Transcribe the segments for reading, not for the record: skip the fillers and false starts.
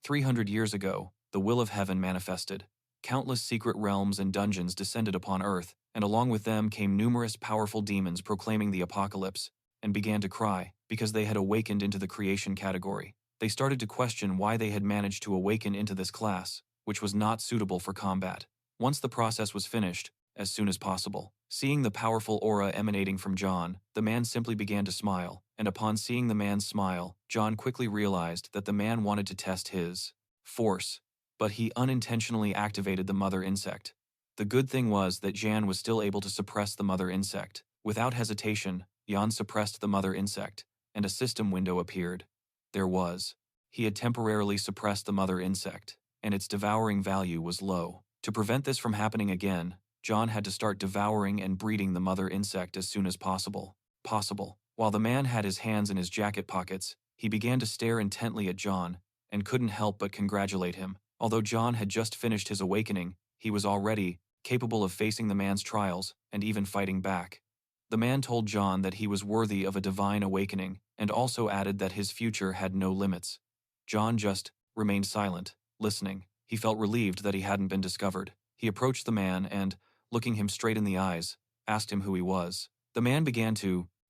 300 years ago, the will of heaven manifested. Countless secret realms and dungeons descended upon Earth, and along with them came numerous powerful demons proclaiming the apocalypse, and began to cry, because they had awakened into the creation category. They started to question why they had managed to awaken into this class, which was not suitable for combat. Once the process was finished, as soon as possible, seeing the powerful aura emanating from John, the man simply began to smile, and upon seeing the man's smile, John quickly realized that the man wanted to test his force, but he unintentionally activated the mother insect. The good thing was that Jian was still able to suppress the mother insect. Without hesitation, Jian suppressed the mother insect, and a system window appeared. He had temporarily suppressed the mother insect, and its devouring value was low. To prevent this from happening again, John had to start devouring and breeding the mother insect as soon as possible. While the man had his hands in his jacket pockets, he began to stare intently at John, and couldn't help but congratulate him. Although John had just finished his awakening, he was already capable of facing the man's trials and even fighting back. The man told John that he was worthy of a divine awakening, and also added that his future had no limits. John just remained silent, listening. He felt relieved that he hadn't been discovered. He approached the man and, looking him straight in the eyes, asked him who he was. The man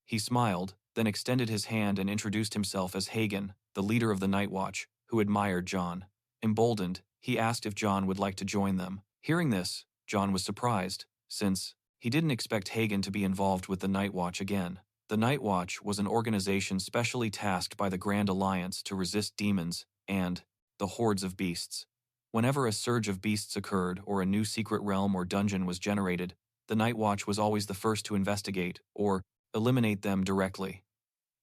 he smiled, then extended his hand and introduced himself as Hagen, the leader of the Night Watch, who admired John. Emboldened, he asked if John would like to join them. Hearing this, John was surprised, since he didn't expect Hagen to be involved with the Night Watch again. The Night Watch was an organization specially tasked by the Grand Alliance to resist demons and the hordes of beasts. Whenever a surge of beasts occurred or a new secret realm or dungeon was generated, the Night Watch was always the first to investigate or eliminate them directly.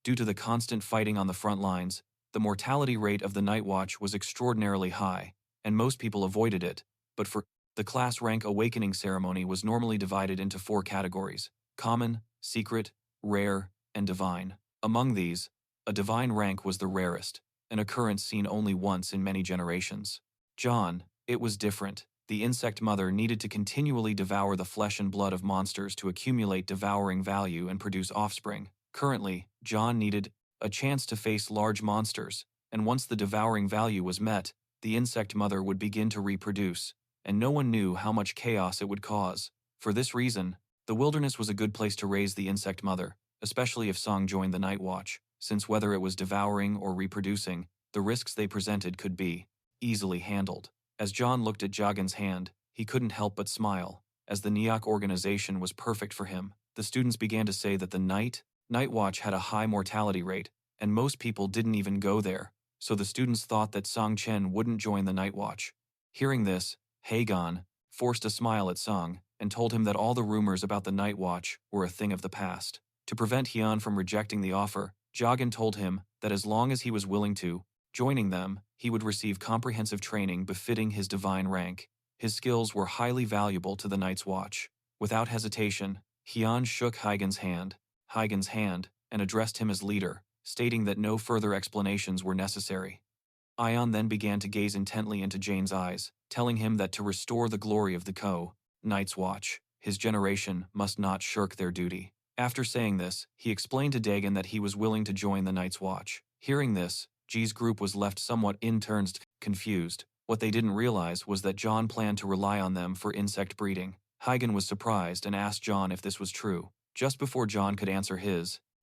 Due to the constant fighting on the front lines, the mortality rate of the Night Watch was extraordinarily high, and most people avoided it, but the class rank awakening ceremony was normally divided into 4 categories: common, secret, rare, and divine. Among these, a divine rank was the rarest, an occurrence seen only once in many generations. John, it was different. The insect mother needed to continually devour the flesh and blood of monsters to accumulate devouring value and produce offspring. Currently, John needed a chance to face large monsters, and once the devouring value was met, the insect mother would begin to reproduce, and no one knew how much chaos it would cause. For this reason, the wilderness was a good place to raise the insect mother, especially if Song joined the Night Watch, since whether it was devouring or reproducing, the risks they presented could be easily handled. As John looked at Jagan's hand, he couldn't help but smile, as the Neok organization was perfect for him. The students began to say that the Night Watch had a high mortality rate, and most people didn't even go there, so the students thought that Song Chen wouldn't join the Night Watch. Hearing this, Hagan forced a smile at Song and told him that all the rumors about the Night Watch were a thing of the past. To prevent Hyun from rejecting the offer, Jagan told him that as long as he was willing to, joining them, he would receive comprehensive training befitting his divine rank. His skills were highly valuable to the Night's Watch. Without hesitation, Hyun shook Hagen's hand, and addressed him as leader, stating that no further explanations were necessary. Ion then began to gaze intently into Jane's eyes, telling him that to restore the glory of the Night's Watch, his generation must not shirk their duty. After saying this, he explained to Dagon that he was willing to join the Night's Watch. Hearing this, G's group was left somewhat confused. What they didn't realize was that John planned to rely on them for insect breeding. Hagen was surprised and asked John if this was true. Just before John could answer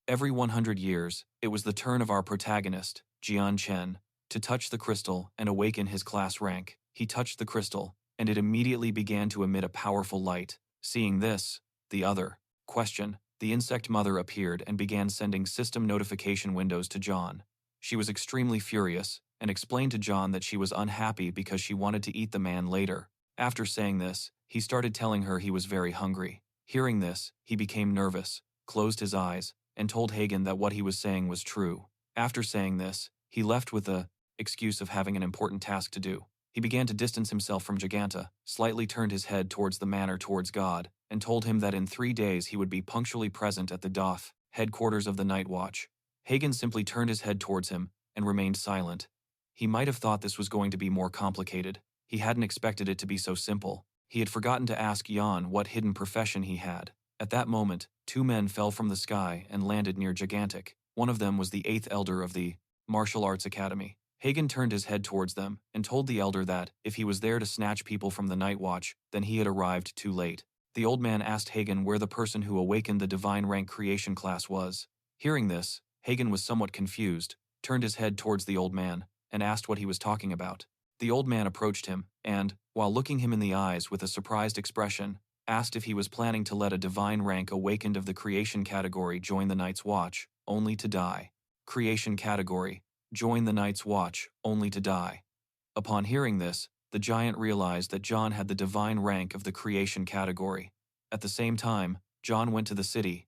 every 100 years, it was the turn of our protagonist, Jian Chen, to touch the crystal and awaken his class rank. He touched the crystal, and it immediately began to emit a powerful light. Seeing this, the insect mother appeared and began sending system notification windows to John. She was extremely furious, and explained to John that she was unhappy because she wanted to eat the man later. After saying this, he started telling her he was very hungry. Hearing this, he became nervous, closed his eyes, and told Hagen that what he was saying was true. After saying this, he left with the excuse of having an important task to do. He began to distance himself from Giganta, slightly turned his head towards the manor towards God, and told him that in 3 days he would be punctually present at the DOF, headquarters of the Night Watch. Hagen simply turned his head towards him and remained silent. He might have thought this was going to be more complicated. He hadn't expected it to be so simple. He had forgotten to ask Jan what hidden profession he had. At that moment, 2 men fell from the sky and landed near Gigantic. One of them was the 8th elder of the Martial Arts Academy. Hagen turned his head towards them and told the elder that, if he was there to snatch people from the night watch, then he had arrived too late. The old man asked Hagen where the person who awakened the divine rank creation class was. Hearing this, Hagen was somewhat confused, turned his head towards the old man, and asked what he was talking about. The old man approached him, and, while looking him in the eyes with a surprised expression, asked if he was planning to let a divine rank awakened of the creation category join the Night's Watch, only to die. Creation category. Join the Night's Watch, only to die. Upon hearing this, the giant realized that John had the divine rank of the creation category. At the same time, John went to the city.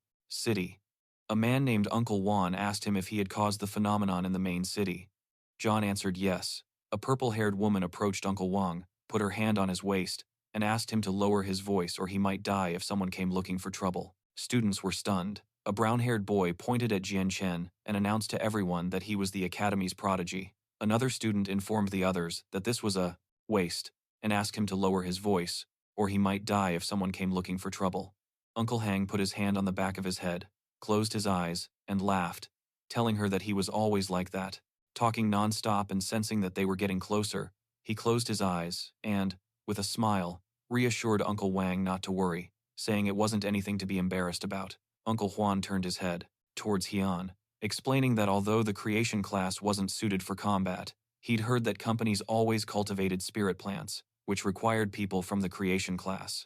A man named Uncle Juan asked him if he had caused the phenomenon in the main city. John answered yes. A purple-haired woman approached Uncle Wang, put her hand on his waist, and asked him to lower his voice or he might die if someone came looking for trouble. Students were stunned. A brown-haired boy pointed at Jian Chen and announced to everyone that he was the academy's prodigy. Another student informed the others that this was a waste and asked him to lower his voice, or he might die if someone came looking for trouble. Uncle Hang put his hand on the back of his head, closed his eyes, and laughed, telling her that he was always like that. Talking non-stop and sensing that they were getting closer, he closed his eyes and, with a smile, reassured Uncle Wang not to worry, saying it wasn't anything to be embarrassed about. Uncle Juan turned his head towards Hian, explaining that although the creation class wasn't suited for combat, he'd heard that companies always cultivated spirit plants, which required people from the creation class.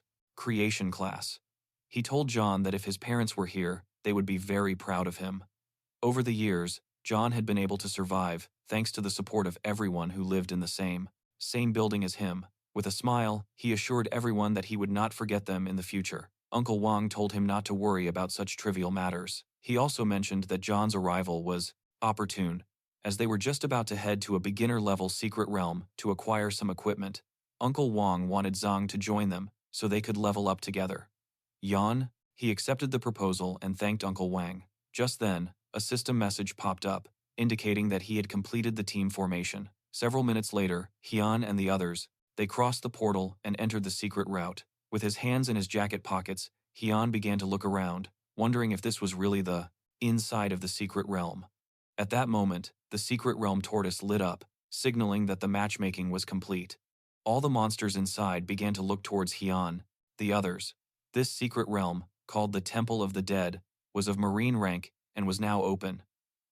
He told John that if his parents were here, they would be very proud of him. Over the years, John had been able to survive thanks to the support of everyone who lived in the same building as him. With a smile, he assured everyone that he would not forget them in the future. Uncle Wang told him not to worry about such trivial matters. He also mentioned that John's arrival was opportune, as they were just about to head to a beginner-level secret realm to acquire some equipment. Uncle Wang wanted Zhang to join them so they could level up together. Yan? He accepted the proposal and thanked Uncle Wang. Just then, a system message popped up, indicating that he had completed the team formation. Several minutes later, Hian and the others, they crossed the portal and entered the secret route. With his hands in his jacket pockets, Hian began to look around, wondering if this was really the inside of the secret realm. At that moment, the secret realm tortoise lit up, signaling that the matchmaking was complete. All the monsters inside began to look towards Hian, the others. This secret realm, called the Temple of the Dead, was of marine rank and was now open.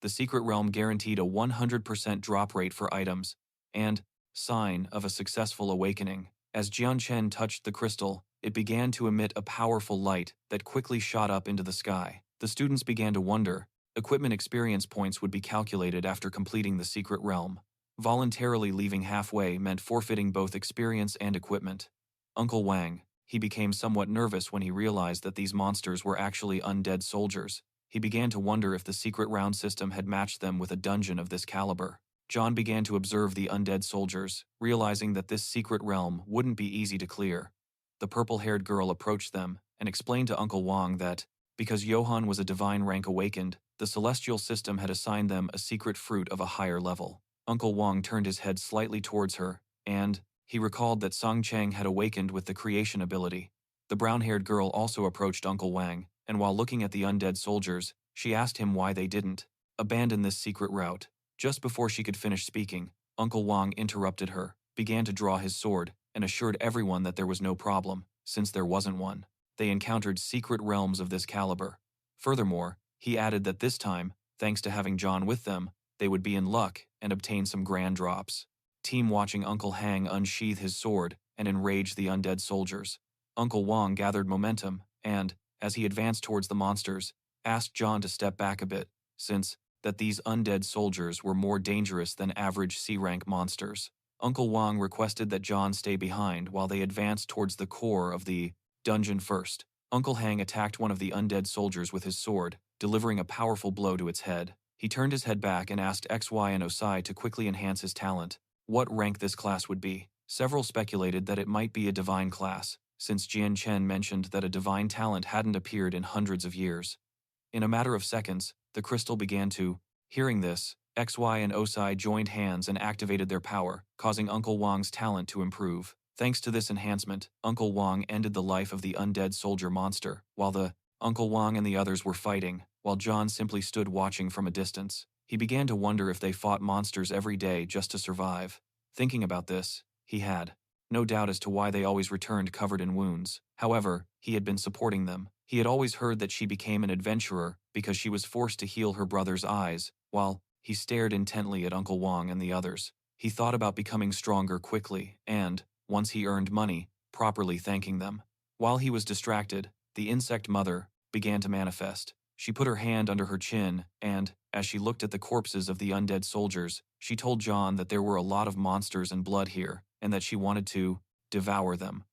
The secret realm guaranteed a 100% drop rate for items, and sign of a successful awakening. As Jian Chen touched the crystal, it began to emit a powerful light that quickly shot up into the sky. The students began to wonder. Equipment experience points would be calculated after completing the secret realm. Voluntarily leaving halfway meant forfeiting both experience and equipment. Uncle Wang, he became somewhat nervous when he realized that these monsters were actually undead soldiers. He began to wonder if the secret round system had matched them with a dungeon of this caliber. John began to observe the undead soldiers, realizing that this secret realm wouldn't be easy to clear. The purple-haired girl approached them and explained to Uncle Wang that, because Johann was a divine rank awakened, the celestial system had assigned them a secret fruit of a higher level. Uncle Wang turned his head slightly towards her, and he recalled that Song Cheng had awakened with the creation ability. The brown-haired girl also approached Uncle Wang, and while looking at the undead soldiers, she asked him why they didn't abandon this secret route. Just before she could finish speaking, Uncle Wang interrupted her, began to draw his sword, and assured everyone that there was no problem, since there wasn't one. They encountered secret realms of this caliber. Furthermore, he added that this time, thanks to having John with them, they would be in luck and obtain some grand drops. Team watching Uncle Hang unsheath his sword and enrage the undead soldiers. Uncle Wang gathered momentum and, as he advanced towards the monsters, asked John to step back a bit, since that these undead soldiers were more dangerous than average C-rank monsters. Uncle Wang requested that John stay behind while they advanced towards the core of the dungeon first. Uncle Hang attacked one of the undead soldiers with his sword, delivering a powerful blow to its head. He turned his head back and asked XY and Osai to quickly enhance his talent. What rank this class would be? Several speculated that it might be a divine class, since Jian Chen mentioned that a divine talent hadn't appeared in hundreds of years. In a matter of seconds, the crystal began to. Hearing this, XY and Osai joined hands and activated their power, causing Uncle Wang's talent to improve. Thanks to this enhancement, Uncle Wang ended the life of the undead soldier monster, while Uncle Wang and the others were fighting, while John simply stood watching from a distance. He began to wonder if they fought monsters every day just to survive. Thinking about this, he had no doubt as to why they always returned covered in wounds. However, he had been supporting them. He had always heard that she became an adventurer because she was forced to heal her brother's eyes, while he stared intently at Uncle Wang and the others. He thought about becoming stronger quickly and, once he earned money, properly thanking them. While he was distracted, the insect mother began to manifest. She put her hand under her chin and, as she looked at the corpses of the undead soldiers, she told John that there were a lot of monsters and blood here, and that she wanted to devour them.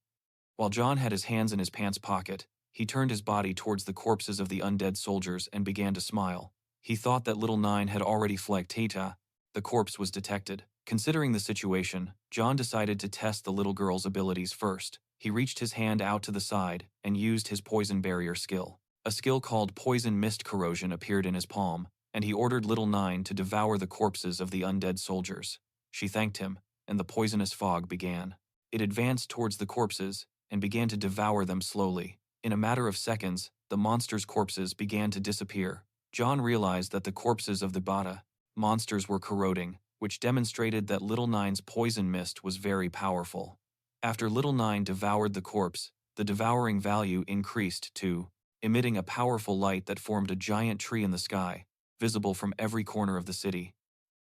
While John had his hands in his pants pocket, he turned his body towards the corpses of the undead soldiers and began to smile. He thought that little Nine had already fled Tata. The corpse was detected. Considering the situation, John decided to test the little girl's abilities first. He reached his hand out to the side and used his poison barrier skill. A skill called Poison Mist Corrosion appeared in his palm, and he ordered little Nine to devour the corpses of the undead soldiers. She thanked him, and the poisonous fog began. It advanced towards the corpses and began to devour them slowly. In a matter of seconds, the monsters' corpses began to disappear. John realized that the corpses of the Bata monsters were corroding, which demonstrated that little Nine's poison mist was very powerful. After little Nine devoured the corpse, the devouring value increased to emitting a powerful light that formed a giant tree in the sky, visible from every corner of the city.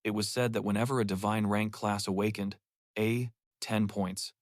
It was said that whenever a divine rank class awakened, 10 points.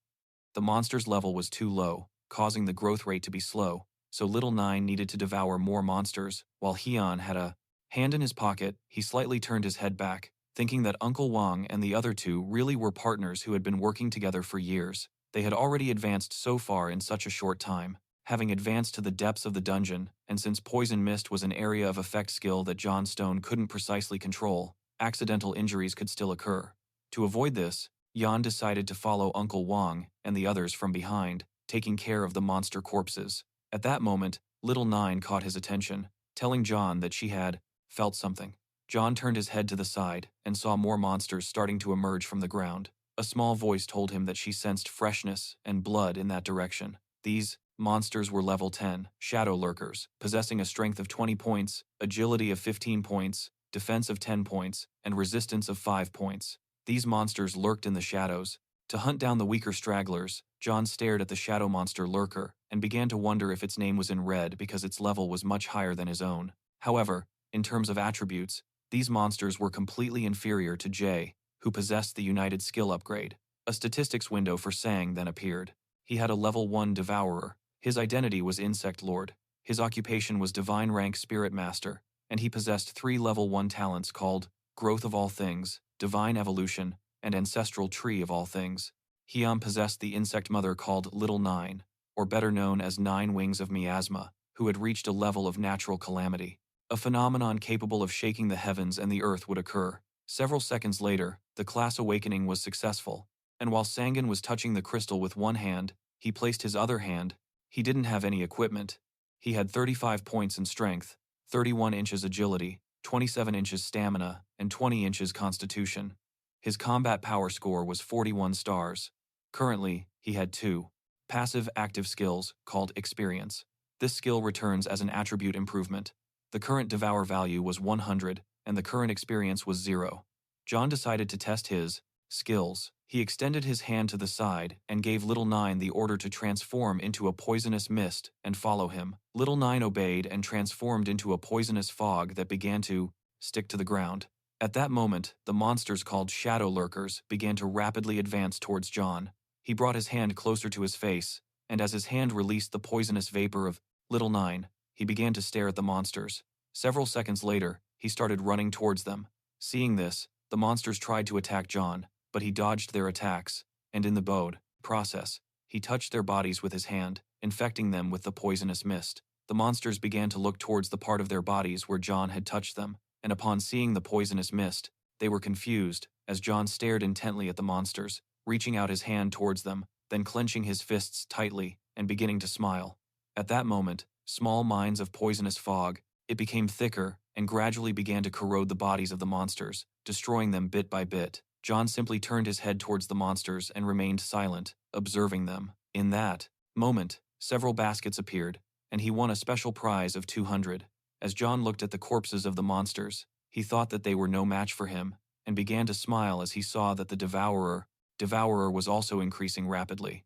The monster's level was too low, causing the growth rate to be slow, so little Nine needed to devour more monsters. While Heian had a hand in his pocket, he slightly turned his head back, thinking that Uncle Wang and the other two really were partners who had been working together for years. They had already advanced so far in such a short time. Having advanced to the depths of the dungeon, and since Poison Mist was an area of effect skill that John Stone couldn't precisely control, accidental injuries could still occur. To avoid this, Yan decided to follow Uncle Wang and the others from behind, taking care of the monster corpses. At that moment, little Nine caught his attention, telling John that she had felt something. John turned his head to the side and saw more monsters starting to emerge from the ground. A small voice told him that she sensed freshness and blood in that direction. These monsters were level 10, shadow lurkers, possessing a strength of 20 points, agility of 15 points, defense of 10 points, and resistance of 5 points. These monsters lurked in the shadows. To hunt down the weaker stragglers, John stared at the shadow monster lurker and began to wonder if its name was in red because its level was much higher than his own. However, in terms of attributes, these monsters were completely inferior to Jay, who possessed the United Skill upgrade. A statistics window for Sang then appeared. He had a level 1 Devourer. His identity was Insect Lord. His occupation was Divine Rank Spirit Master, and he possessed 3 level 1 talents called Growth of All Things, Divine Evolution, and Ancestral Tree of All Things. Heian possessed the insect mother called Little Nine, or better known as 9 Wings of Miasma, who had reached a level of natural calamity. A phenomenon capable of shaking the heavens and the earth would occur. Several seconds later, the class awakening was successful, and while Sangan was touching the crystal with one hand, he placed his other hand. He didn't have any equipment. He had 35 points in strength, 31 inches agility, 27 inches stamina, and 20 inches constitution. His combat power score was 41 stars. Currently, he had 2 passive active skills called Experience. This skill returns as an attribute improvement. The current Devour value was 100, and the current experience was 0. John decided to test his skills. He extended his hand to the side and gave Little Nine the order to transform into a poisonous mist and follow him. Little Nine obeyed and transformed into a poisonous fog that began to stick to the ground. At that moment, the monsters called Shadow Lurkers began to rapidly advance towards John. He brought his hand closer to his face, and as his hand released the poisonous vapor of Little Nine, he began to stare at the monsters. Several seconds later, he started running towards them. Seeing this, the monsters tried to attack John, but he dodged their attacks, and in the process, he touched their bodies with his hand, infecting them with the poisonous mist. The monsters began to look towards the part of their bodies where John had touched them, and upon seeing the poisonous mist, they were confused, as John stared intently at the monsters, reaching out his hand towards them, then clenching his fists tightly, and beginning to smile. At that moment, small mines of poisonous fog, it became thicker, and gradually began to corrode the bodies of the monsters, destroying them bit by bit. John simply turned his head towards the monsters and remained silent, observing them. In that moment, several baskets appeared, and he won a special prize of 200. As John looked at the corpses of the monsters, He thought that they were no match for him, and began to smile as he saw that the devourer was also increasing rapidly.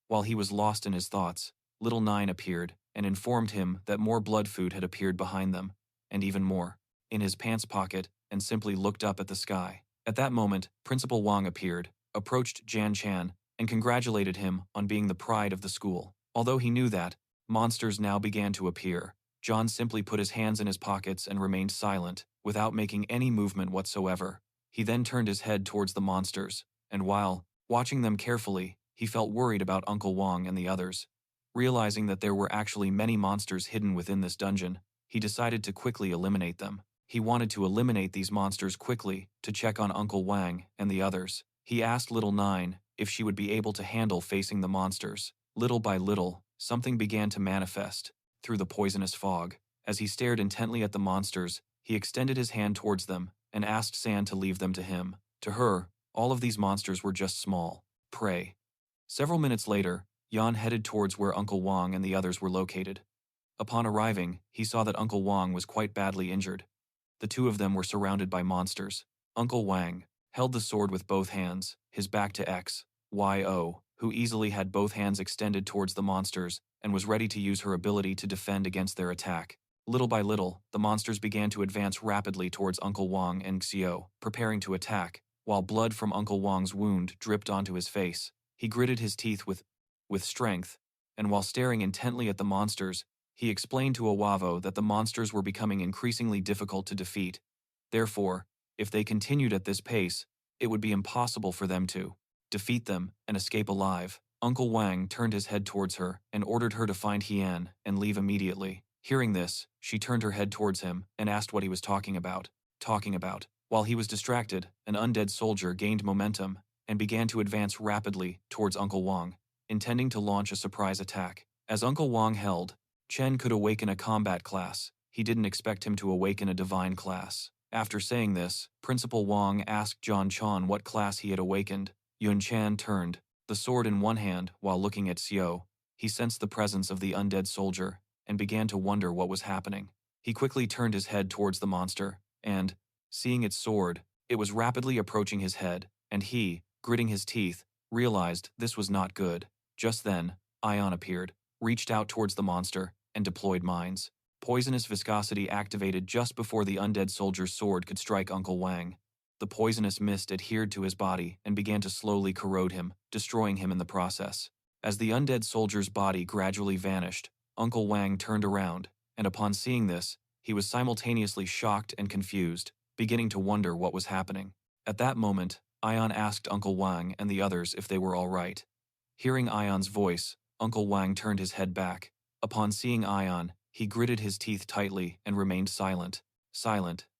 While he was lost in his thoughts, little Nine appeared and informed him that more blood food had appeared behind them, and even more, in his pants pocket, and simply looked up at the sky. At that moment, Principal Wang appeared, approached Jian Chen, and congratulated him on being the pride of the school. Although he knew that monsters now began to appear, John simply put his hands in his pockets and remained silent, without making any movement whatsoever. He then turned his head towards the monsters, and while watching them carefully, he felt worried about Uncle Wang and the others. Realizing that there were actually many monsters hidden within this dungeon, he decided to quickly eliminate them. He wanted to eliminate these monsters quickly to check on Uncle Wang and the others. He asked little Nine if she would be able to handle facing the monsters. Little by little, something began to manifest through the poisonous fog. As he stared intently at the monsters, he extended his hand towards them and asked San to leave them to him. To her, all of these monsters were just small prey. Several minutes later, Yan headed towards where Uncle Wang and the others were located. Upon arriving, he saw that Uncle Wang was quite badly injured. The two of them were surrounded by monsters. Uncle Wang held the sword with both hands, his back to XYO, who easily had both hands extended towards the monsters and was ready to use her ability to defend against their attack. Little by little, the monsters began to advance rapidly towards Uncle Wang and Xiao, preparing to attack, while blood from Uncle Wang's wound dripped onto his face. He gritted his teeth with strength, and while staring intently at the monsters, he explained to Awavo that the monsters were becoming increasingly difficult to defeat. Therefore, if they continued at this pace, it would be impossible for them to defeat them and escape alive. Uncle Wang turned his head towards her and ordered her to find Hian and leave immediately. Hearing this, she turned her head towards him and asked what he was talking about. While he was distracted, an undead soldier gained momentum and began to advance rapidly towards Uncle Wang, intending to launch a surprise attack. As Uncle Wang held, Chen could awaken a combat class. He didn't expect him to awaken a divine class. After saying this, Principal Wang asked Jian Chen what class he had awakened. Yun Chan turned, the sword in one hand while looking at Xiao. He sensed the presence of the undead soldier and began to wonder what was happening. He quickly turned his head towards the monster, and, seeing its sword, it was rapidly approaching his head, and he, gritting his teeth, realized this was not good. Just then, Ion appeared, reached out towards the monster, and deployed mines. Poisonous viscosity activated just before the undead soldier's sword could strike Uncle Wang. The poisonous mist adhered to his body and began to slowly corrode him, destroying him in the process. As the undead soldier's body gradually vanished, Uncle Wang turned around, and upon seeing this, he was simultaneously shocked and confused, beginning to wonder what was happening. At that moment, Ion asked Uncle Wang and the others if they were all right. Hearing Ion's voice, Uncle Wang turned his head back. Upon seeing Ion, he gritted his teeth tightly and remained silent,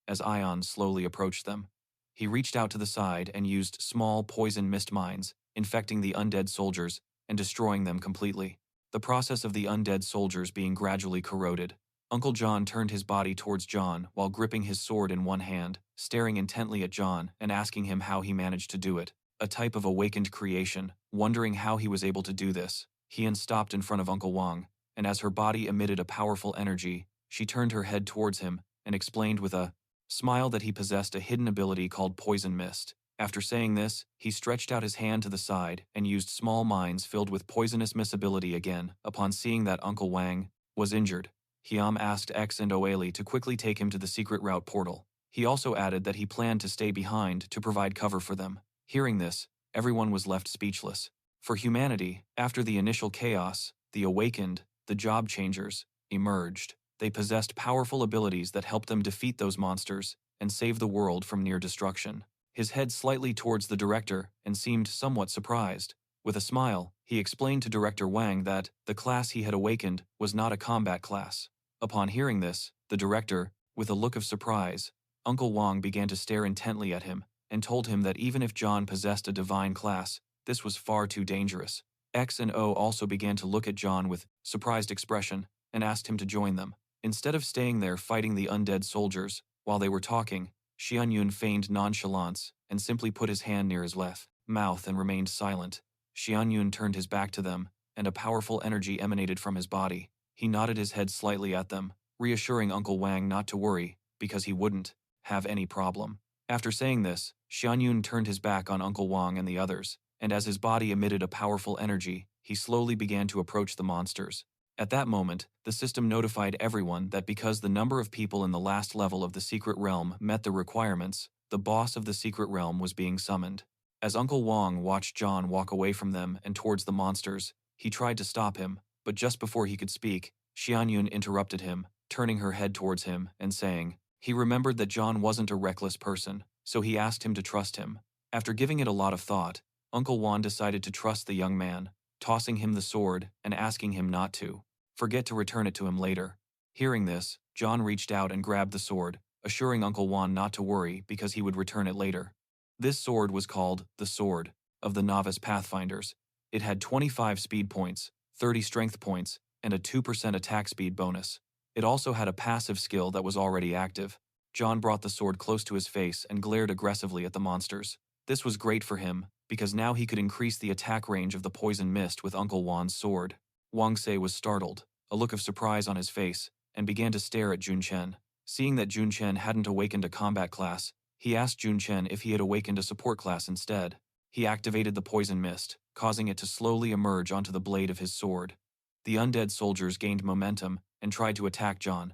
as Ion slowly approached them. He reached out to the side and used small poison mist mines, infecting the undead soldiers and destroying them completely. The process of the undead soldiers being gradually corroded. Uncle John turned his body towards John while gripping his sword in one hand, staring intently at John and asking him how he managed to do it. A type of awakened creation, wondering how he was able to do this. Hian stopped in front of Uncle Wang, and as her body emitted a powerful energy, she turned her head towards him and explained with a smile that he possessed a hidden ability called Poison Mist. After saying this, he stretched out his hand to the side and used small mines filled with poisonous mist ability again. Upon seeing that Uncle Wang was injured, Hiam asked X and Oeli to quickly take him to the secret route portal. He also added that he planned to stay behind to provide cover for them. Hearing this, everyone was left speechless. For humanity, after the initial chaos, the awakened, the job changers, emerged. They possessed powerful abilities that helped them defeat those monsters and save the world from near destruction. His head slightly towards the director and seemed somewhat surprised. With a smile, he explained to Director Wang that the class he had awakened was not a combat class. Upon hearing this, the director, with a look of surprise, Uncle Wang began to stare intently at him and told him that even if John possessed a divine class, this was far too dangerous. X and O also began to look at John with surprised expression and asked him to join them. Instead of staying there fighting the undead soldiers, while they were talking, Xianyun feigned nonchalance and simply put his hand near his left mouth and remained silent. Xianyun turned his back to them, and a powerful energy emanated from his body. He nodded his head slightly at them, reassuring Uncle Wang not to worry, because he wouldn't. have any problem. After saying this, Xianyun turned his back on Uncle Wang and the others, and as his body emitted a powerful energy, he slowly began to approach the monsters. At that moment, the system notified everyone that because the number of people in the last level of the secret realm met the requirements, the boss of the secret realm was being summoned. As Uncle Wang watched John walk away from them and towards the monsters, he tried to stop him, but just before he could speak, Xianyun interrupted him, turning her head towards him and saying, he remembered that John wasn't a reckless person, so he asked him to trust him. After giving it a lot of thought, Uncle Juan decided to trust the young man, tossing him the sword and asking him not to forget to return it to him later. Hearing this, John reached out and grabbed the sword, assuring Uncle Juan not to worry because he would return it later. This sword was called the Sword of the Novice Pathfinders. It had 25 speed points, 30 strength points, and a 2% attack speed bonus. It also had a passive skill that was already active. John brought the sword close to his face and glared aggressively at the monsters. This was great for him, because now he could increase the attack range of the poison mist with Uncle Juan's sword. Wang Se was startled, a look of surprise on his face, and began to stare at Jian Chen. Seeing that Jian Chen hadn't awakened a combat class, he asked Jian Chen if he had awakened a support class instead. He activated the poison mist, causing it to slowly emerge onto the blade of his sword. The undead soldiers gained momentum and tried to attack John,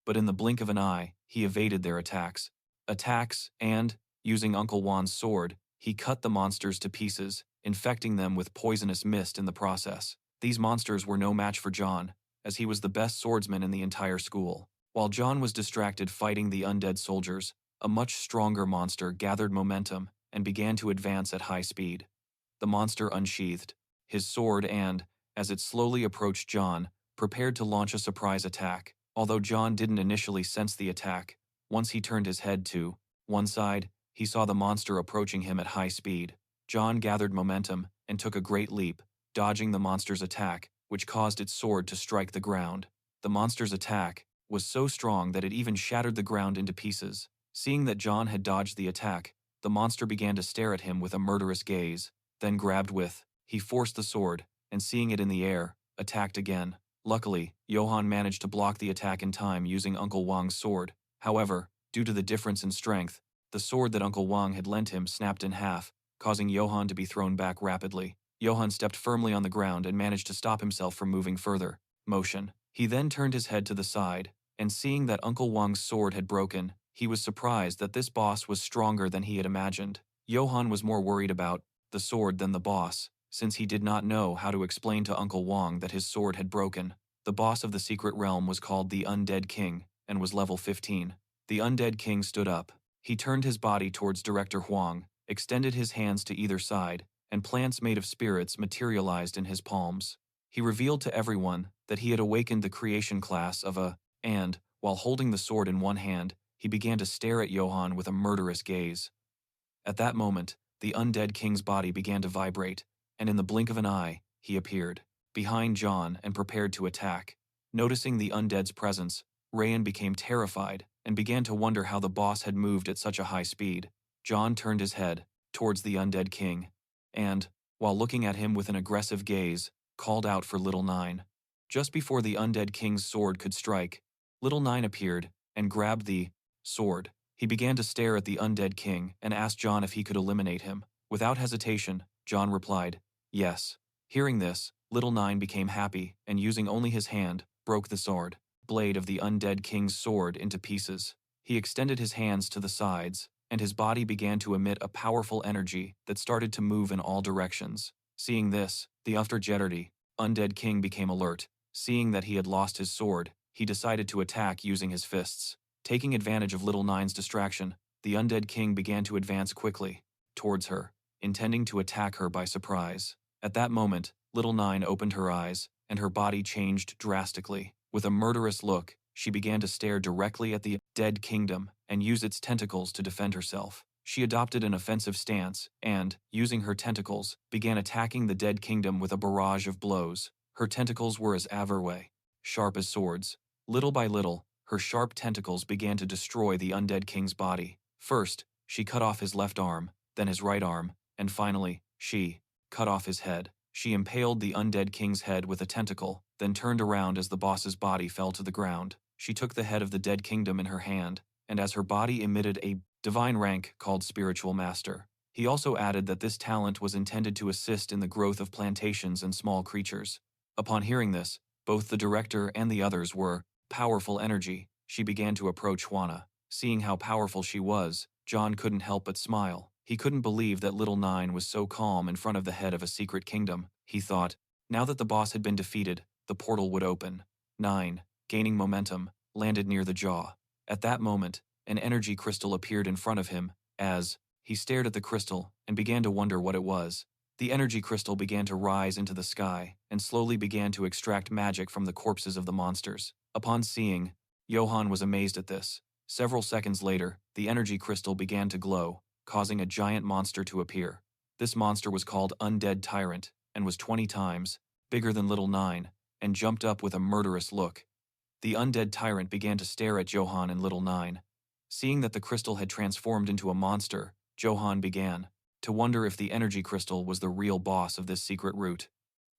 but in the blink of an eye, he evaded their attacks. And, using Uncle Juan's sword, he cut the monsters to pieces, infecting them with poisonous mist in the process. These monsters were no match for John, as he was the best swordsman in the entire school. While John was distracted fighting the undead soldiers, a much stronger monster gathered momentum and began to advance at high speed. The monster unsheathed his sword and, as it slowly approached John, prepared to launch a surprise attack. Although John didn't initially sense the attack, once he turned his head to one side, he saw the monster approaching him at high speed. John gathered momentum and took a great leap, dodging the monster's attack, which caused its sword to strike the ground. The monster's attack was so strong that it even shattered the ground into pieces. Seeing that John had dodged the attack, the monster began to stare at him with a murderous gaze, then he forced the sword, and seeing it in the air, attacked again. Luckily, Johann managed to block the attack in time using Uncle Wang's sword. However, due to the difference in strength, the sword that Uncle Wang had lent him snapped in half, causing Johann to be thrown back rapidly. Johann stepped firmly on the ground and managed to stop himself from moving further. He then turned his head to the side, and seeing that Uncle Wang's sword had broken, he was surprised that this boss was stronger than he had imagined. Johann was more worried about the sword than the boss, since he did not know how to explain to Uncle Wang that his sword had broken. The boss of the secret realm was called the Undead King, and was level 15. The Undead King stood up. He turned his body towards Director Huang, extended his hands to either side, and plants made of spirits materialized in his palms. He revealed to everyone that he had awakened the creation class of and, while holding the sword in one hand, he began to stare at Johann with a murderous gaze. At that moment, the Undead King's body began to vibrate, and in the blink of an eye, he appeared behind John and prepared to attack. Noticing the undead's presence, Rayan became terrified and began to wonder how the boss had moved at such a high speed. John turned his head towards the Undead King and, while looking at him with an aggressive gaze, called out for Little Nine. Just before the Undead King's sword could strike, Little Nine appeared and grabbed the sword. He began to stare at the Undead King and asked John if he could eliminate him. Without hesitation, John replied, yes. Hearing this, Little Nine became happy and using only his hand, broke the sword blade of the Undead King's sword into pieces. He extended his hands to the sides, and his body began to emit a powerful energy that started to move in all directions. Seeing this, the after-Jetterdy Undead King became alert. Seeing that he had lost his sword, he decided to attack using his fists. Taking advantage of Little Nine's distraction, the Undead King began to advance quickly towards her, intending to attack her by surprise. At that moment, Little Nine opened her eyes, and her body changed drastically. With a murderous look, she began to stare directly at the dead kingdom and use its tentacles to defend herself. She adopted an offensive stance and, using her tentacles, began attacking the dead kingdom with a barrage of blows. Her tentacles were as Averway, sharp as swords. Little by little, her sharp tentacles began to destroy the Undead King's body. First, she cut off his left arm, then his right arm, and finally, she cut off his head. She impaled the Undead King's head with a tentacle, then turned around as the boss's body fell to the ground. She took the head of the dead kingdom in her hand and as her body emitted a divine rank called Spiritual Master. He also added that this talent was intended to assist in the growth of plantations and small creatures. Upon hearing this, both the director and the others were powerful energy. She began to approach Juana. Seeing how powerful she was, John couldn't help but smile. He couldn't believe that little Nine was so calm in front of the head of a secret kingdom. He thought, now that the boss had been defeated, the portal would open. Nine, gaining momentum, landed near the jaw. At that moment, an energy crystal appeared in front of him. As he stared at the crystal and began to wonder what it was, the energy crystal began to rise into the sky and slowly began to extract magic from the corpses of the monsters. Upon seeing, Johann was amazed at this. Several seconds later, the energy crystal began to glow, causing a giant monster to appear. This monster was called Undead Tyrant and was 20 times bigger than Little Nine and jumped up with a murderous look. The Undead Tyrant began to stare at Johann and Little Nine. Seeing that the crystal had transformed into a monster, Johann began to wonder if the energy crystal was the real boss of this secret route.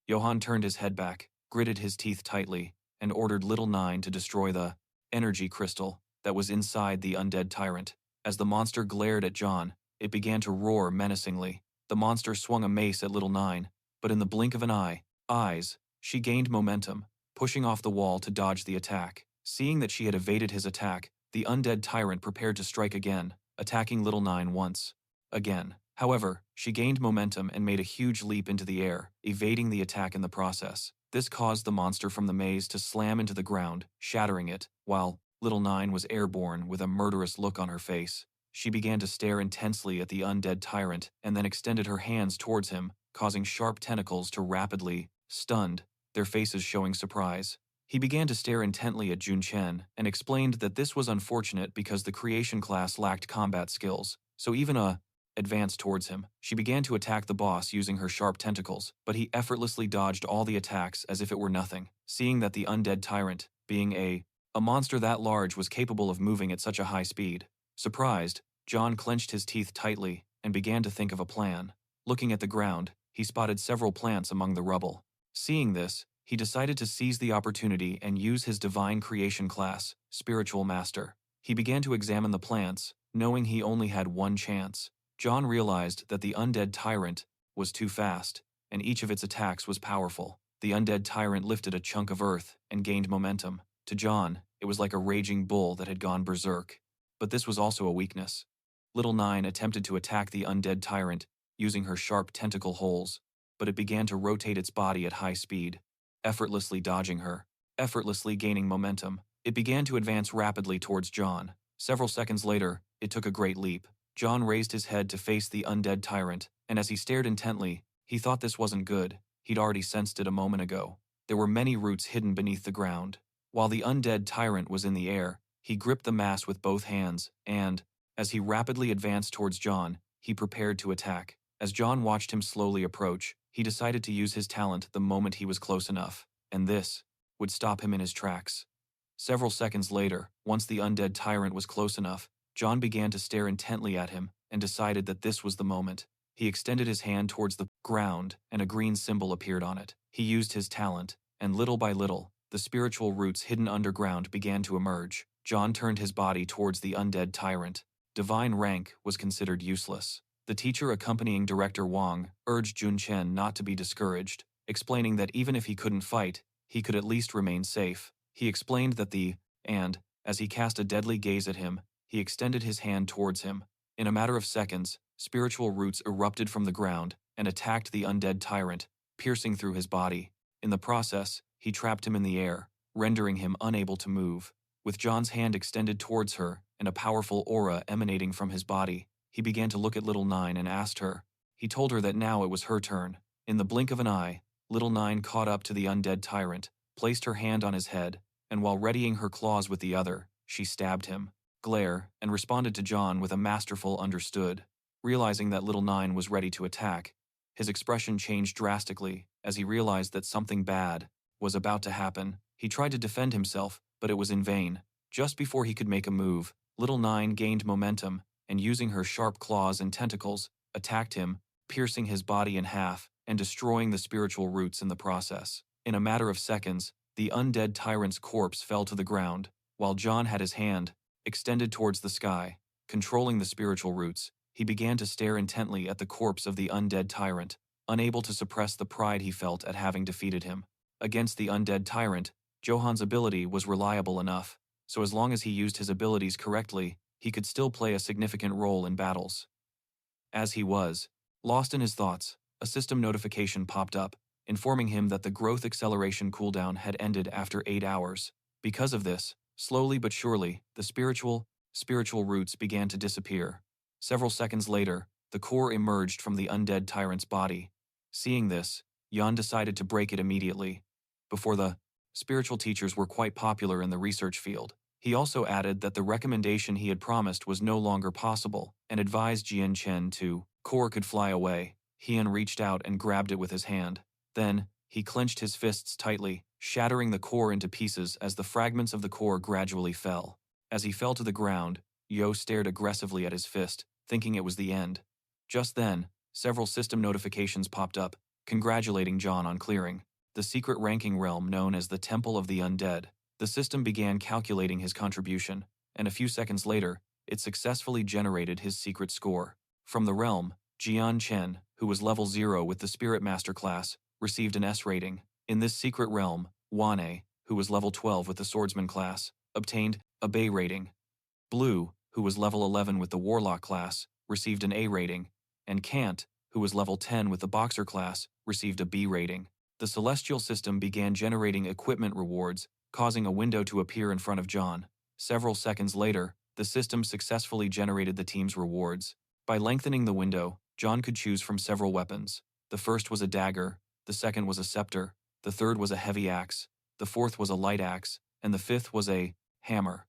Johann turned his head back, gritted his teeth tightly, and ordered Little Nine to destroy the energy crystal that was inside the Undead Tyrant. As the monster glared at John, it began to roar menacingly. The monster swung a mace at Little Nine, but in the blink of an eyes, she gained momentum, pushing off the wall to dodge the attack. Seeing that she had evaded his attack, the Undead Tyrant prepared to strike again, attacking Little Nine once again. However, she gained momentum and made a huge leap into the air, evading the attack in the process. This caused the monster from the maze to slam into the ground, shattering it, while Little Nine was airborne with a murderous look on her face. She began to stare intensely at the Undead Tyrant and then extended her hands towards him, causing sharp tentacles to rapidly, stunned, their faces showing surprise. He began to stare intently at Jian Chen and explained that this was unfortunate because the creation class lacked combat skills, so even advanced towards him. She began to attack the boss using her sharp tentacles, but he effortlessly dodged all the attacks as if it were nothing. Seeing that the Undead Tyrant, being a monster that large, was capable of moving at such a high speed. Surprised, John clenched his teeth tightly and began to think of a plan. Looking at the ground, he spotted several plants among the rubble. Seeing this, he decided to seize the opportunity and use his divine creation class, Spiritual Master. He began to examine the plants, knowing he only had one chance. John realized that the Undead Tyrant was too fast, and each of its attacks was powerful. The Undead Tyrant lifted a chunk of earth and gained momentum. To John, it was like a raging bull that had gone berserk. But this was also a weakness. Little Nine attempted to attack the Undead Tyrant using her sharp tentacle holes, but it began to rotate its body at high speed, effortlessly dodging her, effortlessly gaining momentum. It began to advance rapidly towards John. Several seconds later, it took a great leap. John raised his head to face the Undead Tyrant, and as he stared intently, he thought this wasn't good. He'd already sensed it a moment ago. There were many roots hidden beneath the ground. While the Undead Tyrant was in the air, he gripped the mass with both hands, and, as he rapidly advanced towards John, he prepared to attack. As John watched him slowly approach, he decided to use his talent the moment he was close enough, and this would stop him in his tracks. Several seconds later, once the Undead Tyrant was close enough, John began to stare intently at him and decided that this was the moment. He extended his hand towards the ground, and a green symbol appeared on it. He used his talent, and little by little, the spiritual roots hidden underground began to emerge. John turned his body towards the Undead Tyrant. Divine rank was considered useless. The teacher accompanying Director Wang urged Jian Chen not to be discouraged, explaining that even if he couldn't fight, he could at least remain safe. He explained that and, as he cast a deadly gaze at him, he extended his hand towards him. In a matter of seconds, spiritual roots erupted from the ground and attacked the Undead Tyrant, piercing through his body. In the process, he trapped him in the air, rendering him unable to move. With John's hand extended towards her and a powerful aura emanating from his body, he began to look at Little Nine and asked her. He told her that now it was her turn. In the blink of an eye, Little Nine caught up to the Undead Tyrant, placed her hand on his head, and while readying her claws with the other, she stabbed him. Glare, and responded to John with a masterful understood. Realizing that Little Nine was ready to attack, his expression changed drastically as he realized that something bad was about to happen. He tried to defend himself, but it was in vain. Just before he could make a move, Little Nine gained momentum, and using her sharp claws and tentacles, attacked him, piercing his body in half and destroying the spiritual roots in the process. In a matter of seconds, the Undead Tyrant's corpse fell to the ground, while John had his hand extended towards the sky. Controlling the spiritual roots, he began to stare intently at the corpse of the undead tyrant, unable to suppress the pride he felt at having defeated him. Against the undead tyrant, Johan's ability was reliable enough, so as long as he used his abilities correctly, he could still play a significant role in battles. As he was lost in his thoughts, a system notification popped up, informing him that the growth acceleration cooldown had ended after 8 hours. Because of this, slowly but surely, the spiritual roots began to disappear. Several seconds later, the core emerged from the undead tyrant's body. Seeing this, Jan decided to break it immediately. Before the spiritual teachers were quite popular in the research field, he also added that the recommendation he had promised was no longer possible and advised Jian Chen to core could fly away. Jian reached out and grabbed it with his hand. Then, he clenched his fists tightly, shattering the core into pieces as the fragments of the core gradually fell. As he fell to the ground, Yo stared aggressively at his fist, thinking it was the end. Just then, several system notifications popped up, congratulating John on clearing the secret ranking realm known as the Temple of the Undead. The system began calculating his contribution, and a few seconds later, it successfully generated his secret score. From the realm, Jian Chen, who was level 0 with the Spirit Master class, received an S rating. In this secret realm, Wane, who was level 12 with the Swordsman class, obtained a B rating. Blue, who was level 11 with the Warlock class, received an A rating, and Kant, who was level 10 with the Boxer class, received a B rating. The celestial system began generating equipment rewards, causing a window to appear in front of John. Several seconds later, the system successfully generated the team's rewards. By lengthening the window, John could choose from several weapons. The first was a dagger, the second was a scepter, the third was a heavy axe, the fourth was a light axe, and the fifth was a hammer.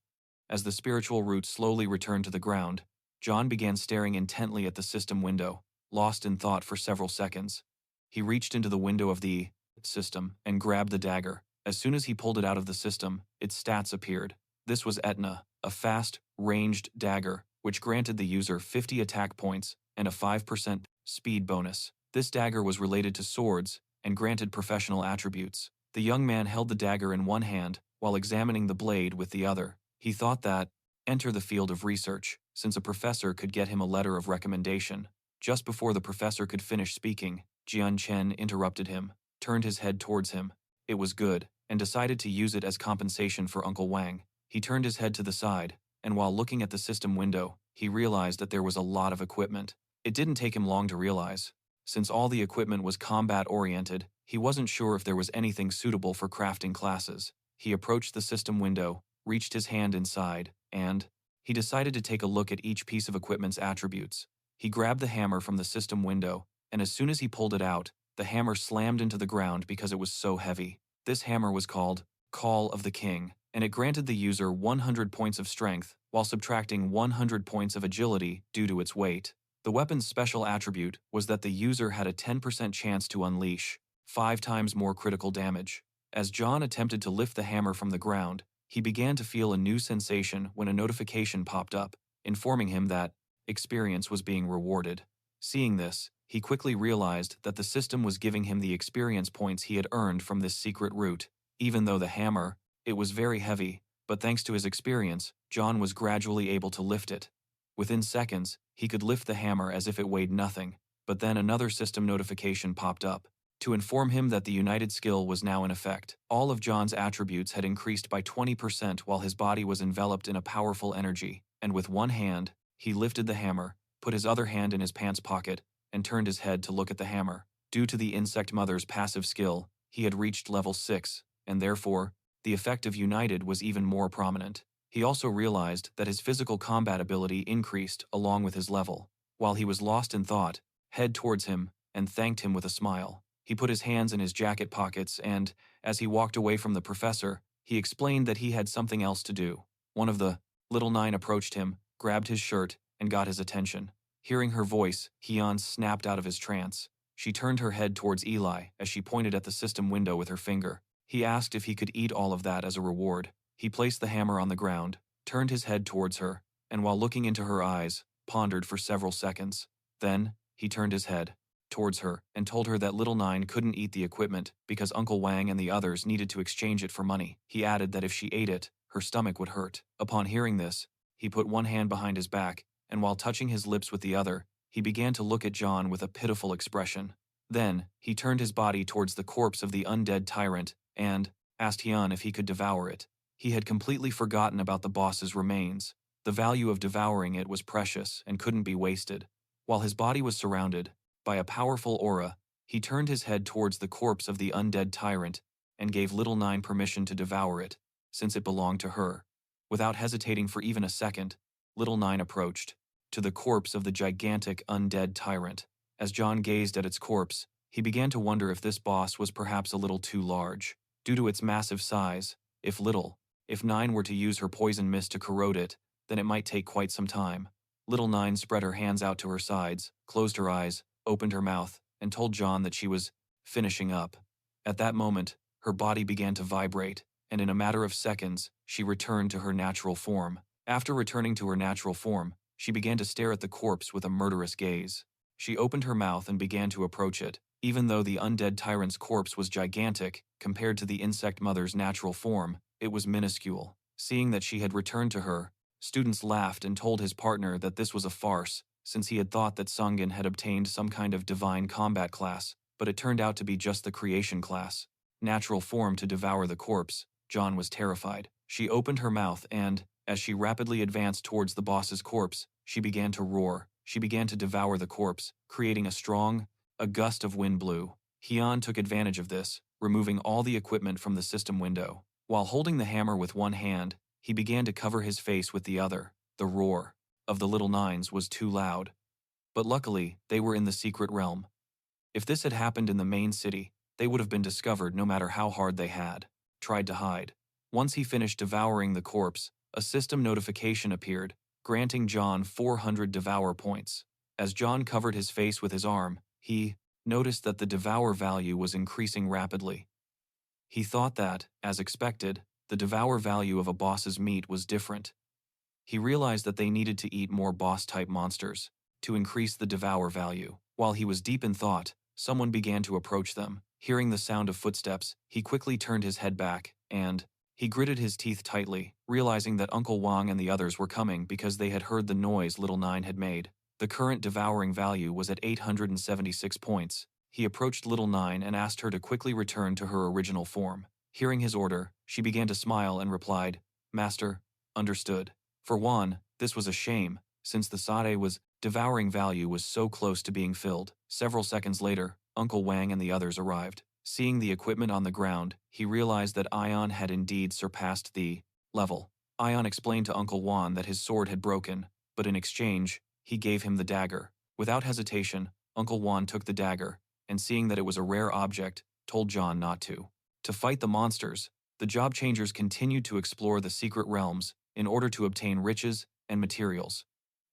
As the spiritual roots slowly returned to the ground, John began staring intently at the system window, lost in thought for several seconds. He reached into the window of the system and grabbed the dagger. As soon as he pulled it out of the system, its stats appeared. This was Etna, a fast, ranged dagger, which granted the user 50 attack points and a 5% speed bonus. This dagger was related to swords and granted professional attributes. The young man held the dagger in one hand while examining the blade with the other. He thought that, enter the field of research, since a professor could get him a letter of recommendation. Just before the professor could finish speaking, Jian Chen interrupted him, turned his head towards him. It was good, and decided to use it as compensation for Uncle Wang. He turned his head to the side, and while looking at the system window, he realized that there was a lot of equipment. It didn't take him long to realize. Since all the equipment was combat-oriented, he wasn't sure if there was anything suitable for crafting classes. He approached the system window, reached his hand inside, and he decided to take a look at each piece of equipment's attributes. He grabbed the hammer from the system window, and as soon as he pulled it out, the hammer slammed into the ground because it was so heavy. This hammer was called Call of the King, and it granted the user 100 points of strength while subtracting 100 points of agility due to its weight. The weapon's special attribute was that the user had a 10% chance to unleash 5 times more critical damage. As John attempted to lift the hammer from the ground, he began to feel a new sensation when a notification popped up, informing him that experience was being rewarded. Seeing this, he quickly realized that the system was giving him the experience points he had earned from this secret route. Even though the hammer, it was very heavy, but thanks to his experience, John was gradually able to lift it. Within seconds, he could lift the hammer as if it weighed nothing, but then another system notification popped up to inform him that the united skill was now in effect. All of John's attributes had increased by 20% while his body was enveloped in a powerful energy, and with one hand, he lifted the hammer, put his other hand in his pants pocket, and turned his head to look at the hammer. Due to the insect mother's passive skill, he had reached level 6, and therefore, the effect of united was even more prominent. He also realized that his physical combat ability increased along with his level. While he was lost in thought, head towards him and thanked him with a smile. He put his hands in his jacket pockets and, as he walked away from the professor, he explained that he had something else to do. One of the little 9 approached him, grabbed his shirt, and got his attention. Hearing her voice, Hyun snapped out of his trance. She turned her head towards Eli as she pointed at the system window with her finger. He asked if he could eat all of that as a reward. He placed the hammer on the ground, turned his head towards her, and while looking into her eyes, pondered for several seconds. Then, he turned his head towards her and told her that little 9 couldn't eat the equipment because Uncle Wang and the others needed to exchange it for money. He added that if she ate it, her stomach would hurt. Upon hearing this, he put one hand behind his back, and while touching his lips with the other, he began to look at Jian with a pitiful expression. Then, he turned his body towards the corpse of the undead tyrant and asked Jian if he could devour it. He had completely forgotten about the boss's remains. The value of devouring it was precious and couldn't be wasted. While his body was surrounded by a powerful aura, he turned his head towards the corpse of the undead tyrant and gave Little Nine permission to devour it, since it belonged to her. Without hesitating for even a second, Little Nine approached to the corpse of the gigantic undead tyrant. As John gazed at its corpse, he began to wonder if this boss was perhaps a little too large. Due to its massive size, if Nine were to use her poison mist to corrode it, then it might take quite some time. Little Nine spread her hands out to her sides, closed her eyes, opened her mouth, and told John that she was finishing up. At that moment, her body began to vibrate, and in a matter of seconds, she returned to her natural form. After returning to her natural form, she began to stare at the corpse with a murderous gaze. She opened her mouth and began to approach it. Even though the undead tyrant's corpse was gigantic, compared to the insect mother's natural form, it was minuscule. Seeing that she had returned to her, students laughed and told his partner that this was a farce, since he had thought that Sungin had obtained some kind of divine combat class, but it turned out to be just the creation class. Natural form to devour the corpse. John was terrified. She opened her mouth and, as she rapidly advanced towards the boss's corpse, she began to roar. She began to devour the corpse, creating a gust of wind blew. Jian took advantage of this, removing all the equipment from the system window. While holding the hammer with one hand, he began to cover his face with the other. The roar of the Little Nines was too loud. But luckily, they were in the secret realm. If this had happened in the main city, they would have been discovered no matter how hard they had tried to hide. Once he finished devouring the corpse, a system notification appeared, granting John 400 devour points. As John covered his face with his arm, he noticed that the devour value was increasing rapidly. He thought that, as expected, the devour value of a boss's meat was different. He realized that they needed to eat more boss-type monsters to increase the devour value. While he was deep in thought, someone began to approach them. Hearing the sound of footsteps, he quickly turned his head back, and he gritted his teeth tightly, realizing that Uncle Wang and the others were coming because they had heard the noise Little Nine had made. The current devouring value was at 876 points. He approached Little Nine and asked her to quickly return to her original form. Hearing his order, she began to smile and replied, "Master, understood." For one, this was a shame, since the Sade devouring value was so close to being filled. Several seconds later, Uncle Wang and the others arrived. Seeing the equipment on the ground, he realized that Ion had indeed surpassed the level. Ion explained to Uncle Wan that his sword had broken, but in exchange, he gave him the dagger. Without hesitation, Uncle Wan took the dagger, and seeing that it was a rare object, told John not to. To fight the monsters, the job changers continued to explore the secret realms in order to obtain riches and materials.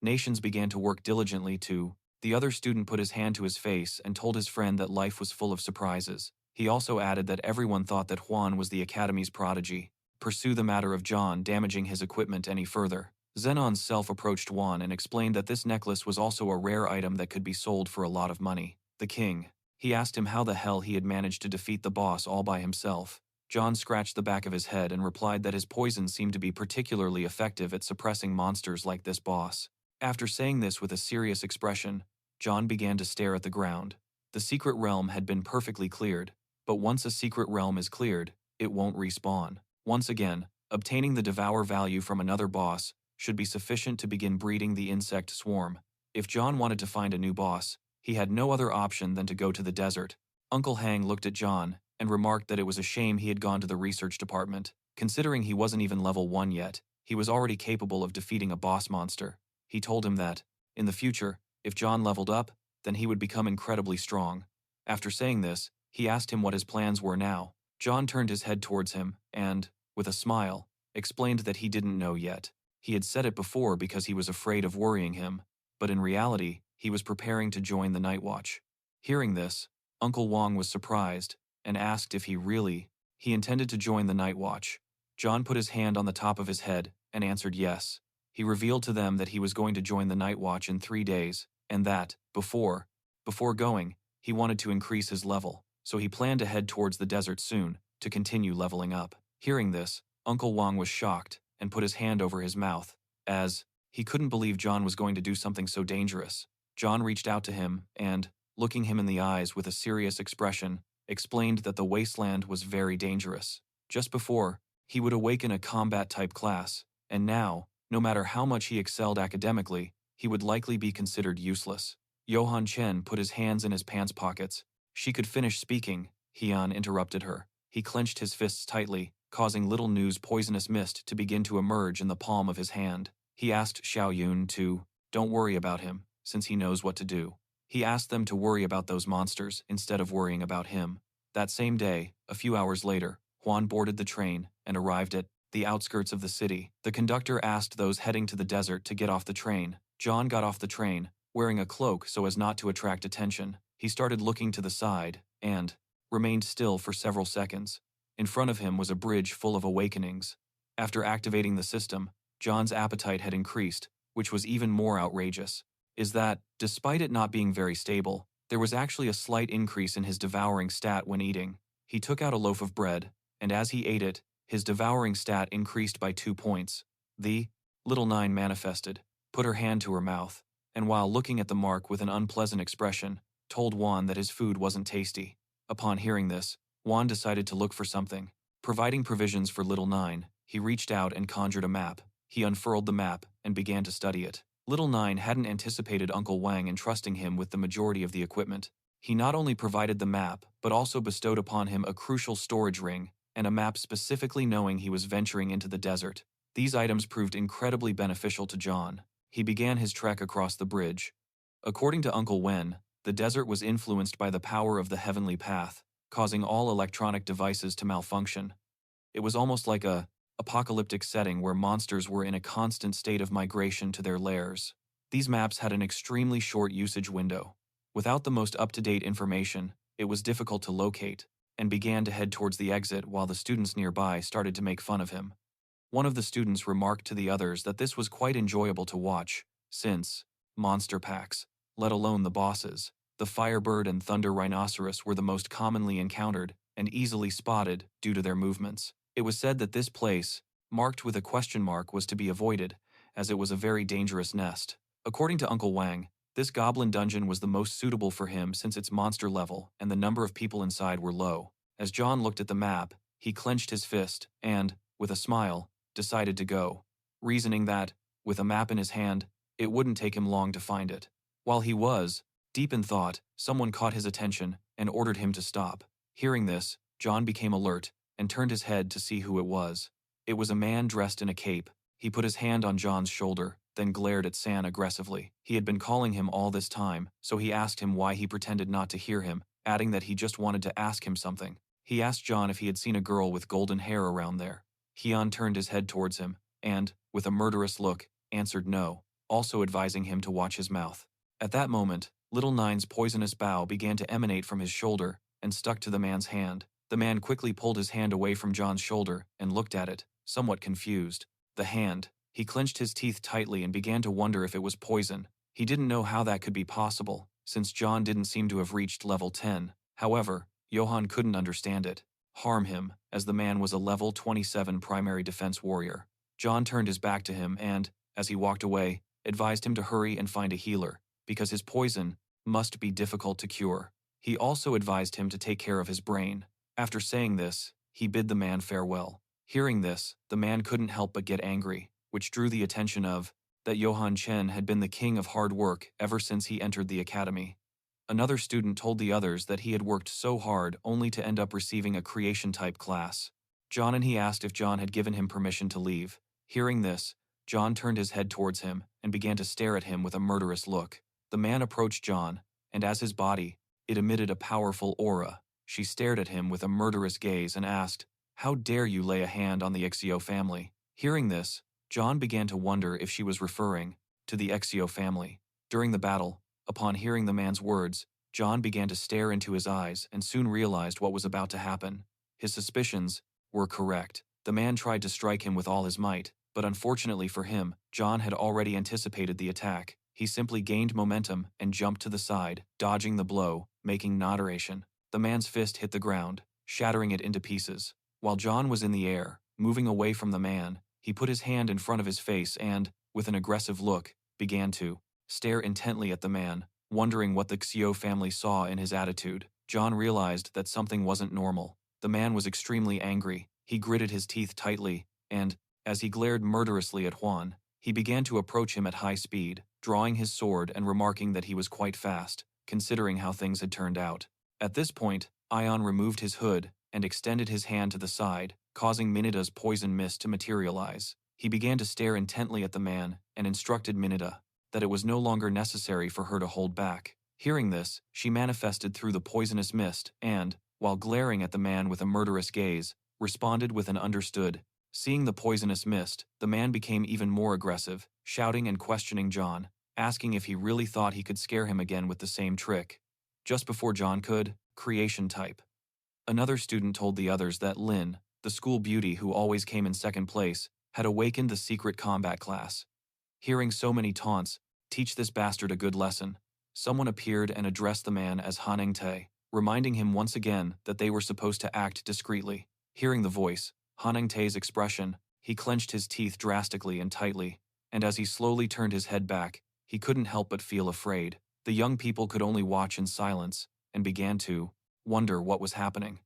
Nations began to work diligently to. The other student put his hand to his face and told his friend that life was full of surprises. He also added that everyone thought that Juan was the Academy's prodigy. Pursue the matter of John damaging his equipment any further. Zenon's self approached Juan and explained that this necklace was also a rare item that could be sold for a lot of money. The king. He asked him how the hell he had managed to defeat the boss all by himself. John scratched the back of his head and replied that his poison seemed to be particularly effective at suppressing monsters like this boss. After saying this with a serious expression, John began to stare at the ground. The secret realm had been perfectly cleared, but once a secret realm is cleared, it won't respawn. Once again, obtaining the devour value from another boss should be sufficient to begin breeding the insect swarm. If John wanted to find a new boss, he had no other option than to go to the desert. Uncle Hang looked at John and remarked that it was a shame he had gone to the research department. Considering he wasn't even level 1 yet, he was already capable of defeating a boss monster. He told him that, in the future, if John leveled up, then he would become incredibly strong. After saying this, he asked him what his plans were now. John turned his head towards him and, with a smile, explained that he didn't know yet. He had said it before because he was afraid of worrying him, but in reality, he was preparing to join the Night Watch. Hearing this, Uncle Wang was surprised and asked if he intended to join the Night Watch. John put his hand on the top of his head and answered yes. He revealed to them that he was going to join the Night Watch in 3 days, and that, before going, he wanted to increase his level, so he planned to head towards the desert soon to continue leveling up. Hearing this, Uncle Wang was shocked and put his hand over his mouth. as he couldn't believe John was going to do something so dangerous. John reached out to him and, looking him in the eyes with a serious expression, explained that the wasteland was very dangerous. Just before, he would awaken a combat-type class, and now, no matter how much he excelled academically, he would likely be considered useless. Jian Chen put his hands in his pants pockets. She could finish speaking. Jian interrupted her. He clenched his fists tightly, causing little Nu's poisonous mist to begin to emerge in the palm of his hand. He asked Xiao Yun to, don't worry about him, since he knows what to do. He asked them to worry about those monsters instead of worrying about him. That same day, a few hours later, Huan boarded the train and arrived at the outskirts of the city. The conductor asked those heading to the desert to get off the train. John got off the train, wearing a cloak so as not to attract attention. He started looking to the side and remained still for several seconds. In front of him was a bridge full of awakenings. After activating the system, John's appetite had increased, which was even more outrageous, is that, despite it not being very stable, there was actually a slight increase in his devouring stat when eating. He took out a loaf of bread, and as he ate it, his devouring stat increased by 2 points. The little Nine manifested, put her hand to her mouth, and while looking at the mark with an unpleasant expression, told Juan that his food wasn't tasty. Upon hearing this, Juan decided to look for something. Providing provisions for little Nine, he reached out and conjured a map. He unfurled the map and began to study it. Little Nine hadn't anticipated Uncle Wang entrusting him with the majority of the equipment. He not only provided the map, but also bestowed upon him a crucial storage ring and a map specifically knowing he was venturing into the desert. These items proved incredibly beneficial to John. He began his trek across the bridge. According to Uncle Wen, the desert was influenced by the power of the heavenly path, causing all electronic devices to malfunction. It was almost like a apocalyptic setting where monsters were in a constant state of migration to their lairs. These maps had an extremely short usage window. Without the most up-to-date information, it was difficult to locate, and began to head towards the exit while the students nearby started to make fun of him. One of the students remarked to the others that this was quite enjoyable to watch, since monster packs, let alone the bosses, the Firebird and Thunder Rhinoceros were the most commonly encountered and easily spotted due to their movements. It was said that this place, marked with a question mark, was to be avoided, as it was a very dangerous nest. According to Uncle Wang, this goblin dungeon was the most suitable for him since its monster level and the number of people inside were low. As John looked at the map, he clenched his fist and, with a smile, decided to go, reasoning that, with a map in his hand, it wouldn't take him long to find it. While he was deep in thought, someone caught his attention and ordered him to stop. Hearing this, John became alert and turned his head to see who it was. It was a man dressed in a cape. He put his hand on John's shoulder, then glared at San aggressively. He had been calling him all this time, so he asked him why he pretended not to hear him, adding that he just wanted to ask him something. He asked John if he had seen a girl with golden hair around there. Hyun turned his head towards him, and, with a murderous look, answered no, also advising him to watch his mouth. At that moment, Little Nine's poisonous bow began to emanate from his shoulder and stuck to the man's hand. The man quickly pulled his hand away from John's shoulder and looked at it, somewhat confused. The hand. He clenched his teeth tightly and began to wonder if it was poison. He didn't know how that could be possible, since John didn't seem to have reached level 10. However, Johann couldn't understand it. Harm him, as the man was a level 27 primary defense warrior. John turned his back to him and, as he walked away, advised him to hurry and find a healer, because his poison must be difficult to cure. He also advised him to take care of his brain. After saying this, he bid the man farewell. Hearing this, the man couldn't help but get angry, which drew the attention of that Johan Chen had been the king of hard work ever since he entered the academy. Another student told the others that he had worked so hard only to end up receiving a creation-type class. John and he asked if John had given him permission to leave. Hearing this, John turned his head towards him and began to stare at him with a murderous look. The man approached John, and as his body, it emitted a powerful aura. She stared at him with a murderous gaze and asked, "How dare you lay a hand on the Ixio family?" Hearing this, John began to wonder if she was referring to the Ixio family. During the battle, upon hearing the man's words, John began to stare into his eyes and soon realized what was about to happen. His suspicions were correct. The man tried to strike him with all his might, but unfortunately for him, John had already anticipated the attack. He simply gained momentum and jumped to the side, dodging the blow, making moderation. The man's fist hit the ground, shattering it into pieces. While John was in the air, moving away from the man, he put his hand in front of his face and, with an aggressive look, began to stare intently at the man, wondering what the Xiao family saw in his attitude. John realized that something wasn't normal. The man was extremely angry. He gritted his teeth tightly, and, as he glared murderously at Juan, he began to approach him at high speed, drawing his sword and remarking that he was quite fast, considering how things had turned out. At this point, Ion removed his hood and extended his hand to the side, causing Minida's poison mist to materialize. He began to stare intently at the man and instructed Minida that it was no longer necessary for her to hold back. Hearing this, she manifested through the poisonous mist and, while glaring at the man with a murderous gaze, responded with an understood. Seeing the poisonous mist, the man became even more aggressive, shouting and questioning John, asking if he really thought he could scare him again with the same trick. Just before John could, creation type. Another student told the others that Lin, the school beauty who always came in second place, had awakened the secret combat class. Hearing so many taunts, teach this bastard a good lesson. Someone appeared and addressed the man as Haneng Te, reminding him once again that they were supposed to act discreetly. Hearing the voice, Haneng Te's expression, he clenched his teeth drastically and tightly, and as he slowly turned his head back, he couldn't help but feel afraid. The young people could only watch in silence, and began to wonder what was happening.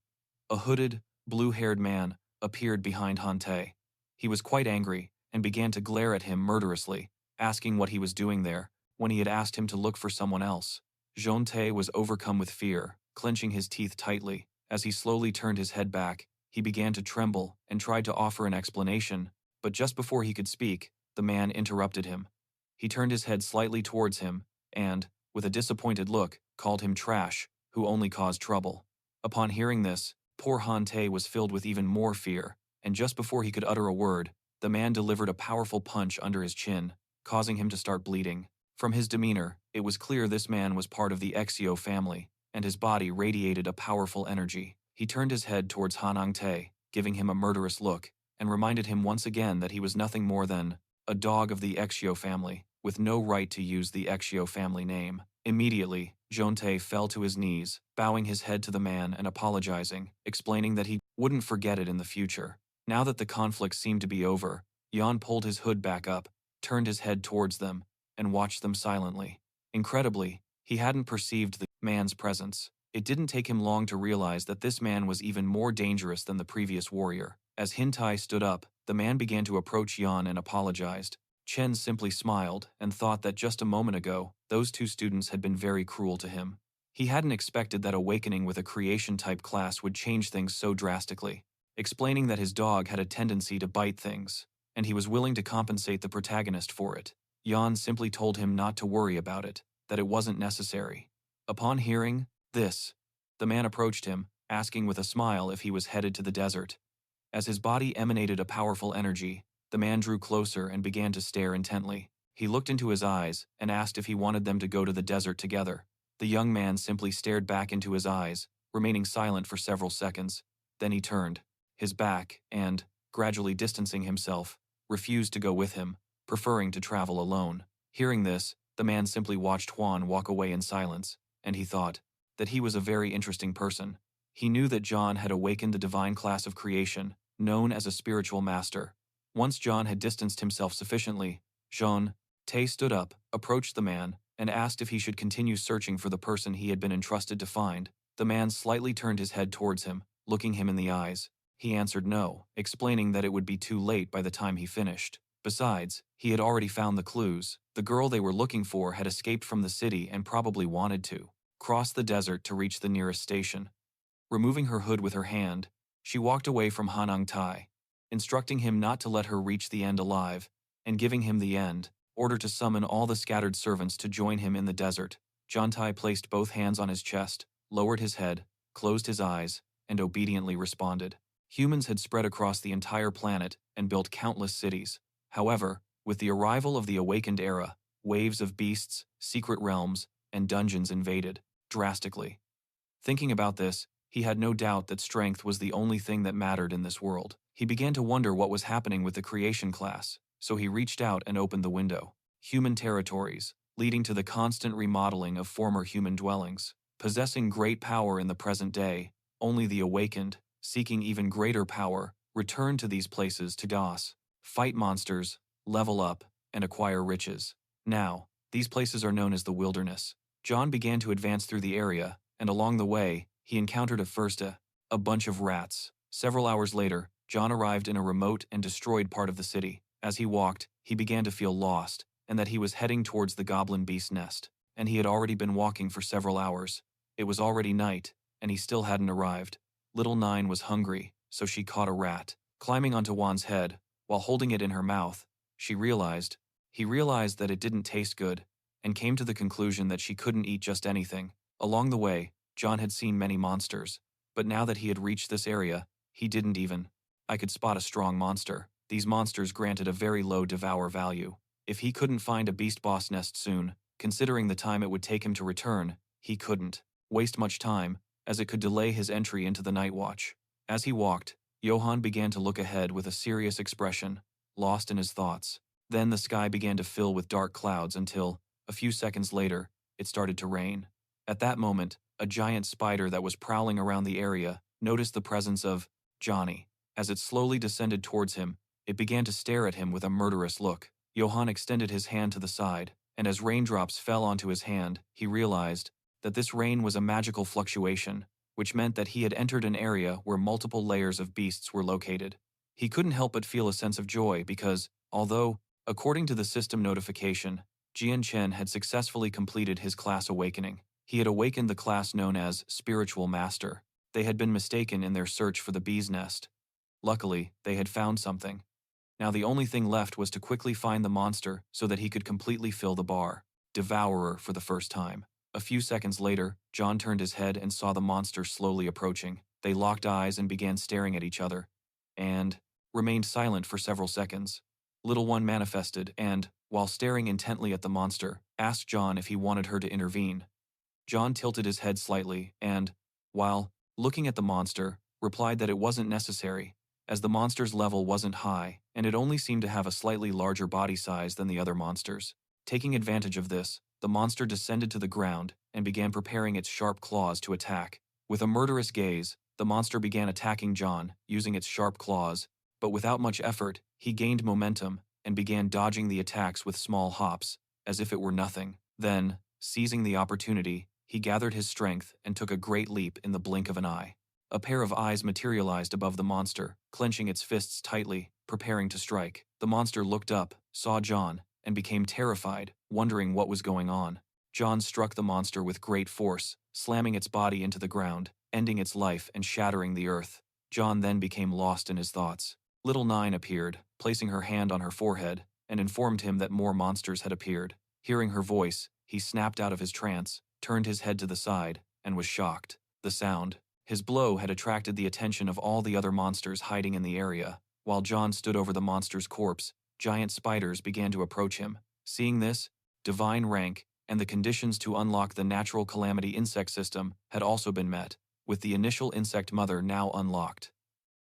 A hooded, blue-haired man appeared behind Han Te. He was quite angry, and began to glare at him murderously, asking what he was doing there, when he had asked him to look for someone else. Jean Te was overcome with fear, clenching his teeth tightly. As he slowly turned his head back, he began to tremble and tried to offer an explanation, but just before he could speak, the man interrupted him. He turned his head slightly towards him, and, with a disappointed look, called him trash, who only caused trouble. Upon hearing this, poor Han Te was filled with even more fear, and just before he could utter a word, the man delivered a powerful punch under his chin, causing him to start bleeding. From his demeanor, it was clear this man was part of the Exio family, and his body radiated a powerful energy. He turned his head towards Hanang Te, giving him a murderous look, and reminded him once again that he was nothing more than a dog of the Exio family, with no right to use the Exio family name. Immediately, Jonte fell to his knees, bowing his head to the man and apologizing, explaining that he wouldn't forget it in the future. Now that the conflict seemed to be over, Jan pulled his hood back up, turned his head towards them, and watched them silently. Incredibly, he hadn't perceived the man's presence. It didn't take him long to realize that this man was even more dangerous than the previous warrior. As Hintai stood up, the man began to approach Jan and apologized. Chen simply smiled and thought that just a moment ago, those two students had been very cruel to him. He hadn't expected that awakening with a creation-type class would change things so drastically, explaining that his dog had a tendency to bite things, and he was willing to compensate the protagonist for it. Jan simply told him not to worry about it, that it wasn't necessary. Upon hearing this, the man approached him, asking with a smile if he was headed to the desert. As his body emanated a powerful energy, the man drew closer and began to stare intently. He looked into his eyes and asked if he wanted them to go to the desert together. The young man simply stared back into his eyes, remaining silent for several seconds. Then he turned his back and, gradually distancing himself, refused to go with him, preferring to travel alone. Hearing this, the man simply watched Juan walk away in silence, and he thought that he was a very interesting person. He knew that John had awakened the divine class of creation, known as a spiritual master. Once John had distanced himself sufficiently, Jean Te stood up, approached the man, and asked if he should continue searching for the person he had been entrusted to find. The man slightly turned his head towards him, looking him in the eyes. He answered no, explaining that it would be too late by the time he finished. Besides, he had already found the clues. The girl they were looking for had escaped from the city and probably wanted to cross the desert to reach the nearest station. Removing her hood with her hand, she walked away from Hanang Tai, instructing him not to let her reach the end alive, and giving him the order to summon all the scattered servants to join him in the desert. Jantai placed both hands on his chest, lowered his head, closed his eyes, and obediently responded. Humans had spread across the entire planet and built countless cities. However, with the arrival of the awakened era, waves of beasts, secret realms, and dungeons invaded, drastically. Thinking about this, he had no doubt that strength was the only thing that mattered in this world. He began to wonder what was happening with the creation class, so he reached out and opened the window. Human territories, leading to the constant remodeling of former human dwellings. Possessing great power in the present day, only the awakened, seeking even greater power, return to these places to DOS, fight monsters, level up, and acquire riches. Now, these places are known as the wilderness. John began to advance through the area, and along the way, he encountered a bunch of rats. Several hours later, John arrived in a remote and destroyed part of the city. As he walked, he began to feel lost, and that he was heading towards the goblin beast nest. And he had already been walking for several hours. It was already night, and he still hadn't arrived. Little Nine was hungry, so she caught a rat. Climbing onto Juan's head, while holding it in her mouth, he realized that it didn't taste good, and came to the conclusion that she couldn't eat just anything. Along the way, John had seen many monsters, but now that he had reached this area, he didn't even. I could spot a strong monster. These monsters granted a very low devour value. If he couldn't find a beast boss nest soon, considering the time it would take him to return, he couldn't waste much time, as it could delay his entry into the night watch. As he walked, Johann began to look ahead with a serious expression, lost in his thoughts. Then the sky began to fill with dark clouds until, a few seconds later, it started to rain. At that moment, a giant spider that was prowling around the area noticed the presence of Johnny. As it slowly descended towards him, it began to stare at him with a murderous look. Johann extended his hand to the side, and as raindrops fell onto his hand, he realized that this rain was a magical fluctuation, which meant that he had entered an area where multiple layers of beasts were located. He couldn't help but feel a sense of joy because, although, according to the system notification, Jian Chen had successfully completed his class awakening. He had awakened the class known as Spiritual Master. They had been mistaken in their search for the bee's nest. Luckily, they had found something. Now the only thing left was to quickly find the monster so that he could completely fill the bar. Devourer for the first time. A few seconds later, John turned his head and saw the monster slowly approaching. They locked eyes and began staring at each other, and remained silent for several seconds. Little One manifested and, while staring intently at the monster, asked John if he wanted her to intervene. John tilted his head slightly and, while looking at the monster, replied that it wasn't necessary, as the monster's level wasn't high and it only seemed to have a slightly larger body size than the other monsters. Taking advantage of this, the monster descended to the ground and began preparing its sharp claws to attack. With a murderous gaze, the monster began attacking John, using its sharp claws, but without much effort, he gained momentum and began dodging the attacks with small hops, as if it were nothing. Then, seizing the opportunity, he gathered his strength and took a great leap in the blink of an eye. A pair of eyes materialized above the monster, clenching its fists tightly, preparing to strike. The monster looked up, saw John, and became terrified, wondering what was going on. John struck the monster with great force, slamming its body into the ground, ending its life and shattering the earth. John then became lost in his thoughts. Little Nine appeared, placing her hand on her forehead, and informed him that more monsters had appeared. Hearing her voice, he snapped out of his trance, turned his head to the side, and was shocked. The sound, his blow had attracted the attention of all the other monsters hiding in the area. While John stood over the monster's corpse, giant spiders began to approach him. Seeing this, divine rank and the conditions to unlock the Natural Calamity Insect System had also been met, with the initial insect mother now unlocked.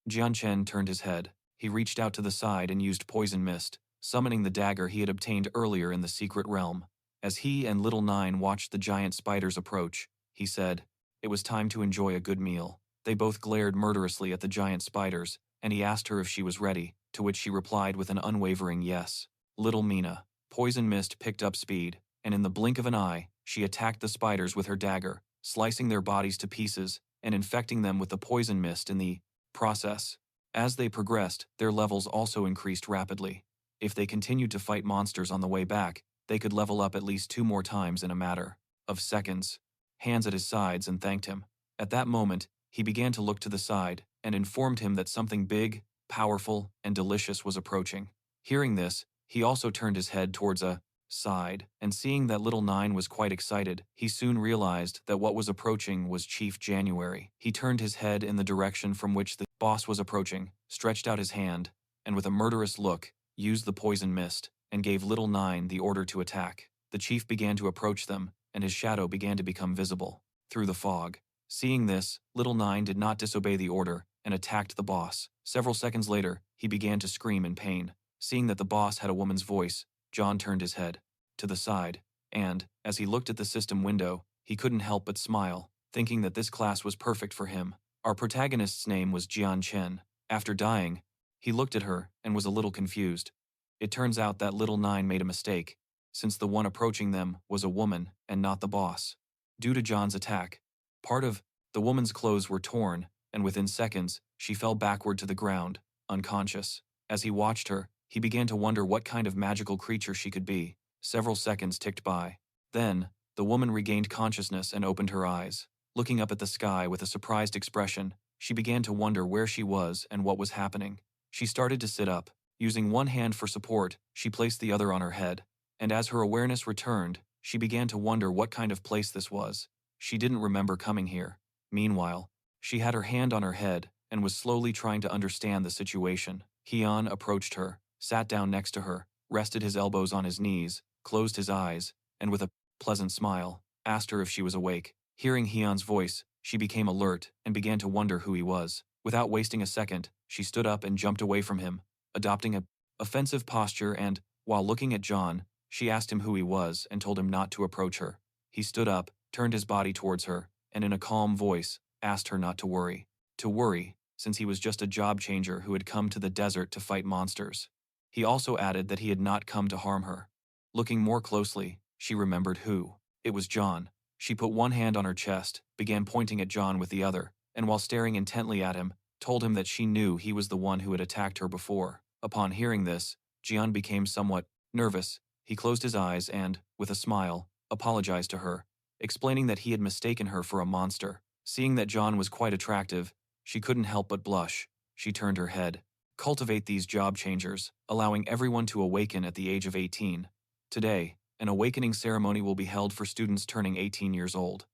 Jian Chen turned his head. He reached out to the side and used poison mist, summoning the dagger he had obtained earlier in the secret realm. As he and Little Nine watched the giant spiders approach, he said, it was time to enjoy a good meal. They both glared murderously at the giant spiders, and he asked her if she was ready, to which she replied with an unwavering yes. Little Mina, poison mist picked up speed, and in the blink of an eye, she attacked the spiders with her dagger, slicing their bodies to pieces and infecting them with the poison mist in the process. As they progressed, their levels also increased rapidly. If they continued to fight monsters on the way back, they could level up at least 2 more times in a matter of seconds. Hands at his sides and thanked him. At that moment, he began to look to the side and informed him that something big, powerful, and delicious was approaching. Hearing this, he also turned his head towards a side, and seeing that Little Nine was quite excited, he soon realized that what was approaching was Chief January. He turned his head in the direction from which the boss was approaching, stretched out his hand, and with a murderous look, used the poison mist, and gave Little Nine the order to attack. The chief began to approach them, and his shadow began to become visible through the fog. Seeing this, Little Nine did not disobey the order and attacked the boss. Several seconds later, he began to scream in pain. Seeing that the boss had a woman's voice, John turned his head to the side, and, as he looked at the system window, he couldn't help but smile, thinking that this class was perfect for him. Our protagonist's name was Jian Chen. After dying, he looked at her and was a little confused. It turns out that little Nine made a mistake, since the one approaching them was a woman and not the boss. Due to John's attack, part of the woman's clothes were torn, and within seconds, she fell backward to the ground, unconscious. As he watched her, he began to wonder what kind of magical creature she could be. Several seconds ticked by. Then, the woman regained consciousness and opened her eyes. Looking up at the sky with a surprised expression, she began to wonder where she was and what was happening. She started to sit up. Using one hand for support, she placed the other on her head. And as her awareness returned, she began to wonder what kind of place this was. She didn't remember coming here. Meanwhile, she had her hand on her head and was slowly trying to understand the situation. Hyun approached her, sat down next to her, rested his elbows on his knees, closed his eyes, and with a pleasant smile, asked her if she was awake. Hearing Hyun's voice, she became alert and began to wonder who he was. Without wasting a second, she stood up and jumped away from him, adopting an offensive posture and, while looking at John, she asked him who he was and told him not to approach her. He stood up, turned his body towards her, and in a calm voice, asked her not to worry. To worry, since he was just a job changer who had come to the desert to fight monsters. He also added that he had not come to harm her. Looking more closely, she remembered who. It was John. She put one hand on her chest, began pointing at John with the other, and while staring intently at him, told him that she knew he was the one who had attacked her before. Upon hearing this, Jian became somewhat nervous. He closed his eyes and, with a smile, apologized to her, explaining that he had mistaken her for a monster. Seeing that John was quite attractive, she couldn't help but blush. She turned her head. Cultivate these job changers, allowing everyone to awaken at the age of 18. Today, an awakening ceremony will be held for students turning 18 years old.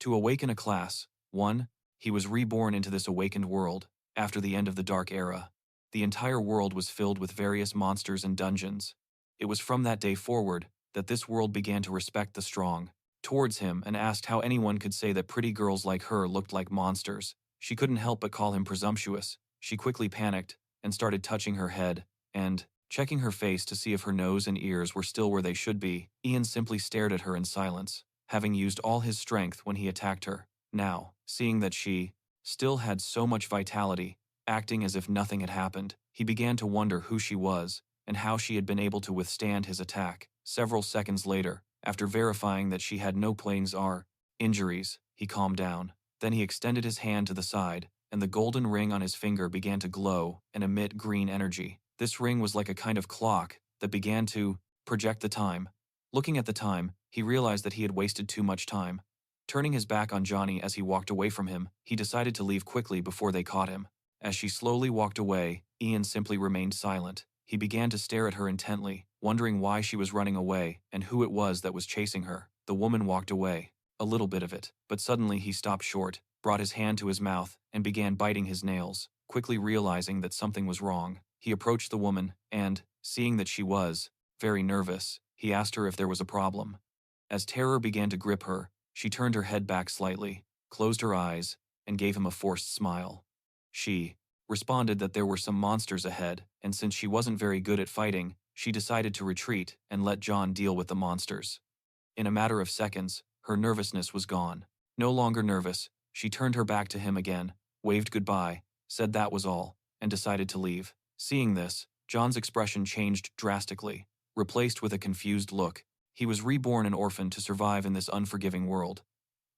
To awaken a class, 1. He was reborn into this awakened world, after the end of the Dark Era. The entire world was filled with various monsters and dungeons. It was from that day forward that this world began to respect the strong. Towards him and asked how anyone could say that pretty girls like her looked like monsters. She couldn't help but call him presumptuous. She quickly panicked and started touching her head and checking her face to see if her nose and ears were still where they should be. Ian simply stared at her in silence, having used all his strength when he attacked her. Now, seeing that she still had so much vitality, acting as if nothing had happened, he began to wonder who she was and how she had been able to withstand his attack. Several seconds later, after verifying that she had no planes or injuries, he calmed down. Then he extended his hand to the side, and the golden ring on his finger began to glow and emit green energy. This ring was like a kind of clock that began to project the time. Looking at the time, he realized that he had wasted too much time. Turning his back on Johnny as he walked away from him, he decided to leave quickly before they caught him. As she slowly walked away, Ian simply remained silent. He began to stare at her intently, wondering why she was running away and who it was that was chasing her. The woman walked away, a little bit of it, but suddenly he stopped short, brought his hand to his mouth, and began biting his nails. Quickly realizing that something was wrong, he approached the woman and, seeing that she was very nervous, he asked her if there was a problem. As terror began to grip her, she turned her head back slightly, closed her eyes, and gave him a forced smile. She responded that there were some monsters ahead, and since she wasn't very good at fighting, she decided to retreat and let John deal with the monsters. In a matter of seconds, her nervousness was gone. No longer nervous, she turned her back to him again, waved goodbye, said that was all, and decided to leave. Seeing this, John's expression changed drastically, replaced with a confused look. He was reborn an orphan to survive in this unforgiving world.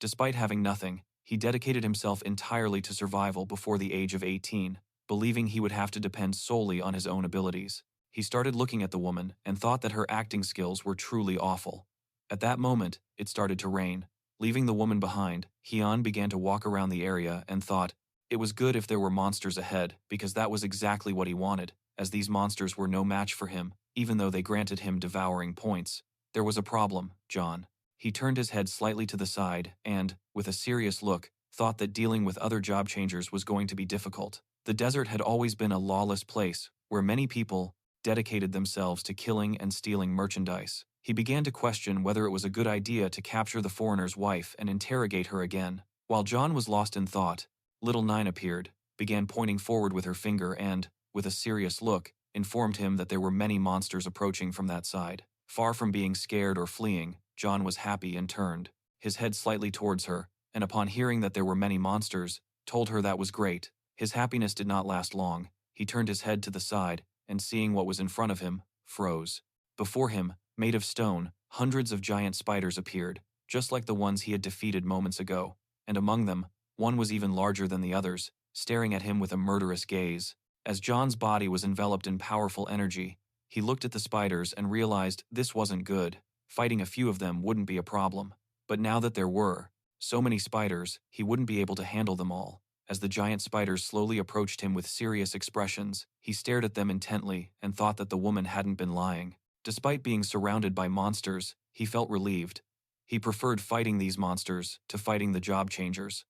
Despite having nothing, he dedicated himself entirely to survival before the age of 18, believing he would have to depend solely on his own abilities. He started looking at the woman and thought that her acting skills were truly awful. At that moment, it started to rain. Leaving the woman behind, Hyun began to walk around the area and thought it was good if there were monsters ahead because that was exactly what he wanted, as these monsters were no match for him, even though they granted him devouring points. There was a problem, John. He turned his head slightly to the side and, with a serious look, thought that dealing with other job changers was going to be difficult. The desert had always been a lawless place, where many people dedicated themselves to killing and stealing merchandise. He began to question whether it was a good idea to capture the foreigner's wife and interrogate her again. While John was lost in thought, little Nine appeared, began pointing forward with her finger and, with a serious look, informed him that there were many monsters approaching from that side. Far from being scared or fleeing, John was happy and turned his head slightly towards her, and upon hearing that there were many monsters, told her that was great. His happiness did not last long. He turned his head to the side, and seeing what was in front of him, froze. Before him, made of stone, hundreds of giant spiders appeared, just like the ones he had defeated moments ago, and among them, one was even larger than the others, staring at him with a murderous gaze. As John's body was enveloped in powerful energy, he looked at the spiders and realized this wasn't good. Fighting a few of them wouldn't be a problem. But now that there were so many spiders, he wouldn't be able to handle them all. As the giant spiders slowly approached him with serious expressions, he stared at them intently and thought that the woman hadn't been lying. Despite being surrounded by monsters, he felt relieved. He preferred fighting these monsters to fighting the job changers.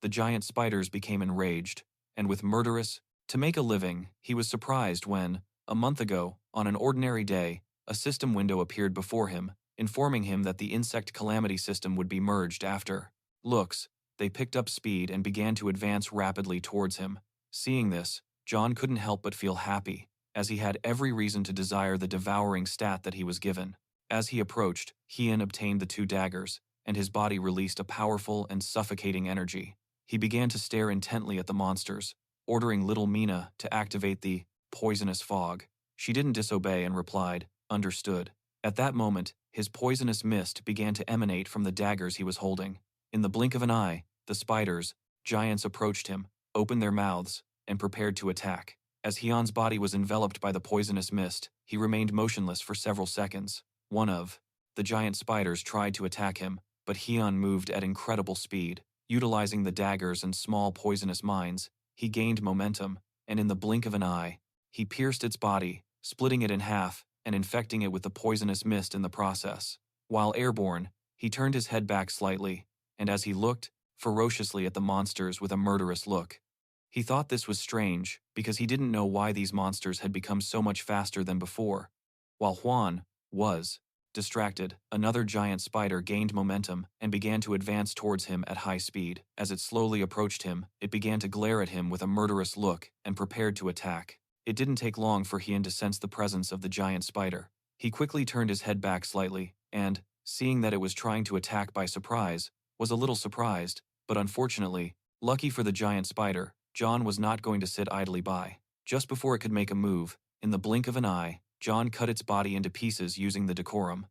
The giant spiders became enraged, and with murderous, to make a living, he was surprised when, a month ago, on an ordinary day, a system window appeared before him, informing him that the Insect Calamity System would be merged after. Looks, they picked up speed and began to advance rapidly towards him. Seeing this, John couldn't help but feel happy, as he had every reason to desire the devouring stat that he was given. As he approached, Jian obtained the 2 daggers, and his body released a powerful and suffocating energy. He began to stare intently at the monsters, ordering little Mina to activate the poisonous fog. She didn't disobey and replied, "Understood." At that moment, his poisonous mist began to emanate from the daggers he was holding. In the blink of an eye, the spiders, giants approached him, opened their mouths, and prepared to attack. As Hyun's body was enveloped by the poisonous mist, he remained motionless for several seconds. One of the giant spiders tried to attack him, but Hyun moved at incredible speed. Utilizing the daggers and small poisonous mines, he gained momentum, and in the blink of an eye, he pierced its body, splitting it in half and infecting it with the poisonous mist in the process. While airborne, he turned his head back slightly, and as he looked ferociously at the monsters with a murderous look. He thought this was strange because he didn't know why these monsters had become so much faster than before. While Juan was distracted, another giant spider gained momentum and began to advance towards him at high speed. As it slowly approached him, it began to glare at him with a murderous look and prepared to attack. It didn't take long for Hyun to sense the presence of the giant spider. He quickly turned his head back slightly and, seeing that it was trying to attack by surprise, was a little surprised, but unfortunately, lucky for the giant spider, John was not going to sit idly by. Just before it could make a move, in the blink of an eye, John cut its body into pieces using the decorum,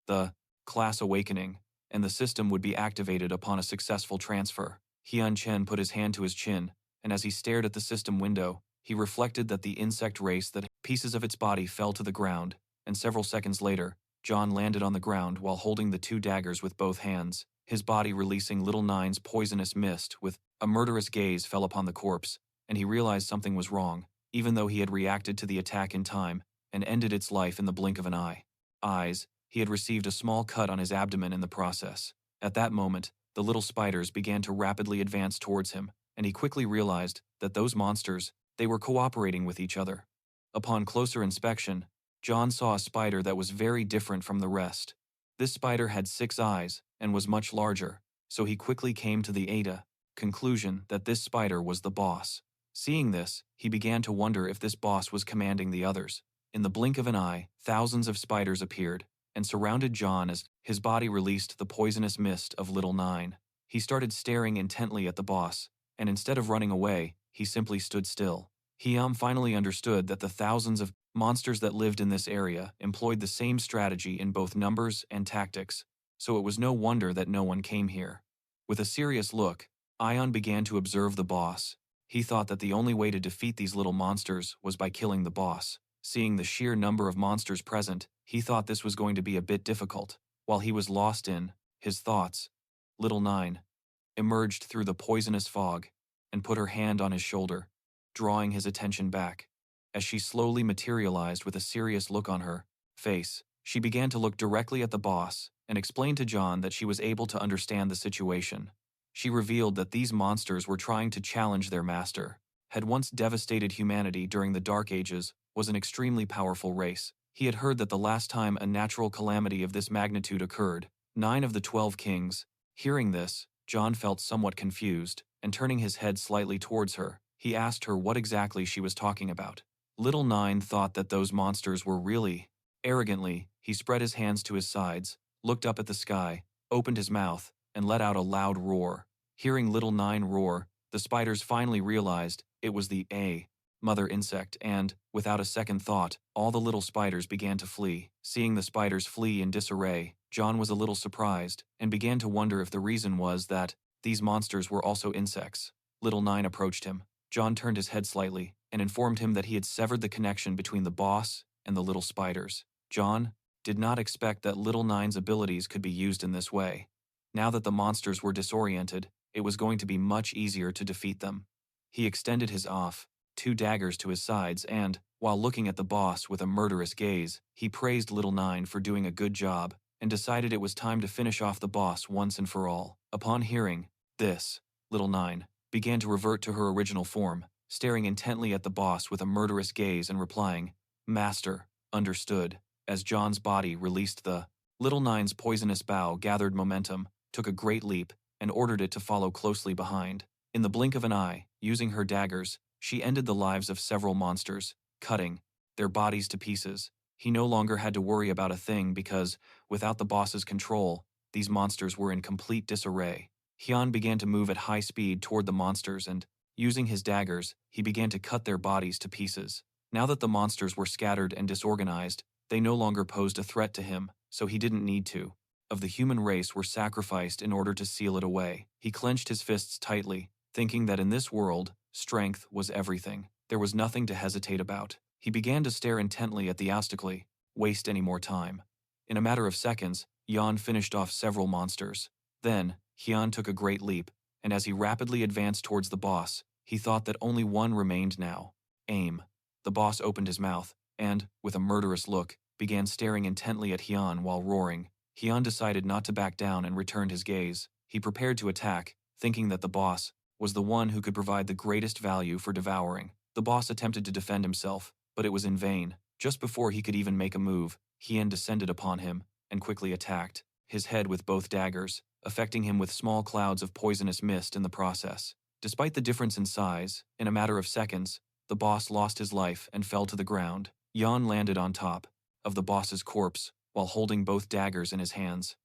the class awakening, and the system would be activated upon a successful transfer. Jian Chen put his hand to his chin, and as he stared at the system window, he reflected that the insect race that pieces of its body fell to the ground, and several seconds later, John landed on the ground while holding the 2 daggers with both hands, his body releasing Little Nine's poisonous mist. With a murderous gaze fell upon the corpse, and he realized something was wrong, even though he had reacted to the attack in time and ended its life in the blink of an eye. He had received a small cut on his abdomen in the process. At that moment, the little spiders began to rapidly advance towards him, and he quickly realized that those monsters, they were cooperating with each other. Upon closer inspection, John saw a spider that was very different from the rest. This spider had 6 eyes and was much larger, so he quickly came to the conclusion that this spider was the boss. Seeing this, he began to wonder if this boss was commanding the others. In the blink of an eye, thousands of spiders appeared and surrounded John as his body released the poisonous mist of Little Nine. He started staring intently at the boss, and instead of running away, he simply stood still. Hyun finally understood that the thousands of monsters that lived in this area employed the same strategy in both numbers and tactics, so it was no wonder that no one came here. With a serious look, Ion began to observe the boss. He thought that the only way to defeat these little monsters was by killing the boss. Seeing the sheer number of monsters present, he thought this was going to be a bit difficult. While he was lost in his thoughts, Little Nine emerged through the poisonous fog and put her hand on his shoulder, drawing his attention back. As she slowly materialized with a serious look on her face, she began to look directly at the boss and explained to John that she was able to understand the situation. She revealed that these monsters were trying to challenge their master. Had once devastated humanity during the Dark Ages, was an extremely powerful race. He had heard that the last time a natural calamity of this magnitude occurred, 9 of the 12 kings. Hearing this, John felt somewhat confused, and turning his head slightly towards her, he asked her what exactly she was talking about. Little Nine thought that those monsters were really. Arrogantly, he spread his hands to his sides, looked up at the sky, opened his mouth, and let out a loud roar. Hearing Little Nine roar, the spiders finally realized it was the mother insect, and, without a second thought, all the little spiders began to flee. Seeing the spiders flee in disarray, John was a little surprised, and began to wonder if the reason was that these monsters were also insects. Little Nine approached him. John turned his head slightly, and informed him that he had severed the connection between the boss and the little spiders. John did not expect that Little Nine's abilities could be used in this way. Now that the monsters were disoriented, it was going to be much easier to defeat them. He extended his two daggers to his sides and, while looking at the boss with a murderous gaze, he praised Little Nine for doing a good job and decided it was time to finish off the boss once and for all. Upon hearing this, Little Nine began to revert to her original form, staring intently at the boss with a murderous gaze and replying, "Master, understood." As John's body released Little Nine's poisonous bow gathered momentum, took a great leap, and ordered it to follow closely behind. In the blink of an eye, using her daggers, she ended the lives of several monsters, cutting their bodies to pieces. He no longer had to worry about a thing because, without the boss's control, these monsters were in complete disarray. Hyun began to move at high speed toward the monsters and, using his daggers, he began to cut their bodies to pieces. Now that the monsters were scattered and disorganized, they no longer posed a threat to him, so he didn't need to. Of the human race were sacrificed in order to seal it away. He clenched his fists tightly, thinking that in this world, strength was everything. There was nothing to hesitate about. He began to stare intently at the obstacle, waste any more time. In a matter of seconds, Yan finished off several monsters. Then, Hyun took a great leap, and as he rapidly advanced towards the boss, he thought that only one remained now. Aim. The boss opened his mouth, and, with a murderous look, began staring intently at Hyun while roaring. Hyun decided not to back down and returned his gaze. He prepared to attack, thinking that the boss was the one who could provide the greatest value for devouring. The boss attempted to defend himself, but it was in vain. Just before he could even make a move, Hyun descended upon him and quickly attacked his head with both daggers, affecting him with small clouds of poisonous mist in the process. Despite the difference in size, in a matter of seconds, the boss lost his life and fell to the ground. Yan landed on top of the boss's corpse while holding both daggers in his hands.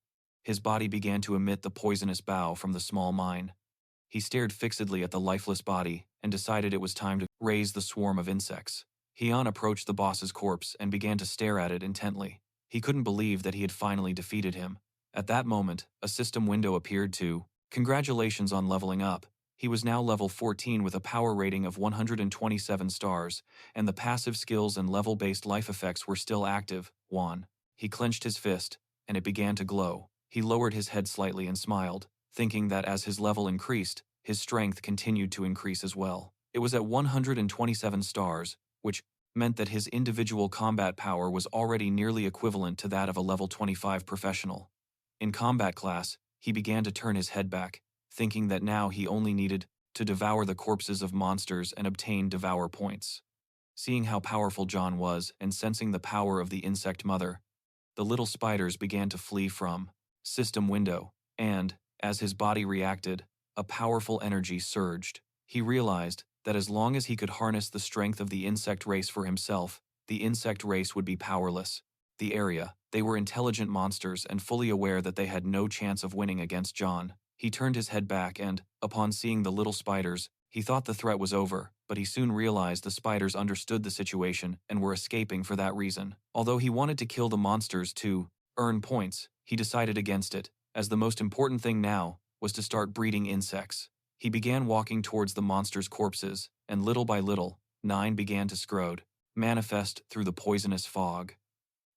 His body began to emit the poisonous bow from the small mine. He stared fixedly at the lifeless body and decided it was time to raise the swarm of insects. Hyun approached the boss's corpse and began to stare at it intently. He couldn't believe that he had finally defeated him. At that moment, a system window appeared to, "Congratulations on leveling up." He was now level 14 with a power rating of 127 stars, and the passive skills and level-based life effects were still active. 1. He clenched his fist, and it began to glow. He lowered his head slightly and smiled, thinking that as his level increased, his strength continued to increase as well. It was at 127 stars, which meant that his individual combat power was already nearly equivalent to that of a level 25 professional. In combat class, he began to turn his head back, thinking that now he only needed to devour the corpses of monsters and obtain devour points. Seeing how powerful John was and sensing the power of the insect mother, the little spiders began to flee from system window, and, as his body reacted, a powerful energy surged. He realized that as long as he could harness the strength of the insect race for himself, the insect race would be powerless. They were intelligent monsters and fully aware that they had no chance of winning against John. He turned his head back and, upon seeing the little spiders, he thought the threat was over, but he soon realized the spiders understood the situation and were escaping for that reason. Although he wanted to kill the monsters to earn points, he decided against it, as the most important thing now was to start breeding insects. He began walking towards the monsters' corpses, and little by little, Nine began to manifest through the poisonous fog.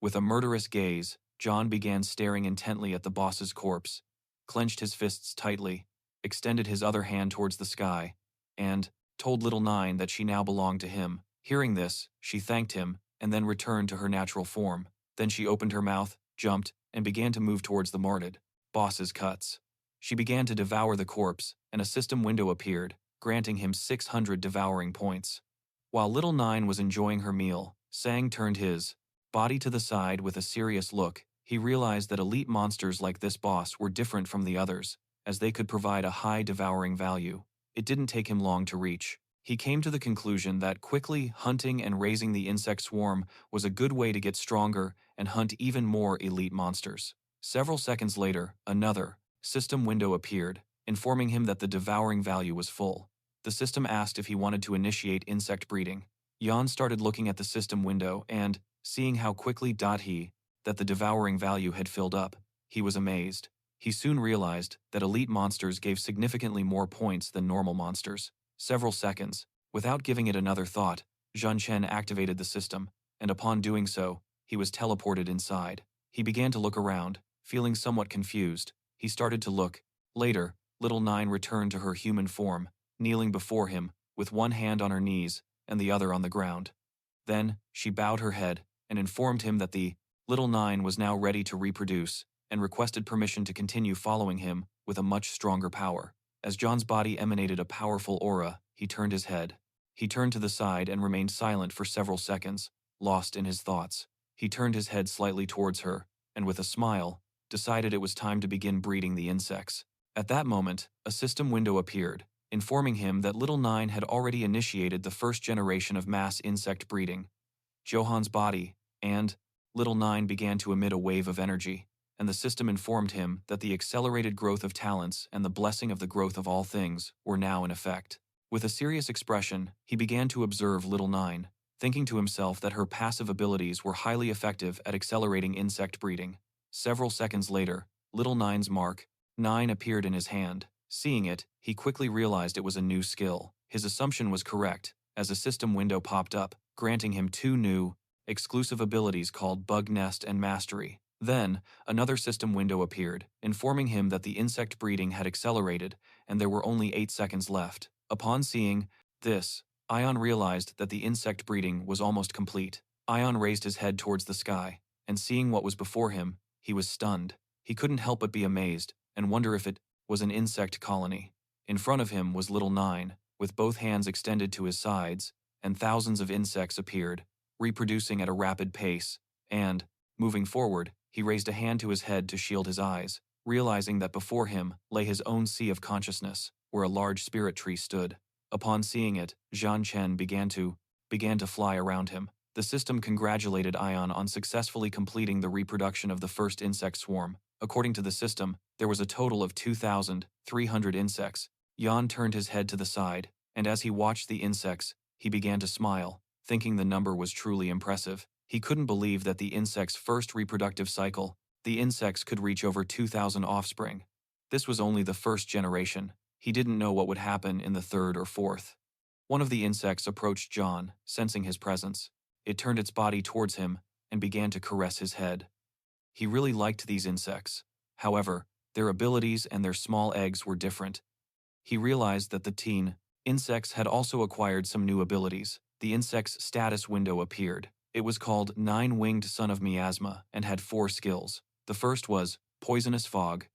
With a murderous gaze, John began staring intently at the boss's corpse, clenched his fists tightly, extended his other hand towards the sky, and told Little Nine that she now belonged to him. Hearing this, she thanked him and then returned to her natural form. Then she opened her mouth, jumped, and began to move towards the martyred boss's cuts. She began to devour the corpse, and a system window appeared, granting him 600 devouring points. While Little Nine was enjoying her meal, Sang turned his body to the side with a serious look. He realized that elite monsters like this boss were different from the others, as they could provide a high devouring value. It didn't take him long to reach. He came to the conclusion that quickly hunting and raising the insect swarm was a good way to get stronger and hunt even more elite monsters. Several seconds later, another system window appeared, informing him that the devouring value was full. The system asked if he wanted to initiate insect breeding. Jan started looking at the system window and, seeing how quickly that the devouring value had filled up, he was amazed. He soon realized that elite monsters gave significantly more points than normal monsters. Several seconds, without giving it another thought, Jian Chen activated the system, and upon doing so, he was teleported inside. He began to look around, feeling somewhat confused. He started to look. Later, little Nine returned to her human form, kneeling before him, with one hand on her knees and the other on the ground. Then, she bowed her head and informed him that the little Nine was now ready to reproduce, and requested permission to continue following him with a much stronger power. As John's body emanated a powerful aura, he turned his head. He turned to the side and remained silent for several seconds, lost in his thoughts. He turned his head slightly towards her, and with a smile, decided it was time to begin breeding the insects. At that moment, a system window appeared, informing him that little Nine had already initiated the first generation of mass insect breeding. Johan's body, and little Nine began to emit a wave of energy, and the system informed him that the accelerated growth of talents and the blessing of the growth of all things were now in effect. With a serious expression, he began to observe little Nine, thinking to himself that her passive abilities were highly effective at accelerating insect breeding. Several seconds later, little Nine's mark, 9, appeared in his hand. Seeing it, he quickly realized it was a new skill. His assumption was correct, as a system window popped up, granting him 2 new, exclusive abilities called Bug Nest and Mastery. Then, another system window appeared, informing him that the insect breeding had accelerated, and there were only 8 seconds left. Upon seeing this, Ion realized that the insect breeding was almost complete. Ion raised his head towards the sky, and seeing what was before him, he was stunned. He couldn't help but be amazed, and wonder if it was an insect colony. In front of him was little Nine, with both hands extended to his sides, and thousands of insects appeared, reproducing at a rapid pace, and, moving forward, he raised a hand to his head to shield his eyes, realizing that before him lay his own sea of consciousness, where a large spirit tree stood. Upon seeing it, Jian Chen began to fly around him. The system congratulated Ion on successfully completing the reproduction of the first insect swarm. According to the system, there was a total of 2,300 insects. Jan turned his head to the side, and as he watched the insects, he began to smile, thinking the number was truly impressive. He couldn't believe that the insect's first reproductive cycle, the insects could reach over 2,000 offspring. This was only the first generation. He didn't know what would happen in the third or fourth. One of the insects approached John, sensing his presence. It turned its body towards him and began to caress his head. He really liked these insects. However, their abilities and their small eggs were different. He realized that the teen insects had also acquired some new abilities. The insect's status window appeared. It was called Nine-Winged Son of Miasma and had 4 skills. The first was Poisonous Fog,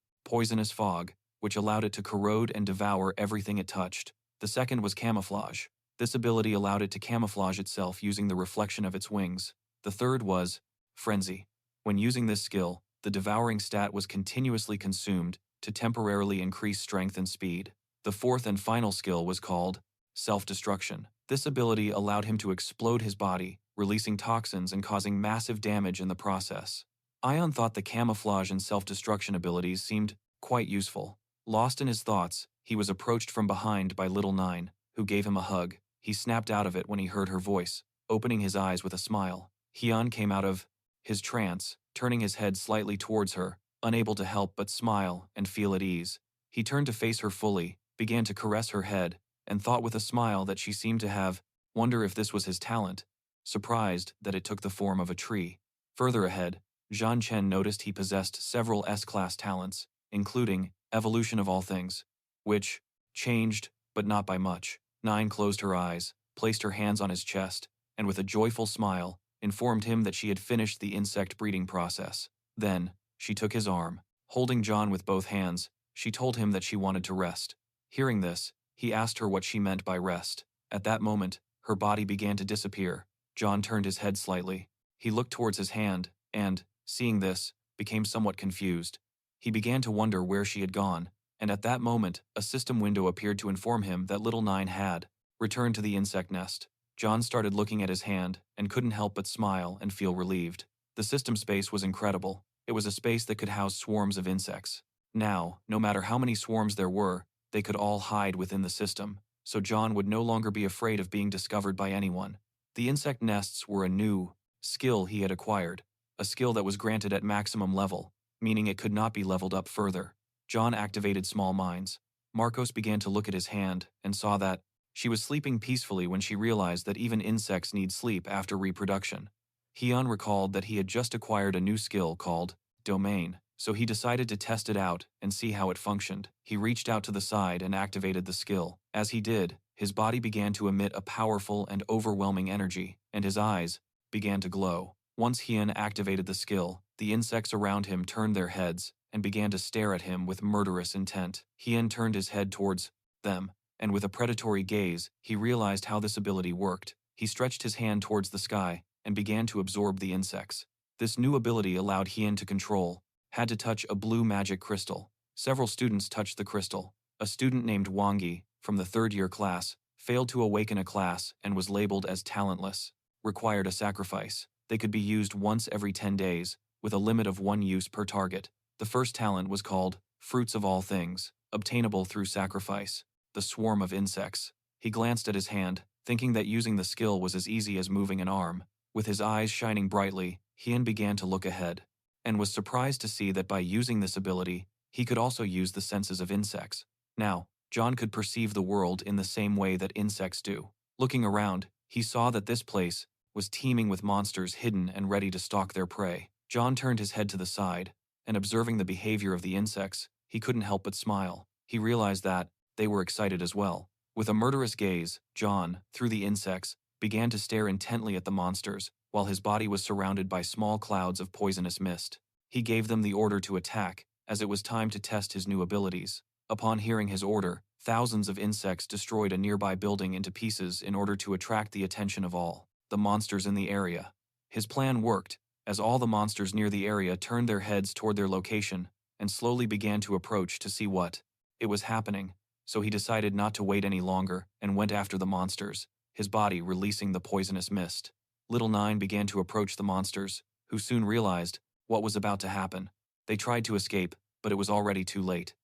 which allowed it to corrode and devour everything it touched. The second was Camouflage. This ability allowed it to camouflage itself using the reflection of its wings. The third was Frenzy. When using this skill, the devouring stat was continuously consumed to temporarily increase strength and speed. The fourth and final skill was called Self-Destruction. This ability allowed him to explode his body, releasing toxins and causing massive damage in the process. Ion thought the Camouflage and Self-Destruction abilities seemed quite useful. Lost in his thoughts, he was approached from behind by little Nine, who gave him a hug. He snapped out of it when he heard her voice, opening his eyes with a smile. Hyun came out of his trance, turning his head slightly towards her, unable to help but smile and feel at ease. He turned to face her fully, began to caress her head, and thought with a smile that she seemed to have wonder if this was his talent, surprised that it took the form of a tree. Further ahead, Jian Chen noticed he possessed several S-class talents, including Evolution of All Things, which changed, but not by much. Nine closed her eyes, placed her hands on his chest, and with a joyful smile, informed him that she had finished the insect breeding process. Then, she took his arm. Holding John with both hands, she told him that she wanted to rest. Hearing this, he asked her what she meant by rest. At that moment, her body began to disappear. John turned his head slightly. He looked towards his hand, and, seeing this, became somewhat confused. He began to wonder where she had gone, and at that moment, a system window appeared to inform him that little Nine had returned to the insect nest. John started looking at his hand and couldn't help but smile and feel relieved. The system space was incredible. It was a space that could house swarms of insects. Now, no matter how many swarms there were, they could all hide within the system. so John would no longer be afraid of being discovered by anyone. The insect nests were a new skill he had acquired, a skill that was granted at maximum level, meaning it could not be leveled up further. John activated small minds. Marcos began to look at his hand and saw that she was sleeping peacefully when she realized that even insects need sleep after reproduction. Hyun recalled that he had just acquired a new skill called Domain, so he decided to test it out and see how it functioned. He reached out to the side and activated the skill. As he did, his body began to emit a powerful and overwhelming energy, and his eyes began to glow. Once Hyun activated the skill, the insects around him turned their heads and began to stare at him with murderous intent. Hyun turned his head towards them, and with a predatory gaze, he realized how this ability worked. He stretched his hand towards the sky and began to absorb the insects. This new ability allowed Hyun to control, had to touch a blue magic crystal. Several students touched the crystal. A student named Wangi, from the third-year class, failed to awaken a class and was labeled as talentless, required a sacrifice. They could be used once every 10 days, with a limit of 1 use per target. The first talent was called Fruits of All Things, obtainable through sacrifice. The swarm of insects. He glanced at his hand, thinking that using the skill was as easy as moving an arm. With his eyes shining brightly, Hyun began to look ahead, and was surprised to see that by using this ability, he could also use the senses of insects. Now, John could perceive the world in the same way that insects do. Looking around, he saw that this place was teeming with monsters hidden and ready to stalk their prey. John turned his head to the side, and observing the behavior of the insects, he couldn't help but smile. He realized that they were excited as well. With a murderous gaze, John, through the insects, began to stare intently at the monsters, while his body was surrounded by small clouds of poisonous mist. He gave them the order to attack, as it was time to test his new abilities. Upon hearing his order, thousands of insects destroyed a nearby building into pieces in order to attract the attention of all the monsters in the area. His plan worked, as all the monsters near the area turned their heads toward their location and slowly began to approach to see what it was happening. So he decided not to wait any longer and went after the monsters, his body releasing the poisonous mist. Little Nine began to approach the monsters, who soon realized what was about to happen. They tried to escape, but it was already too late.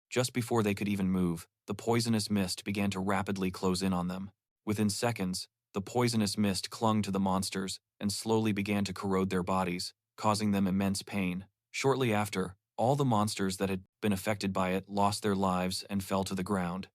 Just before they could even move, the poisonous mist began to rapidly close in on them. Within seconds, the poisonous mist clung to the monsters and slowly began to corrode their bodies, causing them immense pain. Shortly after, all the monsters that had been affected by it lost their lives and fell to the ground.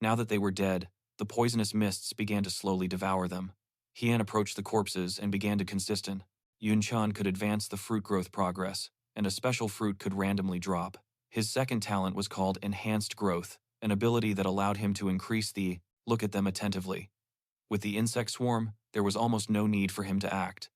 Now that they were dead, the poisonous mists began to slowly devour them. Hyun approached the corpses and began to consistent. Yun-chan could advance the fruit growth progress, and a special fruit could randomly drop. His second talent was called Enhanced Growth, an ability that allowed him to increase the look at them attentively. With the insect swarm, there was almost no need for him to act.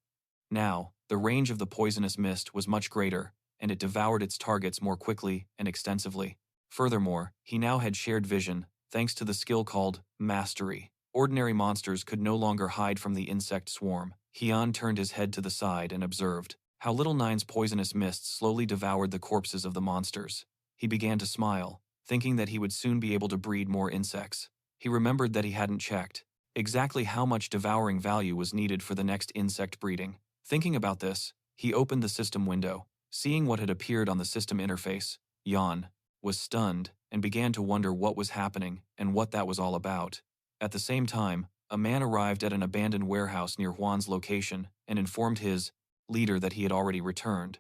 Now, the range of the poisonous mist was much greater, and it devoured its targets more quickly and extensively. Furthermore, he now had shared vision, thanks to the skill called Mastery. Ordinary monsters could no longer hide from the insect swarm. Hyun turned his head to the side and observed how Little Nine's poisonous mist slowly devoured the corpses of the monsters. He began to smile, thinking that he would soon be able to breed more insects. He remembered that he hadn't checked exactly how much devouring value was needed for the next insect breeding. Thinking about this, he opened the system window. Seeing what had appeared on the system interface, Jan was stunned and began to wonder what was happening and what that was all about. At the same time, a man arrived at an abandoned warehouse near Juan's location and informed his leader that he had already returned.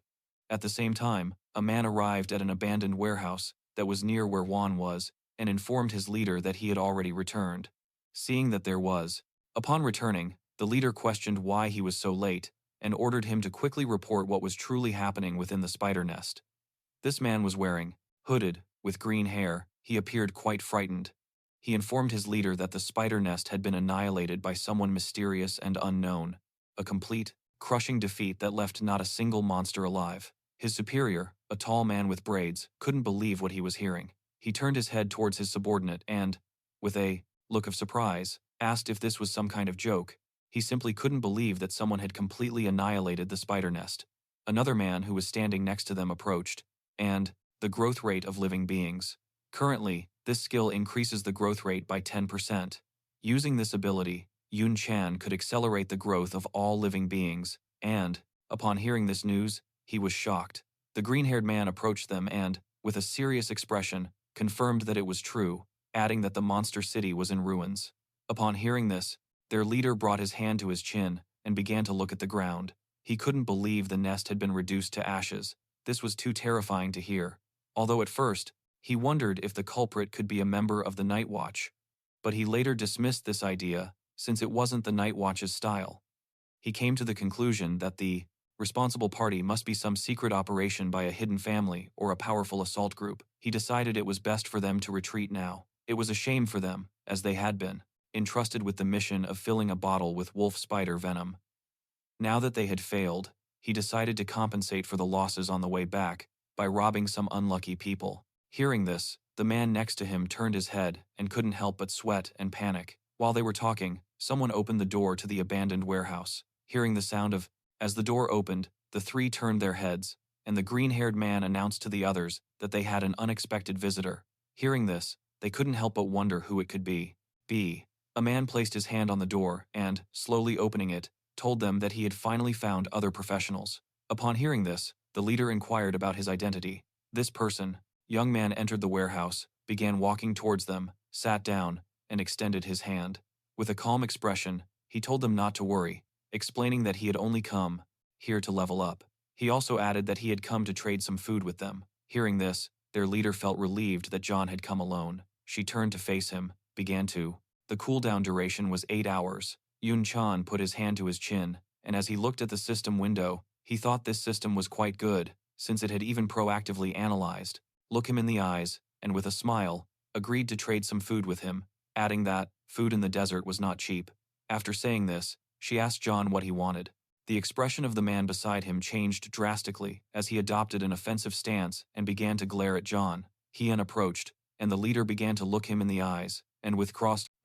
At the same time, a man arrived at an abandoned warehouse that was near where Juan was and informed his leader that he had already returned. Seeing that there was, upon returning, the leader questioned why he was so late and ordered him to quickly report what was truly happening within the spider nest. This man was wearing, hooded, with green hair. He appeared quite frightened. He informed his leader that the spider nest had been annihilated by someone mysterious and unknown, a complete, crushing defeat that left not a single monster alive. His superior, a tall man with braids, couldn't believe what he was hearing. He turned his head towards his subordinate and, with a look of surprise, asked if this was some kind of joke. He simply couldn't believe that someone had completely annihilated the spider nest. Another man who was standing next to them approached, and the growth rate of living beings. Currently, this skill increases the growth rate by 10%. Using this ability, Yun Chan could accelerate the growth of all living beings, and, upon hearing this news, he was shocked. The green-haired man approached them and, with a serious expression, confirmed that it was true. adding that the monster city was in ruins. Upon hearing this, their leader brought his hand to his chin and began to look at the ground. He couldn't believe the nest had been reduced to ashes. This was too terrifying to hear. Although at first, he wondered if the culprit could be a member of the Night Watch. But he later dismissed this idea, since it wasn't the Night Watch's style. He came to the conclusion that the responsible party must be some secret operation by a hidden family or a powerful assault group. He decided it was best for them to retreat now. It was a shame for them, as they had been entrusted with the mission of filling a bottle with wolf spider venom. Now that they had failed, he decided to compensate for the losses on the way back by robbing some unlucky people. Hearing this, the man next to him turned his head and couldn't help but sweat and panic. While they were talking, someone opened the door to the abandoned warehouse. Hearing the sound of, as the door opened, the three turned their heads, and the green-haired man announced to the others that they had an unexpected visitor. Hearing this, they couldn't help but wonder who it could be. A man placed his hand on the door and, slowly opening it, told them that he had finally found other professionals. Upon hearing this, the leader inquired about his identity. This person, young man, entered the warehouse, began walking towards them, sat down, and extended his hand. With a calm expression, he told them not to worry, explaining that he had only come here to level up. He also added that he had come to trade some food with them. Hearing this, their leader felt relieved that John had come alone. She turned to face him, began to. The cooldown duration was 8 hours. Jian Chen put his hand to his chin, and as he looked at the system window, he thought this system was quite good, since it had even proactively analyzed, looked him in the eyes, and with a smile, agreed to trade some food with him, adding that food in the desert was not cheap. After saying this, she asked John what he wanted. The expression of the man beside him changed drastically as he adopted an offensive stance and began to glare at John. Jian approached, and the leader began to look him in the eyes, and with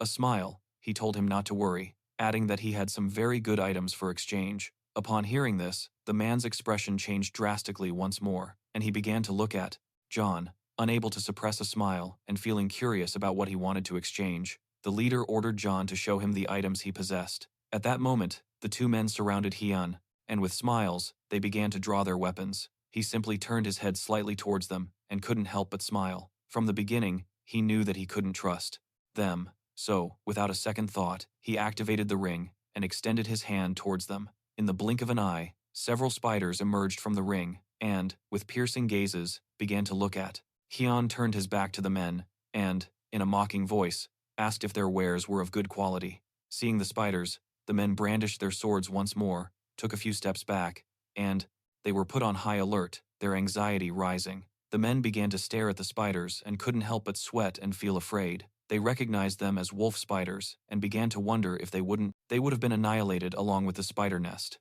a smile, he told him not to worry, adding that he had some very good items for exchange. Upon hearing this, the man's expression changed drastically once more, and he began to look at John, unable to suppress a smile and feeling curious about what he wanted to exchange. The leader ordered John to show him the items he possessed. At that moment, the two men surrounded Jian, and with smiles, they began to draw their weapons. He simply turned his head slightly towards them and couldn't help but smile. From the beginning, he knew that he couldn't trust them, so, without a second thought, he activated the ring and extended his hand towards them. In the blink of an eye, several spiders emerged from the ring and, with piercing gazes, began to look at. Jian turned his back to the men and, in a mocking voice, asked if their wares were of good quality. Seeing the spiders, the men brandished their swords once more, took a few steps back, and they were put on high alert, their anxiety rising. The men began to stare at the spiders and couldn't help but sweat and feel afraid. They recognized them as wolf spiders and began to wonder if they would have been annihilated along with the spider nest.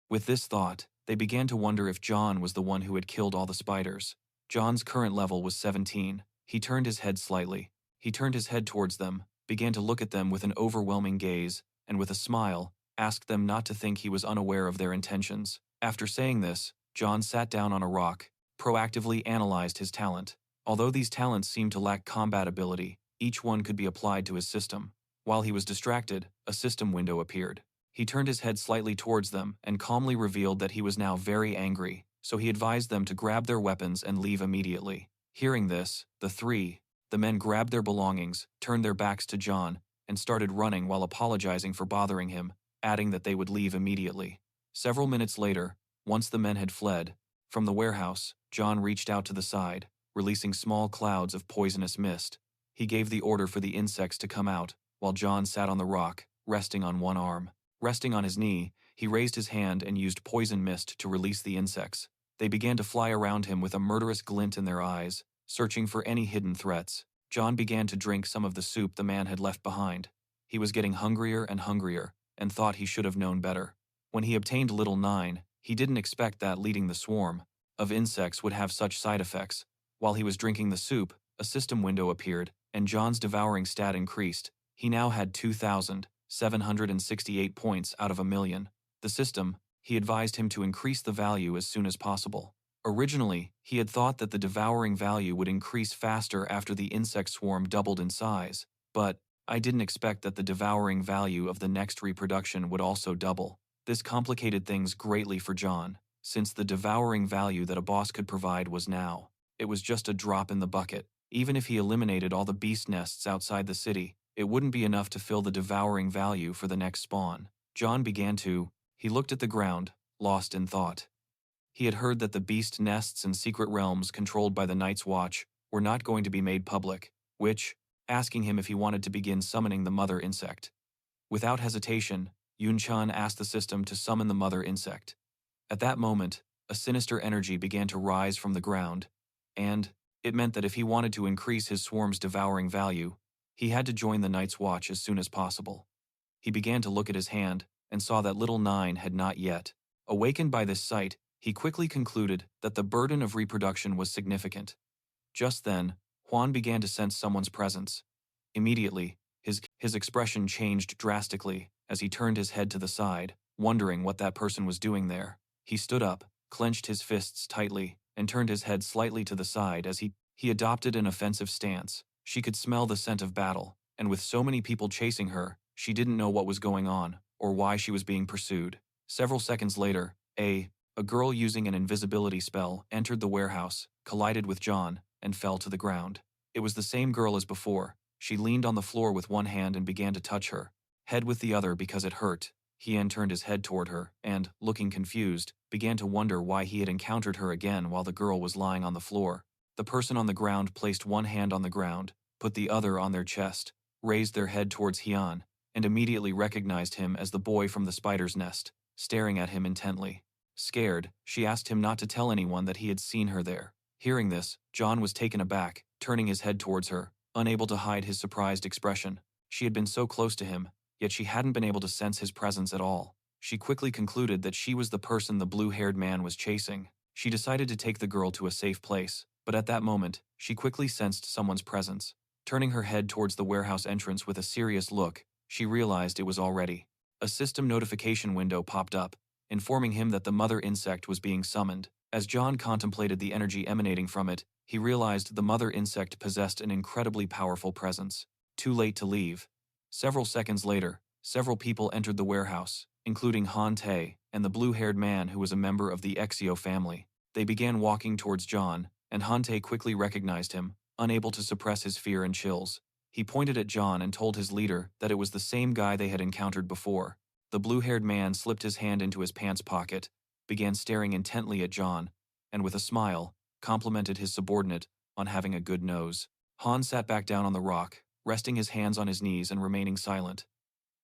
With this thought, they began to wonder if John was the one who had killed all the spiders. John's current level was 17. He turned his head slightly. He turned his head towards them, began to look at them with an overwhelming gaze, and with a smile, asked them not to think he was unaware of their intentions. After saying this, John sat down on a rock, proactively analyzed his talent. Although these talents seemed to lack combat ability, each one could be applied to his system. While he was distracted, a system window appeared. He turned his head slightly towards them and calmly revealed that he was now very angry, so he advised them to grab their weapons and leave immediately. Hearing this, the men grabbed their belongings, turned their backs to John, and started running while apologizing for bothering him, adding that they would leave immediately. Several minutes later, once the men had fled, from the warehouse, John reached out to the side, releasing small clouds of poisonous mist. He gave the order for the insects to come out, while John sat on the rock, resting on one arm. Resting on his knee, he raised his hand and used poison mist to release the insects. They began to fly around him with a murderous glint in their eyes, searching for any hidden threats. John began to drink some of the soup the man had left behind. He was getting hungrier and hungrier, and thought he should have known better. When he obtained Little 9, he didn't expect that leading the swarm of insects would have such side effects. While he was drinking the soup, a system window appeared, and John's devouring stat increased. He now had 2,768 points out of 1,000,000. The system, he advised him to increase the value as soon as possible. Originally, he had thought that the devouring value would increase faster after the insect swarm doubled in size, but I didn't expect that the devouring value of the next reproduction would also double. This complicated things greatly for John, since the devouring value that a boss could provide was now. It was just a drop in the bucket. Even if he eliminated all the beast nests outside the city, it wouldn't be enough to fill the devouring value for the next spawn. John began to. He looked at the ground, lost in thought. He had heard that the beast nests and secret realms controlled by the Night's Watch were not going to be made public, which, asking him if he wanted to begin summoning the mother insect. Without hesitation, Jian Chen asked the system to summon the mother insect. At that moment, a sinister energy began to rise from the ground, and it meant that if he wanted to increase his swarm's devouring value, he had to join the Night's Watch as soon as possible. He began to look at his hand and saw that little Nine had not yet. Awakened by this sight, he quickly concluded that the burden of reproduction was significant. Just then, Juan began to sense someone's presence. Immediately, his expression changed drastically as he turned his head to the side, wondering what that person was doing there. He stood up, clenched his fists tightly, and turned his head slightly to the side as he adopted an offensive stance. She could smell the scent of battle, and with so many people chasing her, she didn't know what was going on or why she was being pursued. Several seconds later, a girl using an invisibility spell entered the warehouse, collided with John, and fell to the ground. It was the same girl as before. She leaned on the floor with one hand and began to touch her head with the other because it hurt. Hien turned his head toward her and, looking confused, began to wonder why he had encountered her again while the girl was lying on the floor. The person on the ground placed one hand on the ground, put the other on their chest, raised their head towards Hien, and immediately recognized him as the boy from the spider's nest, staring at him intently. Scared, she asked him not to tell anyone that he had seen her there. Hearing this, John was taken aback, turning his head towards her, unable to hide his surprised expression. She had been so close to him, yet she hadn't been able to sense his presence at all. She quickly concluded that she was the person the blue-haired man was chasing. She decided to take the girl to a safe place, but at that moment, she quickly sensed someone's presence. Turning her head towards the warehouse entrance with a serious look, she realized it was already. A system notification window popped up, informing him that the mother insect was being summoned. As John contemplated the energy emanating from it, he realized the mother insect possessed an incredibly powerful presence. Too late to leave. Several seconds later, several people entered the warehouse, including Han Tae and the blue-haired man who was a member of the Exio family. They began walking towards John, and Han Tae quickly recognized him, unable to suppress his fear and chills. He pointed at John and told his leader that it was the same guy they had encountered before. The blue-haired man slipped his hand into his pants pocket, began staring intently at John, and with a smile, complimented his subordinate on having a good nose. Han sat back down on the rock, resting his hands on his knees and remaining silent.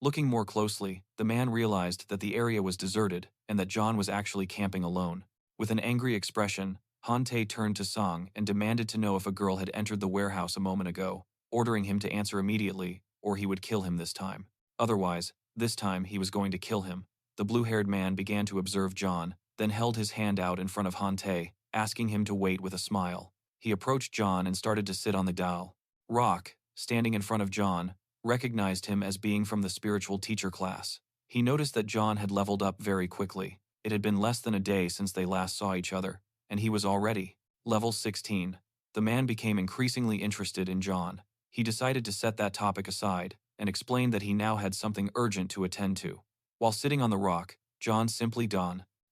Looking more closely, the man realized that the area was deserted and that John was actually camping alone. With an angry expression, Han Tae turned to Song and demanded to know if a girl had entered the warehouse a moment ago, ordering him to answer immediately, or he would kill him this time. Otherwise, this time he was going to kill him. The blue-haired man began to observe John, then held his hand out in front of Han Tae, asking him to wait with a smile. He approached John and started to sit on the dowel. Rock, standing in front of John, recognized him as being from the spiritual teacher class. He noticed that John had leveled up very quickly. It had been less than a day since they last saw each other, and he was already level 16. The man became increasingly interested in John. He decided to set that topic aside and explained that he now had something urgent to attend to. While sitting on the rock, John simply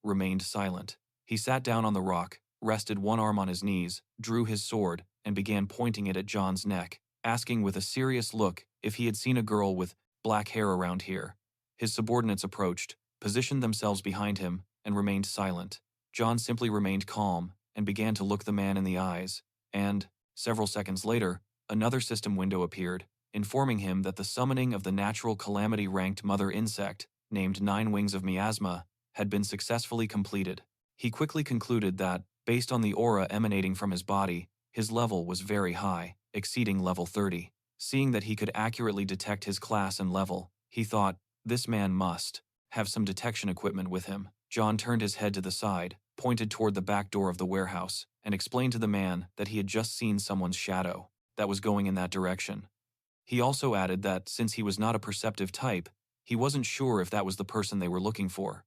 remained silent. He sat down on the rock, rested one arm on his knees, drew his sword, and began pointing it at John's neck, asking with a serious look if he had seen a girl with black hair around here. His subordinates approached, positioned themselves behind him, and remained silent. John simply remained calm and began to look the man in the eyes, and, several seconds later, another system window appeared, informing him that the summoning of the Natural Calamity ranked mother insect, named 9 Wings of Miasma, had been successfully completed. He quickly concluded that, based on the aura emanating from his body, his level was very high, exceeding level 30. Seeing that he could accurately detect his class and level, he thought, this man must have some detection equipment with him. John turned his head to the side, pointed toward the back door of the warehouse, and explained to the man that he had just seen someone's shadow that was going in that direction. He also added that, since he was not a perceptive type, he wasn't sure if that was the person they were looking for.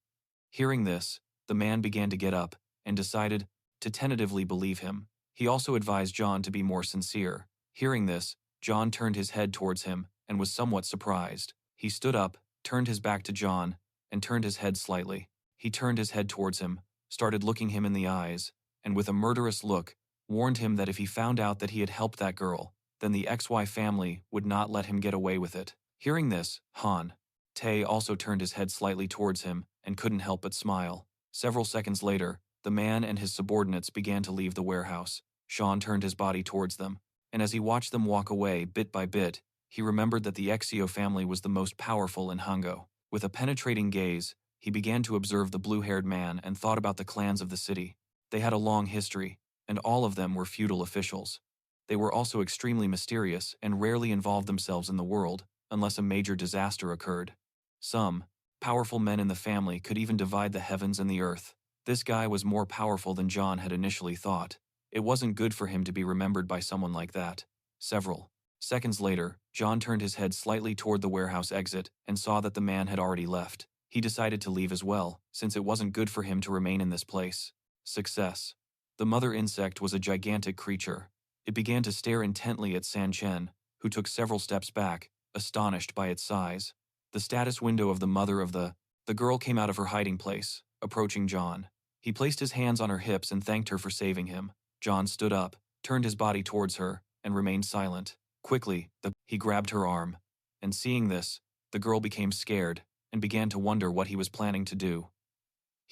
Hearing this, the man began to get up and decided to tentatively believe him. He also advised John to be more sincere. Hearing this, John turned his head towards him and was somewhat surprised. He stood up, turned his back to John, and turned his head slightly. He turned his head towards him, started looking him in the eyes, and with a murderous look, warned him that if he found out that he had helped that girl, then the XY family would not let him get away with it. Hearing this, Han Tae also turned his head slightly towards him and couldn't help but smile. Several seconds later, the man and his subordinates began to leave the warehouse. Sean turned his body towards them, and as he watched them walk away bit by bit, he remembered that the Exio family was the most powerful in Hango. With a penetrating gaze, he began to observe the blue-haired man and thought about the clans of the city. They had a long history, and all of them were feudal officials. They were also extremely mysterious and rarely involved themselves in the world, unless a major disaster occurred. Some powerful men in the family could even divide the heavens and the earth. This guy was more powerful than John had initially thought. It wasn't good for him to be remembered by someone like that. Several seconds later, John turned his head slightly toward the warehouse exit and saw that the man had already left. He decided to leave as well, since it wasn't good for him to remain in this place. Success. The mother insect was a gigantic creature. It began to stare intently at Jian Chen, who took several steps back, astonished by its size. The status window of the mother of the girl came out of her hiding place, approaching John. He placed his hands on her hips and thanked her for saving him. John stood up, turned his body towards her, and remained silent. Quickly, he grabbed her arm, and seeing this, the girl became scared and began to wonder what he was planning to do.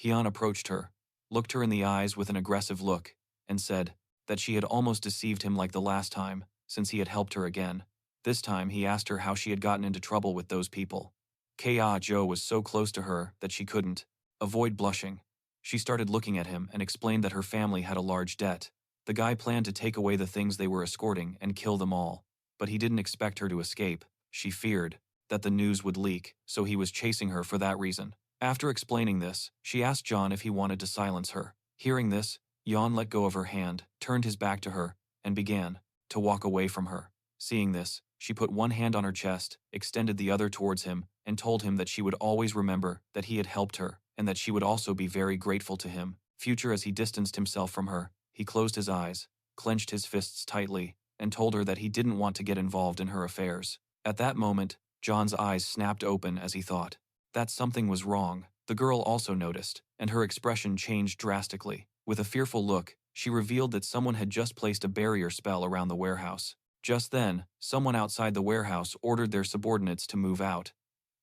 Hyun approached her, looked her in the eyes with an aggressive look, and said that she had almost deceived him like the last time, since he had helped her again. This time he asked her how she had gotten into trouble with those people. Ka Jo was so close to her that she couldn't avoid blushing. She started looking at him and explained that her family had a large debt. The guy planned to take away the things they were escorting and kill them all, but he didn't expect her to escape. She feared that the news would leak, so he was chasing her for that reason. After explaining this, she asked John if he wanted to silence her. Hearing this, Jan let go of her hand, turned his back to her, and began to walk away from her. Seeing this, she put one hand on her chest, extended the other towards him, and told him that she would always remember that he had helped her, and that she would also be very grateful to him. As he distanced himself from her, he closed his eyes, clenched his fists tightly, and told her that he didn't want to get involved in her affairs. At that moment, John's eyes snapped open as he thought that something was wrong. The girl also noticed, and her expression changed drastically. With a fearful look, she revealed that someone had just placed a barrier spell around the warehouse. Just then, someone outside the warehouse ordered their subordinates to move out.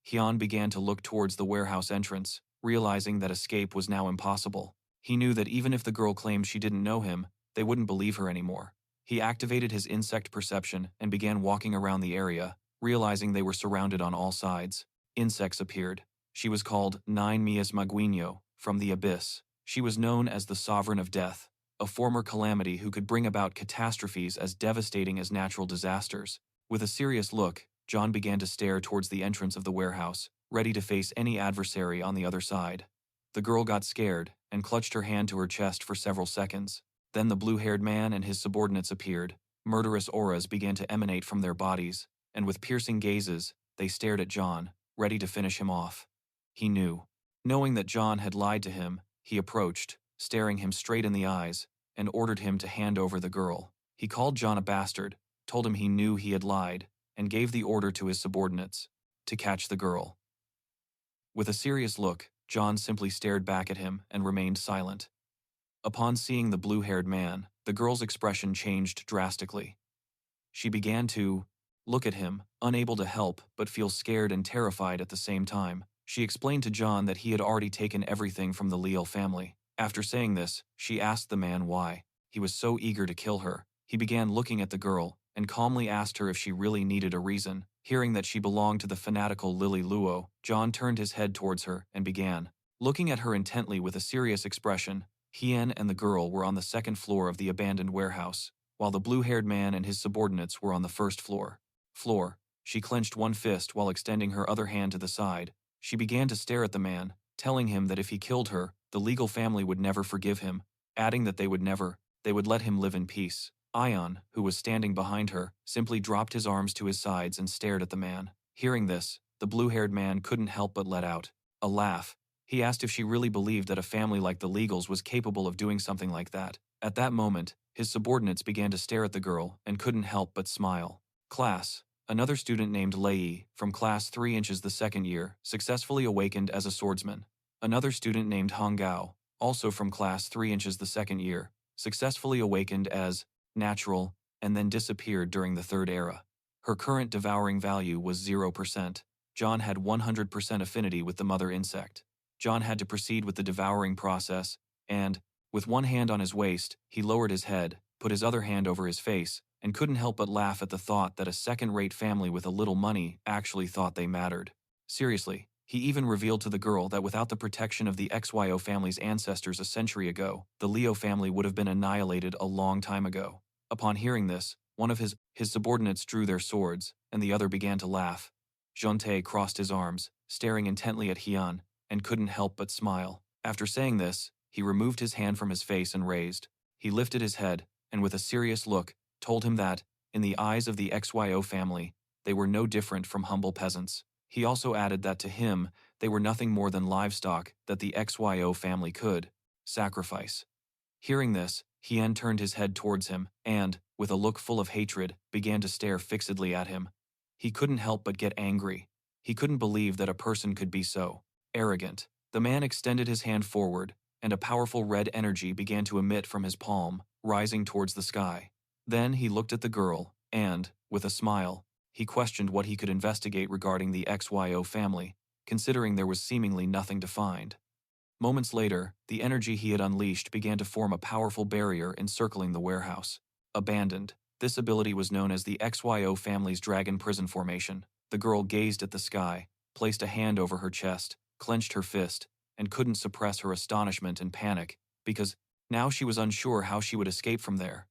Hyun began to look towards the warehouse entrance, realizing that escape was now impossible. He knew that even if the girl claimed she didn't know him, they wouldn't believe her anymore. He activated his insect perception and began walking around the area, realizing they were surrounded on all sides. Insects appeared. She was called Nine Wings of Miasma, from the abyss. She was known as the Sovereign of Death, a former calamity who could bring about catastrophes as devastating as natural disasters. With a serious look, John began to stare towards the entrance of the warehouse, ready to face any adversary on the other side. The girl got scared and clutched her hand to her chest for several seconds. Then the blue-haired man and his subordinates appeared. Murderous auras began to emanate from their bodies, and with piercing gazes, they stared at John, ready to finish him off. He knew. Knowing that John had lied to him, he approached, staring him straight in the eyes, and ordered him to hand over the girl. He called John a bastard, told him he knew he had lied, and gave the order to his subordinates to catch the girl. With a serious look, John simply stared back at him and remained silent. Upon seeing the blue-haired man, the girl's expression changed drastically. She began to look at him, unable to help but feel scared and terrified at the same time. She explained to John that he had already taken everything from the Leal family. After saying this, she asked the man why he was so eager to kill her. He began looking at the girl and calmly asked her if she really needed a reason. Hearing that she belonged to the fanatical Lily Luo, John turned his head towards her and began looking at her intently with a serious expression. Hien and the girl were on the second floor of the abandoned warehouse, while the blue-haired man and his subordinates were on the first floor. She clenched one fist while extending her other hand to the side. She began to stare at the man, telling him that if he killed her, the legal family would never forgive him, adding that they would let him live in peace. Ion, who was standing behind her, simply dropped his arms to his sides and stared at the man. Hearing this, the blue-haired man couldn't help but let out a laugh. He asked if she really believed that a family like the Legals was capable of doing something like that. At that moment, his subordinates began to stare at the girl and couldn't help but smile. Class. Another student named Lei, from class 3 inches the second year, successfully awakened as a swordsman. Another student named Hong Gao, also from class 3 inches the second year, successfully awakened as natural, and then disappeared during the Third Era. Her current devouring value was 0%. John had 100% affinity with the mother insect. John had to proceed with the devouring process, and, with one hand on his waist, he lowered his head, put his other hand over his face, and couldn't help but laugh at the thought that a second-rate family with a little money actually thought they mattered. Seriously, he even revealed to the girl that without the protection of the XYO family's ancestors a century ago, the Leo family would have been annihilated a long time ago. Upon hearing this, one of his subordinates drew their swords, and the other began to laugh. Jian Chen crossed his arms, staring intently at Hyun, and couldn't help but smile. After saying this, he removed his hand from his face and raised. He lifted his head, and with a serious look, told him that, in the eyes of the XYO family, they were no different from humble peasants. He also added that to him, they were nothing more than livestock that the XYO family could sacrifice. Hearing this, Hien turned his head towards him and, with a look full of hatred, began to stare fixedly at him. He couldn't help but get angry. He couldn't believe that a person could be so arrogant. The man extended his hand forward, and a powerful red energy began to emit from his palm, rising towards the sky. Then he looked at the girl, and, with a smile, he questioned what he could investigate regarding the XYO family, considering there was seemingly nothing to find. Moments later, the energy he had unleashed began to form a powerful barrier encircling the warehouse. Abandoned. This ability was known as the XYO family's dragon prison formation. The girl gazed at the sky, placed a hand over her chest, clenched her fist, and couldn't suppress her astonishment and panic, because now she was unsure how she would escape from there.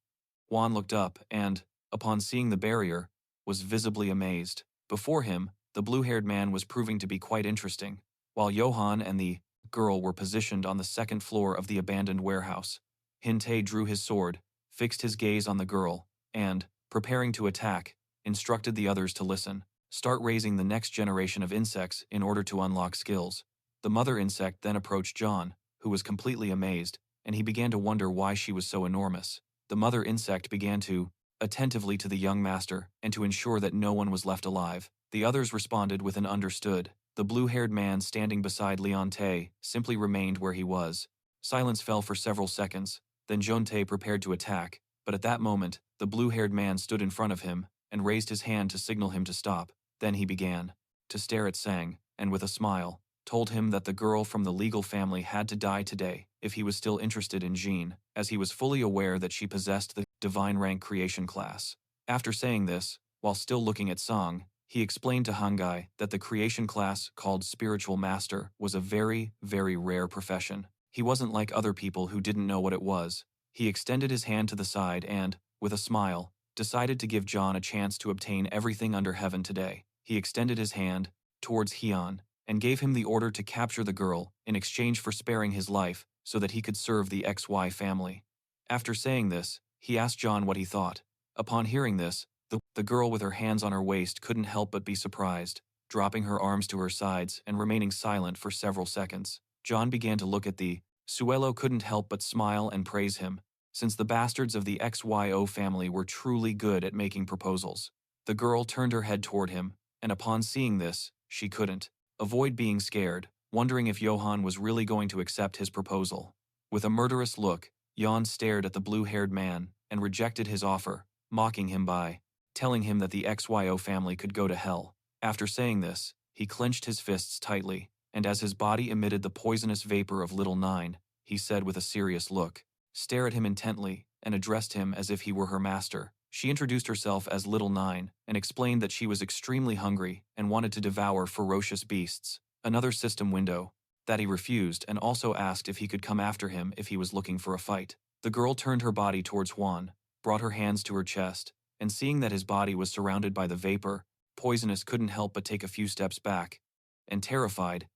Juan looked up and, upon seeing the barrier, was visibly amazed. Before him, the blue-haired man was proving to be quite interesting, while Johan and the girl were positioned on the second floor of the abandoned warehouse. Hinte drew his sword, fixed his gaze on the girl, and, preparing to attack, instructed the others to listen. Start raising the next generation of insects in order to unlock skills. The mother insect then approached John, who was completely amazed, and he began to wonder why she was so enormous. The mother insect began to attentively to the young master and to ensure that no one was left alive. The others responded with an understood. The blue-haired man standing beside Leon Tay simply remained where he was. Silence fell for several seconds, then Jeon Tay prepared to attack, but at that moment, the blue-haired man stood in front of him and raised his hand to signal him to stop. Then he began to stare at Sang, and with a smile, told him that the girl from the legal family had to die today if he was still interested in Jean, as he was fully aware that she possessed the divine rank creation class. After saying this, while still looking at Sang, he explained to Hangai that the creation class called Spiritual Master was a very, very rare profession. He wasn't like other people who didn't know what it was. He extended his hand to the side and, with a smile, decided to give John a chance to obtain everything under heaven today. He extended his hand towards Hyun and gave him the order to capture the girl in exchange for sparing his life so that he could serve the XY family. After saying this, he asked John what he thought. Upon hearing this, the girl with her hands on her waist couldn't help but be surprised, dropping her arms to her sides and remaining silent for several seconds. John began to look at the Suelo couldn't help but smile and praise him, since the bastards of the XYO family were truly good at making proposals. The girl turned her head toward him, and upon seeing this, she couldn't avoid being scared, wondering if Johan was really going to accept his proposal. With a murderous look, Jan stared at the blue-haired man and rejected his offer, mocking him by telling him that the XYO family could go to hell. After saying this, he clenched his fists tightly, and as his body emitted the poisonous vapor of Little Nine, he said with a serious look, "Stare at him intently," and addressed him as if he were her master. She introduced herself as Little Nine and explained that she was extremely hungry and wanted to devour ferocious beasts. Another system window. That he refused and also asked if he could come after him if he was looking for a fight. The girl turned her body towards Juan, brought her hands to her chest, and seeing that his body was surrounded by the vapor, Poisonous couldn't help but take a few steps back. And terrified,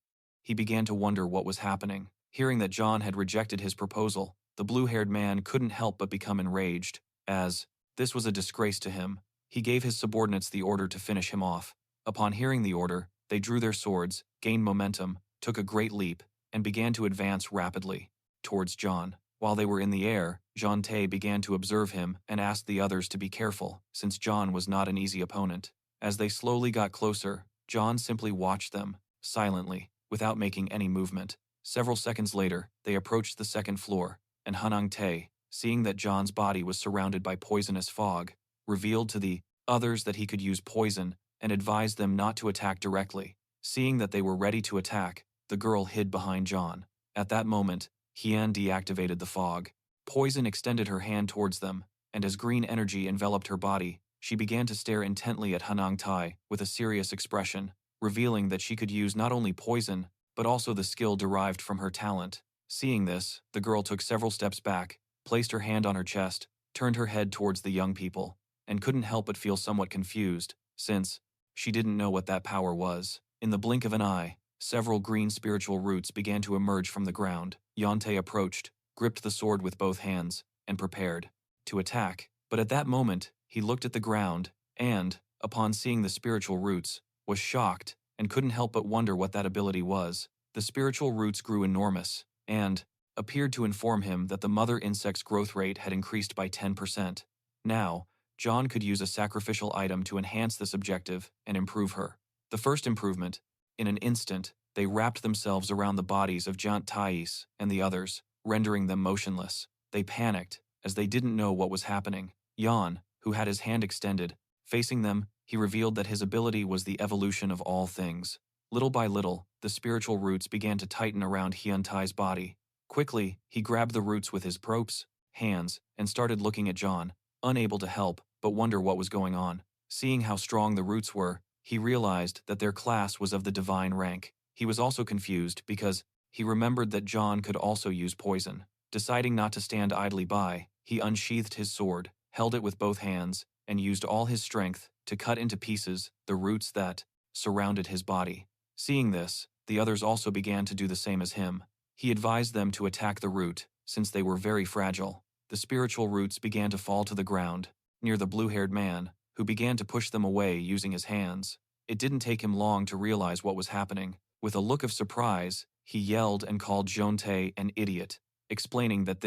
he began to wonder what was happening. Hearing that John had rejected his proposal, the blue-haired man couldn't help but become enraged, as this was a disgrace to him. He gave his subordinates the order to finish him off. Upon hearing the order, they drew their swords, gained momentum, took a great leap, and began to advance rapidly towards John. While they were in the air, Jean Tay began to observe him and asked the others to be careful, since John was not an easy opponent. As they slowly got closer, John simply watched them, silently, without making any movement. Several seconds later, they approached the second floor, and Hanang Tay, seeing that John's body was surrounded by poisonous fog, revealed to the others that he could use poison and advised them not to attack directly. Seeing that they were ready to attack, the girl hid behind John. At that moment, Hian deactivated the fog. Poison extended her hand towards them, and as green energy enveloped her body, she began to stare intently at Hanang Tai with a serious expression, revealing that she could use not only poison, but also the skill derived from her talent. Seeing this, the girl took several steps back, placed her hand on her chest, turned her head towards the young people, and couldn't help but feel somewhat confused, since she didn't know what that power was. In the blink of an eye, several green spiritual roots began to emerge from the ground. Yante approached, gripped the sword with both hands, and prepared to attack. But at that moment, he looked at the ground and, upon seeing the spiritual roots, was shocked and couldn't help but wonder what that ability was. The spiritual roots grew enormous and appeared to inform him that the mother insect's growth rate had increased by 10%. Now, John could use a sacrificial item to enhance this objective and improve her. The first improvement, in an instant, they wrapped themselves around the bodies of Jian Chen and the others, rendering them motionless. They panicked, as they didn't know what was happening. Yan, who had his hand extended, facing them, he revealed that his ability was the evolution of all things. Little by little, the spiritual roots began to tighten around Hian Tai's body. Quickly, he grabbed the roots with his probes, hands, and started looking at John, unable to help but wonder what was going on. Seeing how strong the roots were, he realized that their class was of the divine rank. He was also confused because he remembered that John could also use poison. Deciding not to stand idly by, he unsheathed his sword, held it with both hands, and used all his strength to cut into pieces the roots that surrounded his body. Seeing this, the others also began to do the same as him. He advised them to attack the root, since they were very fragile. The spiritual roots began to fall to the ground, near the blue-haired man, who began to push them away using his hands. It didn't take him long to realize what was happening. With a look of surprise, he yelled and called Jonte an idiot, explaining that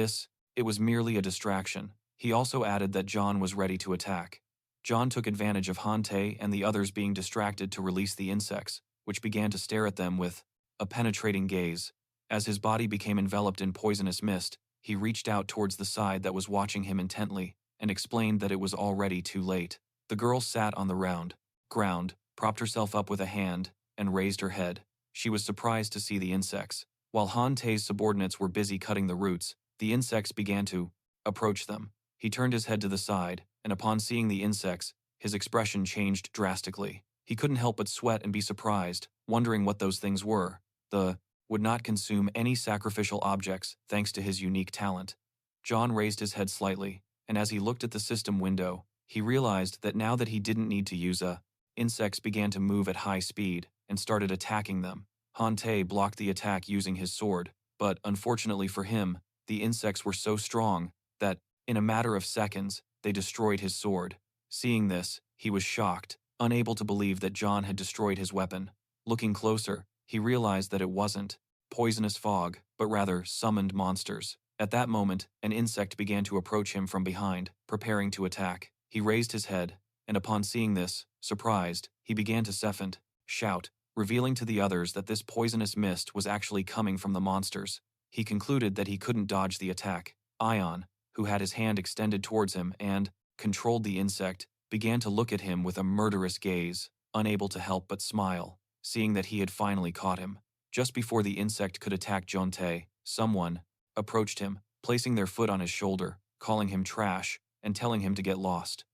it was merely a distraction. He also added that John was ready to attack. John took advantage of Hante and the others being distracted to release the insects, which began to stare at them with a penetrating gaze. As his body became enveloped in poisonous mist, he reached out towards the side that was watching him intently and explained that it was already too late. The girl sat on the ground, propped herself up with a hand, and raised her head. She was surprised to see the insects. While Han Te's subordinates were busy cutting the roots, the insects began to approach them. He turned his head to the side, and upon seeing the insects, his expression changed drastically. He couldn't help but sweat and be surprised, wondering what those things were. Would not consume any sacrificial objects thanks to his unique talent. John raised his head slightly, and as he looked at the system window, he realized that now that he didn't need to use insects began to move at high speed and started attacking them. Han Te blocked the attack using his sword, but unfortunately for him, the insects were so strong that, in a matter of seconds, they destroyed his sword. Seeing this, he was shocked, unable to believe that John had destroyed his weapon. Looking closer, he realized that it wasn't poisonous fog, but rather summoned monsters. At that moment, an insect began to approach him from behind, preparing to attack. He raised his head, and upon seeing this, surprised, he began to shout, revealing to the others that this poisonous mist was actually coming from the monsters. He concluded that he couldn't dodge the attack. Ion, who had his hand extended towards him and controlled the insect, began to look at him with a murderous gaze, unable to help but smile, seeing that he had finally caught him. Just before the insect could attack Jonte, someone approached him, placing their foot on his shoulder, calling him trash, and telling him to get lost.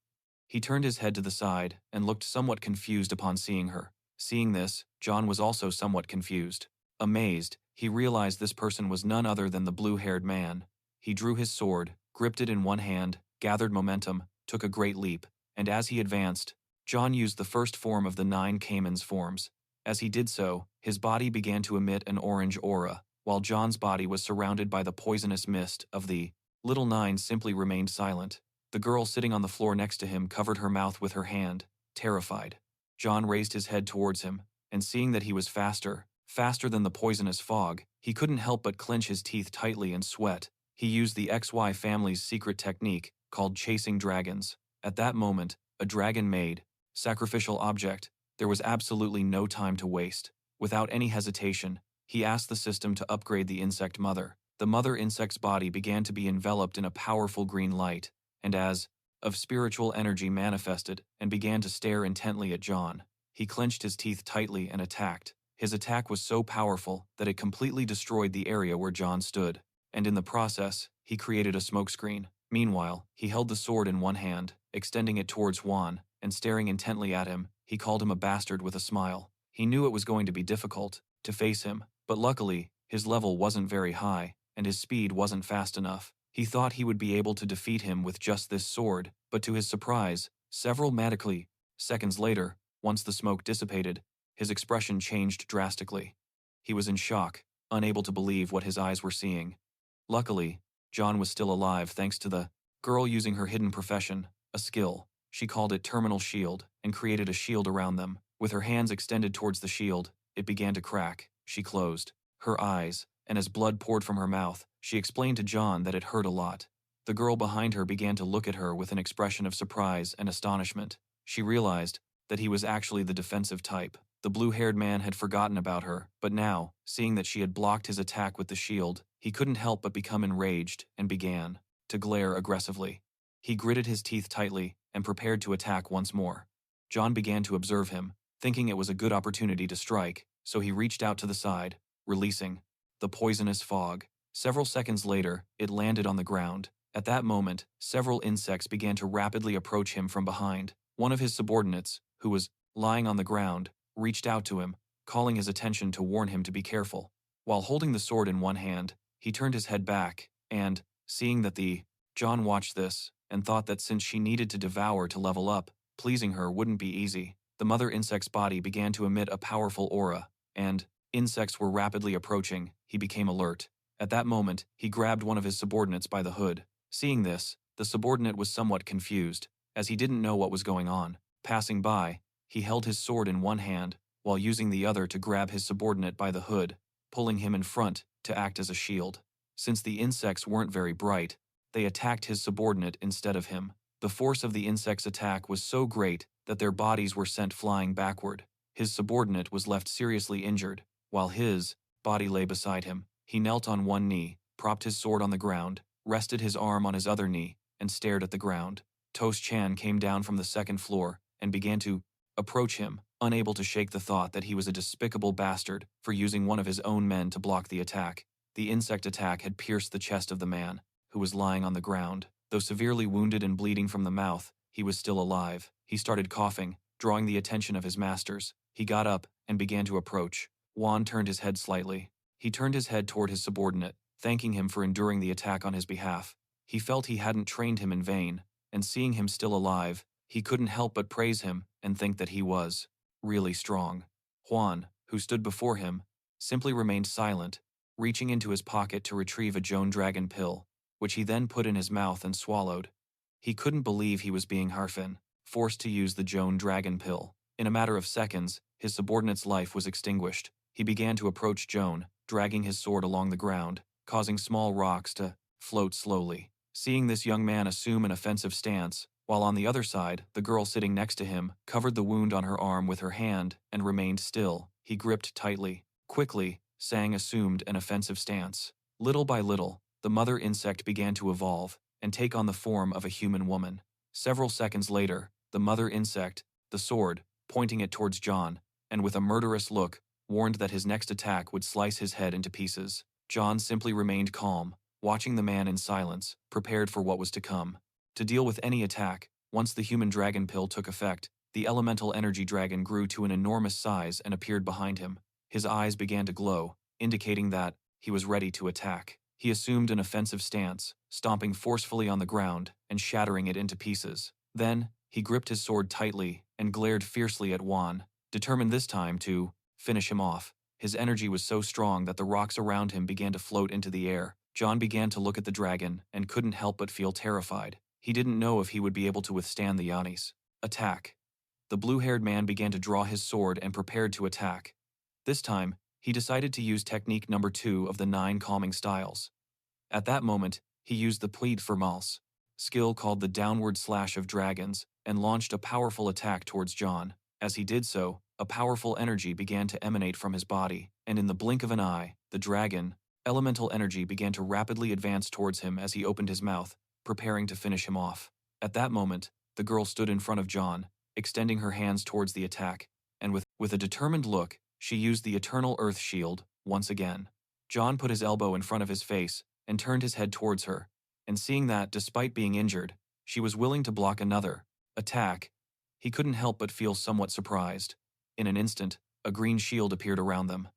He turned his head to the side and looked somewhat confused upon seeing her. Seeing this, John was also somewhat confused. Amazed, he realized this person was none other than the blue-haired man. He drew his sword, gripped it in one hand, gathered momentum, took a great leap, and as he advanced, John used the first form of the 9 Cayman's forms. As he did so, his body began to emit an orange aura, while John's body was surrounded by the poisonous mist of the little 9 simply remained silent. The girl sitting on the floor next to him covered her mouth with her hand, terrified. John raised his head towards him, and seeing that he was faster than the poisonous fog, he couldn't help but clench his teeth tightly and sweat. He used the XY family's secret technique, called chasing dragons. At that moment, a dragon made sacrificial object. There was absolutely no time to waste. Without any hesitation, he asked the system to upgrade the insect mother. The mother insect's body began to be enveloped in a powerful green light, and as of spiritual energy manifested and began to stare intently at John. He clenched his teeth tightly and attacked. His attack was so powerful that it completely destroyed the area where John stood, and in the process, he created a smokescreen. Meanwhile, he held the sword in one hand, extending it towards Juan, and staring intently at him, he called him a bastard with a smile. He knew it was going to be difficult to face him, but luckily, his level wasn't very high, and his speed wasn't fast enough. He thought he would be able to defeat him with just this sword, but to his surprise, several magically seconds later, once the smoke dissipated, his expression changed drastically. He was in shock, unable to believe what his eyes were seeing. Luckily, John was still alive thanks to the girl using her hidden profession, a skill. She called it Terminal Shield, and created a shield around them. With her hands extended towards the shield, it began to crack. She closed her eyes, and as blood poured from her mouth, she explained to John that it hurt a lot. The girl behind her began to look at her with an expression of surprise and astonishment. She realized that he was actually the defensive type. The blue-haired man had forgotten about her, but now, seeing that she had blocked his attack with the shield, he couldn't help but become enraged and began to glare aggressively. He gritted his teeth tightly and prepared to attack once more. John began to observe him, thinking it was a good opportunity to strike, so he reached out to the side, releasing the poisonous fog. Several seconds later, it landed on the ground. At that moment, several insects began to rapidly approach him from behind. One of his subordinates, who was lying on the ground, reached out to him, calling his attention to warn him to be careful. While holding the sword in one hand, he turned his head back, and, seeing that John watched this, and thought that since she needed to devour to level up, pleasing her wouldn't be easy. The mother insect's body began to emit a powerful aura, and insects were rapidly approaching. He became alert. At that moment, he grabbed one of his subordinates by the hood. Seeing this, the subordinate was somewhat confused, as he didn't know what was going on. Passing by, he held his sword in one hand, while using the other to grab his subordinate by the hood, pulling him in front to act as a shield. Since the insects weren't very bright, they attacked his subordinate instead of him. The force of the insect's attack was so great that their bodies were sent flying backward. His subordinate was left seriously injured, while his body lay beside him. He knelt on one knee, propped his sword on the ground, rested his arm on his other knee, and stared at the ground. Toast Chan came down from the second floor and began to approach him, unable to shake the thought that he was a despicable bastard for using one of his own men to block the attack. The insect attack had pierced the chest of the man, who was lying on the ground. Though severely wounded and bleeding from the mouth, he was still alive. He started coughing, drawing the attention of his masters. He got up and began to approach. Juan turned his head slightly. He turned his head toward his subordinate, thanking him for enduring the attack on his behalf. He felt he hadn't trained him in vain, and seeing him still alive, he couldn't help but praise him and think that he was really strong. Juan, who stood before him, simply remained silent, reaching into his pocket to retrieve a Joan Dragon pill, which he then put in his mouth and swallowed. He couldn't believe he was being forced to use the Joan Dragon pill. In a matter of seconds, his subordinate's life was extinguished. He began to approach Joan, dragging his sword along the ground, causing small rocks to float slowly. Seeing this young man assume an offensive stance, while on the other side, the girl sitting next to him covered the wound on her arm with her hand and remained still, he gripped tightly. Quickly, Sang assumed an offensive stance. Little by little, the mother insect began to evolve and take on the form of a human woman. Several seconds later, the mother insect, the sword, pointing it towards John, and with a murderous look, warned that his next attack would slice his head into pieces. John simply remained calm, watching the man in silence, prepared for what was to come. To deal with any attack, once the human dragon pill took effect, the elemental energy dragon grew to an enormous size and appeared behind him. His eyes began to glow, indicating that he was ready to attack. He assumed an offensive stance, stomping forcefully on the ground and shattering it into pieces. Then, he gripped his sword tightly and glared fiercely at Juan, determined this time to finish him off. His energy was so strong that the rocks around him began to float into the air. John began to look at the dragon and couldn't help but feel terrified. He didn't know if he would be able to withstand the Yani's attack. The blue-haired man began to draw his sword and prepared to attack. This time, he decided to use technique number 2 of the 9 calming styles. At that moment, he used the Plead for Mal's skill called the Downward Slash of Dragons and launched a powerful attack towards John. As he did so, a powerful energy began to emanate from his body, and in the blink of an eye, the dragon Elemental energy began to rapidly advance towards him as he opened his mouth, preparing to finish him off. At that moment, the girl stood in front of John, extending her hands towards the attack, and with a determined look, she used the Eternal Earth Shield once again. John put his elbow in front of his face and turned his head towards her, and seeing that, despite being injured, she was willing to block another attack, he couldn't help but feel somewhat surprised. In an instant, a green shield appeared around them.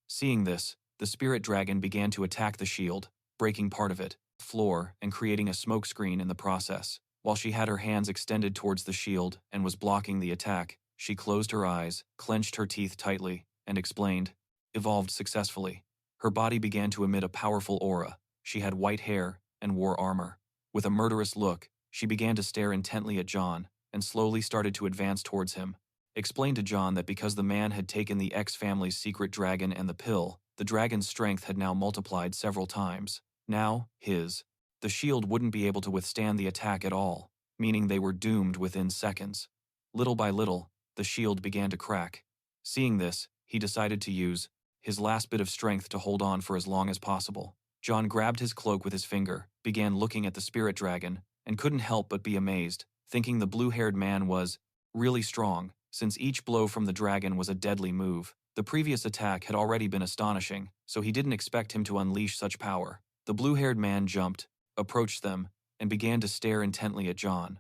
Seeing this, the spirit dragon began to attack the shield, breaking part of it, floor, and creating a smoke screen in the process. While she had her hands extended towards the shield and was blocking the attack, she closed her eyes, clenched her teeth tightly, and explained, "Evolved successfully." Her body began to emit a powerful aura. She had white hair and wore armor. With a murderous look, she began to stare intently at John and slowly started to advance towards him. Explained to John that because the man had taken the X family's secret dragon and the pill, the dragon's strength had now multiplied several times. Now, the shield wouldn't be able to withstand the attack at all, meaning they were doomed within seconds. Little by little, the shield began to crack. Seeing this, he decided to use his last bit of strength to hold on for as long as possible. John grabbed his cloak with his finger, began looking at the spirit dragon, and couldn't help but be amazed, thinking the blue-haired man was really strong, since each blow from the dragon was a deadly move. The previous attack had already been astonishing, so he didn't expect him to unleash such power. The blue-haired man jumped, approached them, and began to stare intently at John.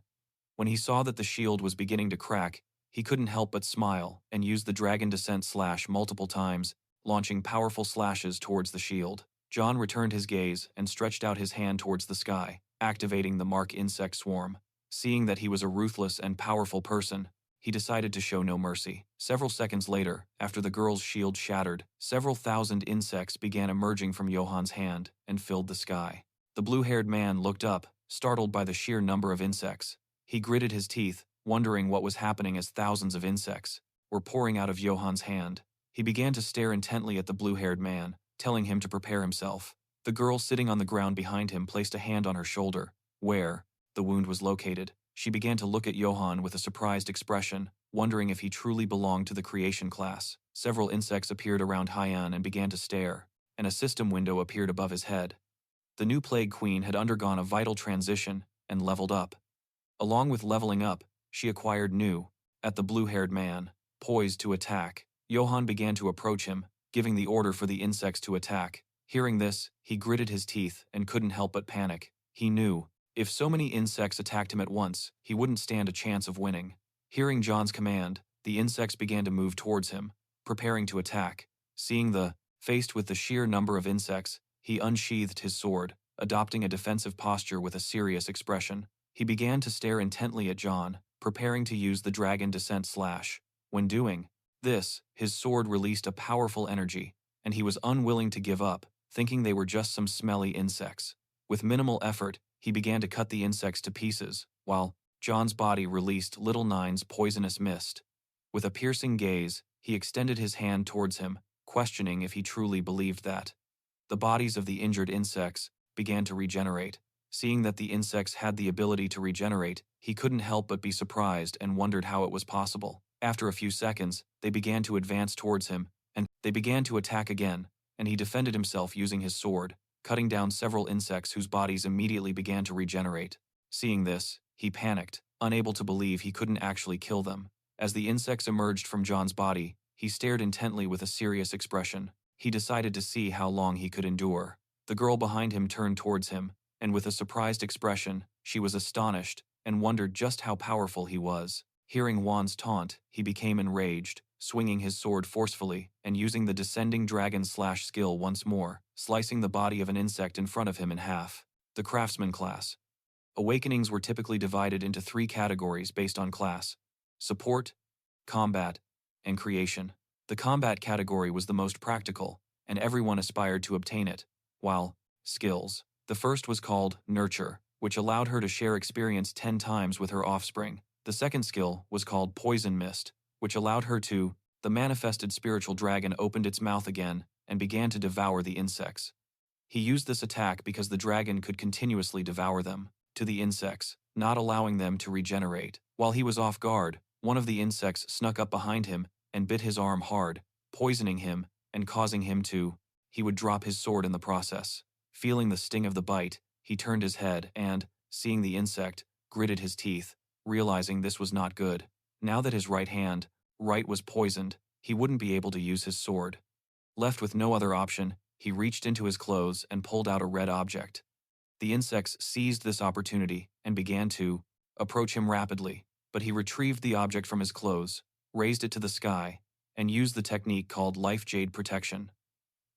When he saw that the shield was beginning to crack, he couldn't help but smile and used the dragon descent slash multiple times, launching powerful slashes towards the shield. John returned his gaze and stretched out his hand towards the sky, activating the Mark insect swarm. Seeing that he was a ruthless and powerful person, he decided to show no mercy. Several seconds later, after the girl's shield shattered, several thousand insects began emerging from Johan's hand and filled the sky. The blue-haired man looked up, startled by the sheer number of insects. He gritted his teeth, wondering what was happening as thousands of insects were pouring out of Johan's hand. He began to stare intently at the blue-haired man, telling him to prepare himself. The girl sitting on the ground behind him placed a hand on her shoulder, where the wound was located. She began to look at Johan with a surprised expression, wondering if he truly belonged to the creation class. Several insects appeared around Hyan and began to stare, and a system window appeared above his head. The new Plague Queen had undergone a vital transition and leveled up. Along with leveling up, she acquired new, at the blue-haired man, poised to attack. Johan began to approach him, giving the order for the insects to attack. Hearing this, he gritted his teeth and couldn't help but panic. He knew, if so many insects attacked him at once, he wouldn't stand a chance of winning. Hearing John's command, the insects began to move towards him, preparing to attack. Faced with the sheer number of insects, he unsheathed his sword, adopting a defensive posture with a serious expression. He began to stare intently at John, preparing to use the dragon descent slash. When doing this, his sword released a powerful energy, and he was unwilling to give up, thinking they were just some smelly insects. With minimal effort, he began to cut the insects to pieces, while John's body released Little Nine's poisonous mist. With a piercing gaze, he extended his hand towards him, questioning if he truly believed that. The bodies of the injured insects began to regenerate. Seeing that the insects had the ability to regenerate, he couldn't help but be surprised and wondered how it was possible. After a few seconds, they began to advance towards him, and they began to attack again, and he defended himself using his sword, cutting down several insects whose bodies immediately began to regenerate. Seeing this, he panicked, unable to believe he couldn't actually kill them. As the insects emerged from John's body, he stared intently with a serious expression. He decided to see how long he could endure. The girl behind him turned towards him, and with a surprised expression, she was astonished and wondered just how powerful he was. Hearing Juan's taunt, he became enraged, swinging his sword forcefully and using the descending dragon slash skill once more, slicing the body of an insect in front of him in half. The craftsman class. Awakenings were typically divided into 3 categories based on class: support, combat, and creation. The combat category was the most practical, and everyone aspired to obtain it, while skills. The first was called Nurture, which allowed her to share experience 10 times with her offspring. The second skill was called Poison Mist, which allowed her to. The manifested spiritual dragon opened its mouth again and began to devour the insects. He used this attack because the dragon could continuously devour them, to the insects, not allowing them to regenerate. While he was off guard, one of the insects snuck up behind him and bit his arm hard, poisoning him and causing him to. he would drop his sword in the process. Feeling the sting of the bite, he turned his head and, seeing the insect, gritted his teeth, realizing this was not good. Now that his right was poisoned, he wouldn't be able to use his sword. Left with no other option, he reached into his clothes and pulled out a red object. The insects seized this opportunity and began to approach him rapidly, but he retrieved the object from his clothes, raised it to the sky, and used the technique called life jade protection.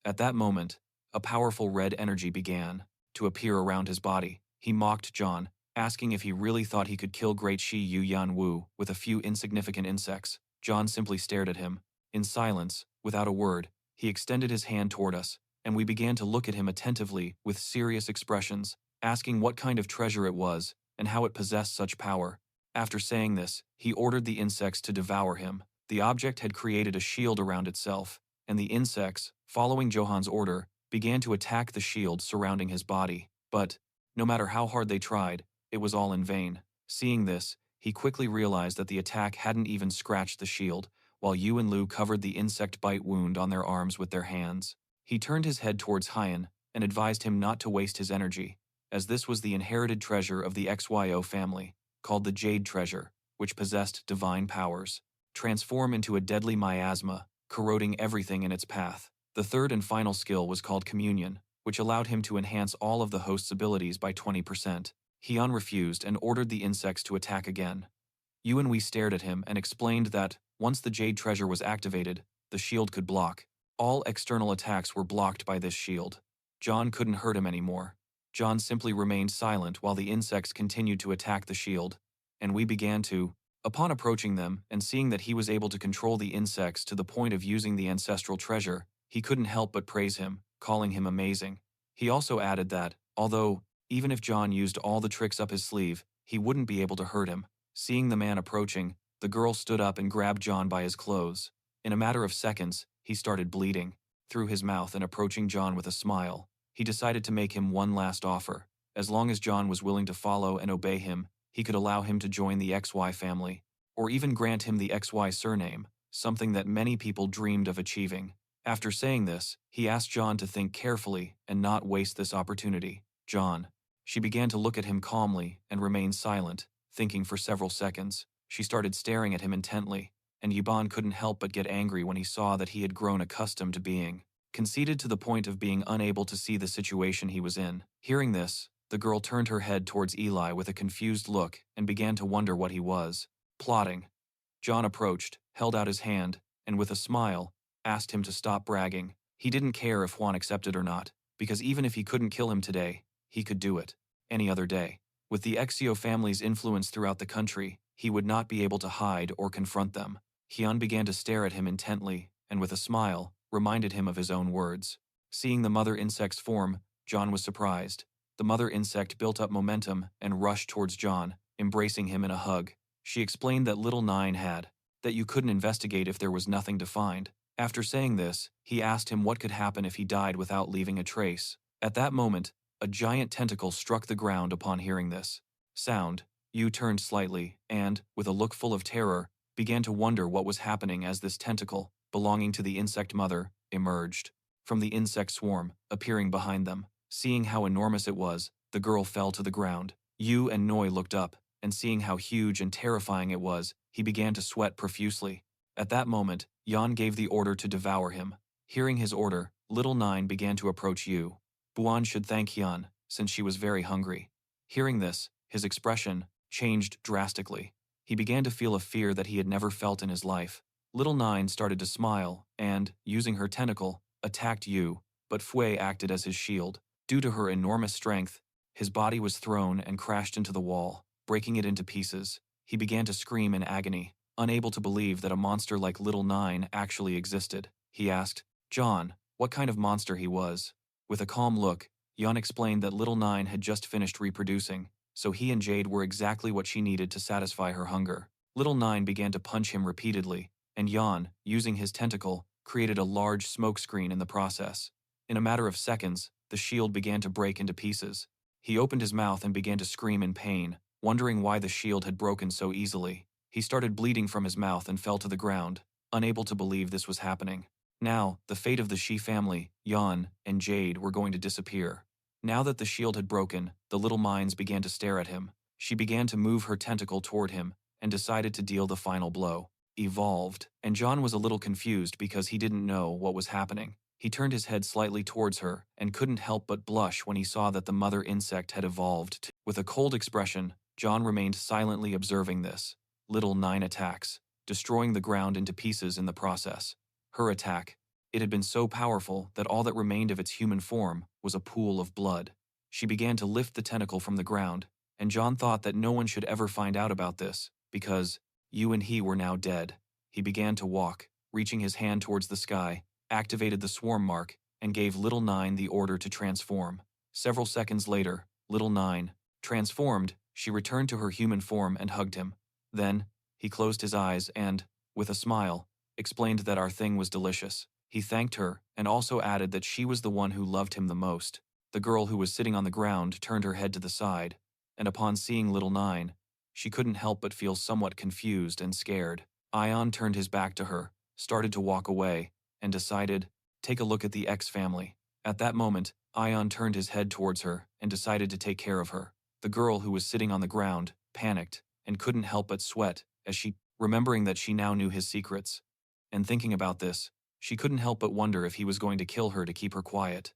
At that moment, a powerful red energy began to appear around his body. He mocked John, asking if he really thought he could kill Great Shi Yu Yan Wu with a few insignificant insects. John simply stared at him. In silence, without a word, he extended his hand toward us, and we began to look at him attentively with serious expressions, asking what kind of treasure it was and how it possessed such power. After saying this, he ordered the insects to devour him. The object had created a shield around itself, and the insects, following Johan's order, began to attack the shield surrounding his body. But, no matter how hard they tried, it was all in vain. Seeing this, he quickly realized that the attack hadn't even scratched the shield, while Yu and Lu covered the insect bite wound on their arms with their hands. He turned his head towards Hyan and advised him not to waste his energy, as this was the inherited treasure of the XYO family, called the Jade Treasure, which possessed divine powers. Transform into a deadly miasma, corroding everything in its path. The third and final skill was called Communion, which allowed him to enhance all of the host's abilities by 20%. Hyan refused and ordered the insects to attack again. Yu and we stared at him and explained that, once the Jade Treasure was activated, the shield could block. All external attacks were blocked by this shield. John couldn't hurt him anymore. John simply remained silent while the insects continued to attack the shield, and we began to. Upon approaching them and seeing that he was able to control the insects to the point of using the ancestral treasure, he couldn't help but praise him, calling him amazing. He also added that, although, even if John used all the tricks up his sleeve, he wouldn't be able to hurt him. Seeing the man approaching, the girl stood up and grabbed John by his clothes. In a matter of seconds, he started bleeding through his mouth, and approaching John with a smile, he decided to make him one last offer. As long as John was willing to follow and obey him, he could allow him to join the XY family, or even grant him the XY surname, something that many people dreamed of achieving. After saying this, he asked John to think carefully and not waste this opportunity. John. She began to look at him calmly and remained silent, thinking for several seconds. She started staring at him intently, and Yuban couldn't help but get angry when he saw that he had grown accustomed to being conceited to the point of being unable to see the situation he was in. Hearing this, the girl turned her head towards Eli with a confused look and began to wonder what he was plotting. John approached, held out his hand, and with a smile, asked him to stop bragging. He didn't care if Juan accepted or not, because even if he couldn't kill him today, he could do it any other day. With the Exio family's influence throughout the country, he would not be able to hide or confront them. Hyan began to stare at him intently, and with a smile, reminded him of his own words. Seeing the mother insect's form, John was surprised. The mother insect built up momentum and rushed towards John, embracing him in a hug. She explained that little Nine that you couldn't investigate if there was nothing to find. After saying this, he asked him what could happen if he died without leaving a trace. At that moment, a giant tentacle struck the ground upon hearing this sound. Yu turned slightly and, with a look full of terror, began to wonder what was happening as this tentacle, belonging to the insect mother, emerged from the insect swarm, appearing behind them. Seeing how enormous it was, the girl fell to the ground. Yu and Noi looked up, and seeing how huge and terrifying it was, he began to sweat profusely. At that moment, Yan gave the order to devour him. Hearing his order, little Nine began to approach Yu. Buan should thank Yan, since she was very hungry. Hearing this, his expression changed drastically. He began to feel a fear that he had never felt in his life. Little Nine started to smile and, using her tentacle, attacked Yu, but Fui acted as his shield. Due to her enormous strength, his body was thrown and crashed into the wall, breaking it into pieces. He began to scream in agony, unable to believe that a monster like Little Nine actually existed. He asked John what kind of monster he was. With a calm look, Yan explained that Little Nine had just finished reproducing, so he and Jade were exactly what she needed to satisfy her hunger. Little Nine began to punch him repeatedly, and Yan, using his tentacle, created a large smoke screen in the process. In a matter of seconds, the shield began to break into pieces. He opened his mouth and began to scream in pain, wondering why the shield had broken so easily. He started bleeding from his mouth and fell to the ground, unable to believe this was happening. Now, the fate of the Shi family, Yan, and Jade were going to disappear. Now that the shield had broken, the little minds began to stare at him. She began to move her tentacle toward him and decided to deal the final blow. Evolved, and John was a little confused because he didn't know what was happening. He turned his head slightly towards her and couldn't help but blush when he saw that the mother insect had evolved too. With a cold expression, John remained silently observing this. Little Nine attacks, destroying the ground into pieces in the process. Her attack. It had been so powerful that all that remained of its human form was a pool of blood. She began to lift the tentacle from the ground, and John thought that no one should ever find out about this, because you and he were now dead. He began to walk, reaching his hand towards the sky, activated the swarm mark, and gave Little Nine the order to transform. Several seconds later, Little Nine, transformed, she returned to her human form and hugged him. Then, he closed his eyes and, with a smile, explained that our thing was delicious. He thanked her and also added that she was the one who loved him the most. The girl who was sitting on the ground turned her head to the side, and upon seeing Little Nine, she couldn't help but feel somewhat confused and scared. Ion turned his back to her, started to walk away, and decided, take a look at the X family. At that moment, Ion turned his head towards her and decided to take care of her. The girl who was sitting on the ground panicked and couldn't help but sweat as she, remembering that she now knew his secrets. And thinking about this, she couldn't help but wonder if he was going to kill her to keep her quiet.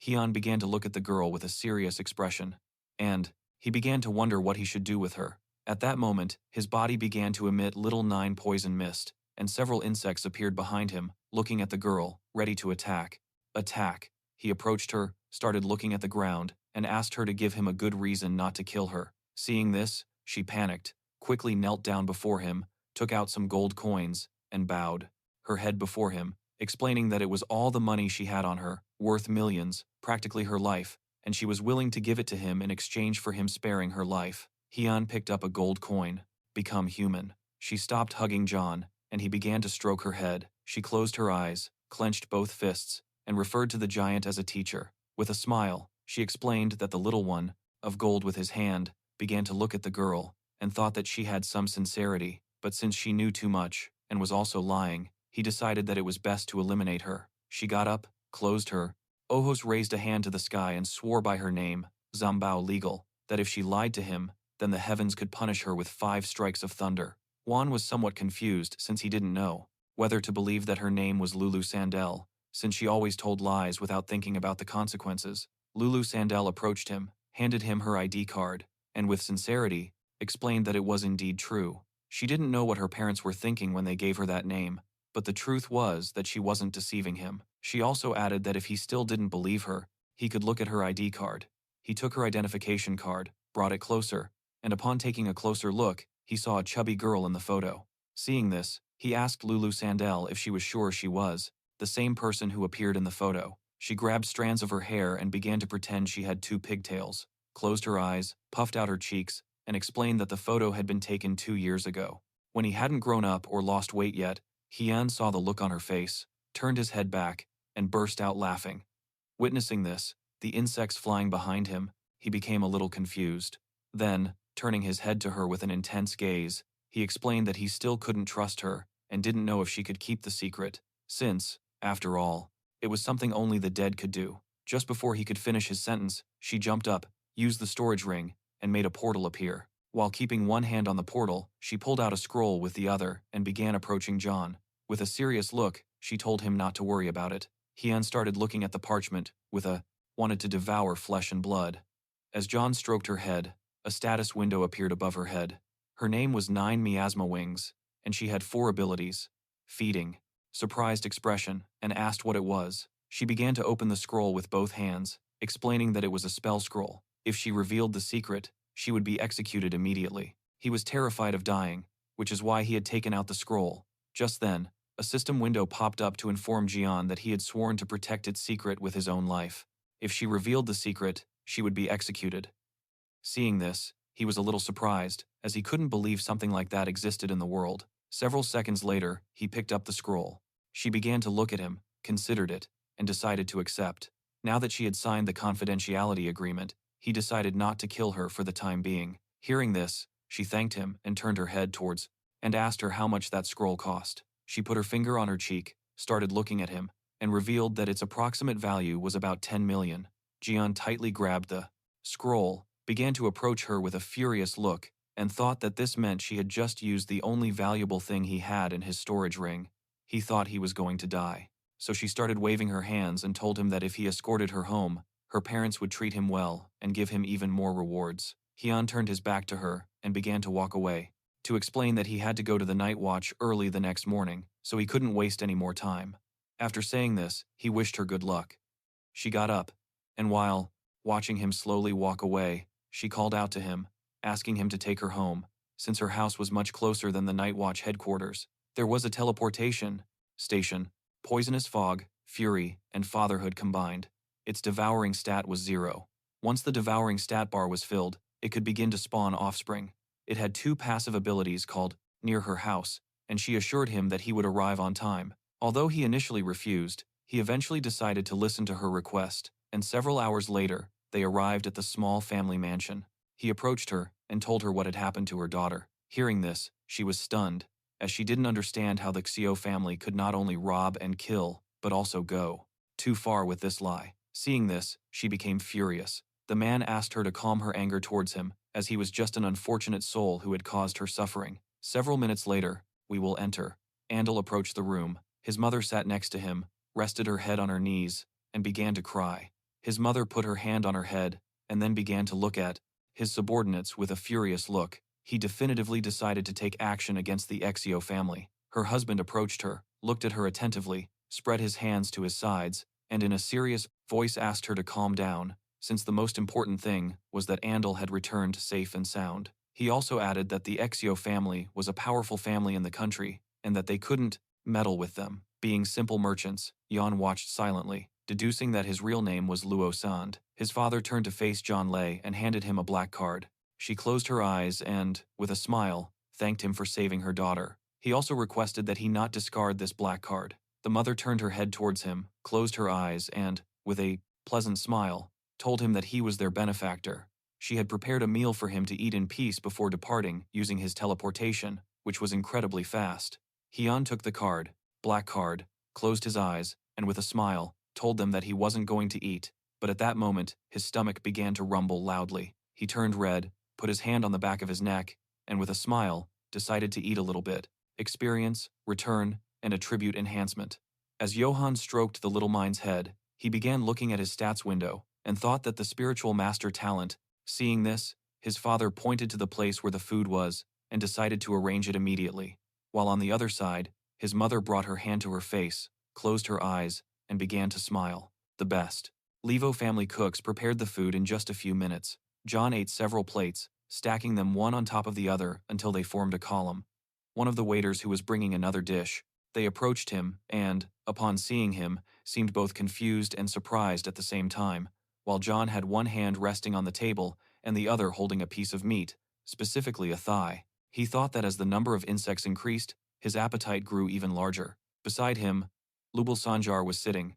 Hyun began to look at the girl with a serious expression, and he began to wonder what he should do with her. At that moment, his body began to emit Little Nine poison mist, and several insects appeared behind him, looking at the girl, ready to attack. Attack. He approached her, started looking at the ground, and asked her to give him a good reason not to kill her. Seeing this, she panicked, quickly knelt down before him, took out some gold coins, and bowed her head before him, explaining that it was all the money she had on her, worth millions, practically her life, and she was willing to give it to him in exchange for him sparing her life. Hyun picked up a gold coin. Become human. She stopped hugging John, and he began to stroke her head. She closed her eyes, clenched both fists, and referred to the giant as a teacher. With a smile, she explained that the little one, of gold with his hand, began to look at the girl, and thought that she had some sincerity, but since she knew too much, and was also lying, he decided that it was best to eliminate her. She got up, closed her. Ohos raised a hand to the sky and swore by her name, Zambao Legal, that if she lied to him, then the heavens could punish her with 5 strikes of thunder. Juan was somewhat confused since he didn't know whether to believe that her name was Lulu Sandel, since she always told lies without thinking about the consequences. Lulu Sandel approached him, handed him her ID card, and with sincerity, explained that it was indeed true. She didn't know what her parents were thinking when they gave her that name, but the truth was that she wasn't deceiving him. She also added that if he still didn't believe her, he could look at her ID card. He took her identification card, brought it closer, and upon taking a closer look, he saw a chubby girl in the photo. Seeing this, he asked Lulu Sandel if she was sure she was the same person who appeared in the photo. She grabbed strands of her hair and began to pretend she had 2 pigtails, closed her eyes, puffed out her cheeks, and explained that the photo had been taken 2 years ago. When he hadn't grown up or lost weight yet, Hyun saw the look on her face, turned his head back, and burst out laughing. Witnessing this, the insects flying behind him, he became a little confused. Then, turning his head to her with an intense gaze, he explained that he still couldn't trust her and didn't know if she could keep the secret, since, after all, it was something only the dead could do. Just before he could finish his sentence, she jumped up, used the storage ring, and made a portal appear. While keeping one hand on the portal, she pulled out a scroll with the other and began approaching John. With a serious look, she told him not to worry about it. Hyun started looking at the parchment with a wanted to devour flesh and blood. As John stroked her head, a status window appeared above her head. Her name was Nine Miasma Wings, and she had 4 abilities: feeding, surprised expression, and asked what it was. She began to open the scroll with both hands, explaining that it was a spell scroll. If she revealed the secret, she would be executed immediately. He was terrified of dying, which is why he had taken out the scroll. Just then, a system window popped up to inform Jian that he had sworn to protect its secret with his own life. If she revealed the secret, she would be executed. Seeing this, he was a little surprised, as he couldn't believe something like that existed in the world. Several seconds later, he picked up the scroll. She began to look at him, considered it, and decided to accept. Now that she had signed the confidentiality agreement, he decided not to kill her for the time being. Hearing this, she thanked him and turned her head towards and asked her how much that scroll cost. She put her finger on her cheek, started looking at him, and revealed that its approximate value was about 10 million. Jian tightly grabbed the scroll, began to approach her with a furious look, and thought that this meant she had just used the only valuable thing he had in his storage ring. He thought he was going to die. So she started waving her hands and told him that if he escorted her home, her parents would treat him well and give him even more rewards. Jian turned his back to her and began to walk away, to explain that he had to go to the night watch early the next morning, so he couldn't waste any more time. After saying this, he wished her good luck. She got up, and while watching him slowly walk away, she called out to him, asking him to take her home, since her house was much closer than the night watch headquarters. There was a teleportation station, poisonous fog, fury, and fatherhood combined. Its devouring stat was 0. Once the devouring stat bar was filled, it could begin to spawn offspring. It had 2 passive abilities called Near Her House, and she assured him that he would arrive on time. Although he initially refused, he eventually decided to listen to her request, and several hours later, they arrived at the small family mansion. He approached her and told her what had happened to her daughter. Hearing this, she was stunned, as she didn't understand how the Xiao family could not only rob and kill, but also go too far with this lie. Seeing this, she became furious. The man asked her to calm her anger towards him, as he was just an unfortunate soul who had caused her suffering. Several minutes later, we will enter. Andal approached the room. His mother sat next to him, rested her head on her knees, and began to cry. His mother put her hand on her head, and then began to look at his subordinates with a furious look. He definitively decided to take action against the Xiao family. Her husband approached her, looked at her attentively, spread his hands to his sides, and in a serious voice asked her to calm down, since the most important thing was that Andal had returned safe and sound. He also added that the Xiao family was a powerful family in the country, and that they couldn't meddle with them. Being simple merchants, Yan watched silently, deducing that his real name was Luo Sand. His father turned to face John Lei and handed him a black card. She closed her eyes and, with a smile, thanked him for saving her daughter. He also requested that he not discard this black card. The mother turned her head towards him, closed her eyes and, with a pleasant smile, told him that he was their benefactor. She had prepared a meal for him to eat in peace before departing using his teleportation, which was incredibly fast. Hyun took the card, black card, closed his eyes, and with a smile, told them that he wasn't going to eat, but at that moment, his stomach began to rumble loudly. He turned red, put his hand on the back of his neck, and with a smile, decided to eat a little bit. Experience, return, and attribute enhancement. As Johann stroked the little mind's head, he began looking at his stats window, and thought that the spiritual master talent. Seeing this, his father pointed to the place where the food was, and decided to arrange it immediately. While on the other side, his mother brought her hand to her face, closed her eyes, and began to smile. The best. Levo family cooks prepared the food in just a few minutes. John ate several plates, stacking them one on top of the other until they formed a column. One of the waiters who was bringing another dish. They approached him and, upon seeing him, seemed both confused and surprised at the same time, while John had one hand resting on the table and the other holding a piece of meat, specifically a thigh. He thought that as the number of insects increased, his appetite grew even larger. Beside him, Lubal Sanjar was sitting.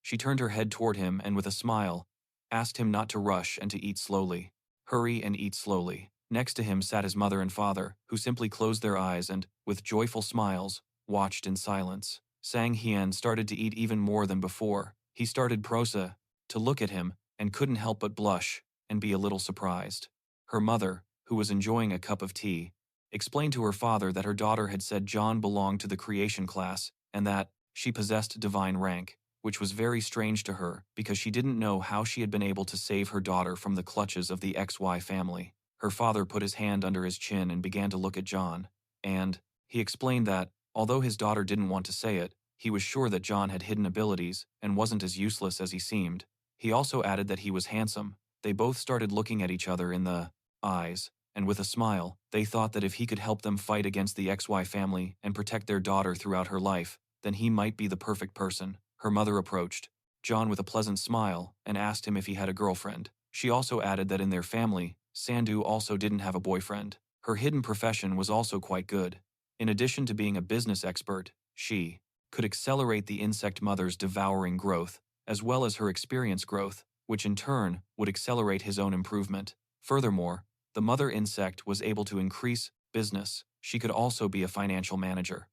She turned her head toward him and with a smile, asked him not to rush and to eat slowly. Hurry and eat slowly. Next to him sat his mother and father, who simply closed their eyes and, with joyful smiles, watched in silence. Sang Hien started to eat even more than before. He started prosa, to look at him, and couldn't help but blush, and be a little surprised. Her mother, who was enjoying a cup of tea, explained to her father that her daughter had said John belonged to the creation class, and that she possessed divine rank, which was very strange to her because she didn't know how she had been able to save her daughter from the clutches of the XY family. Her father put his hand under his chin and began to look at John, and he explained that, although his daughter didn't want to say it, he was sure that John had hidden abilities and wasn't as useless as he seemed. He also added that he was handsome. They both started looking at each other in the eyes, and with a smile, they thought that if he could help them fight against the XY family and protect their daughter throughout her life, then he might be the perfect person. Her mother approached John with a pleasant smile and asked him if he had a girlfriend. She also added that in their family, Sandu also didn't have a boyfriend. Her hidden profession was also quite good. In addition to being a business expert, she could accelerate the insect mother's devouring growth, as well as her experience growth, which in turn would accelerate his own improvement. Furthermore, the mother insect was able to increase business. She could also be a financial manager.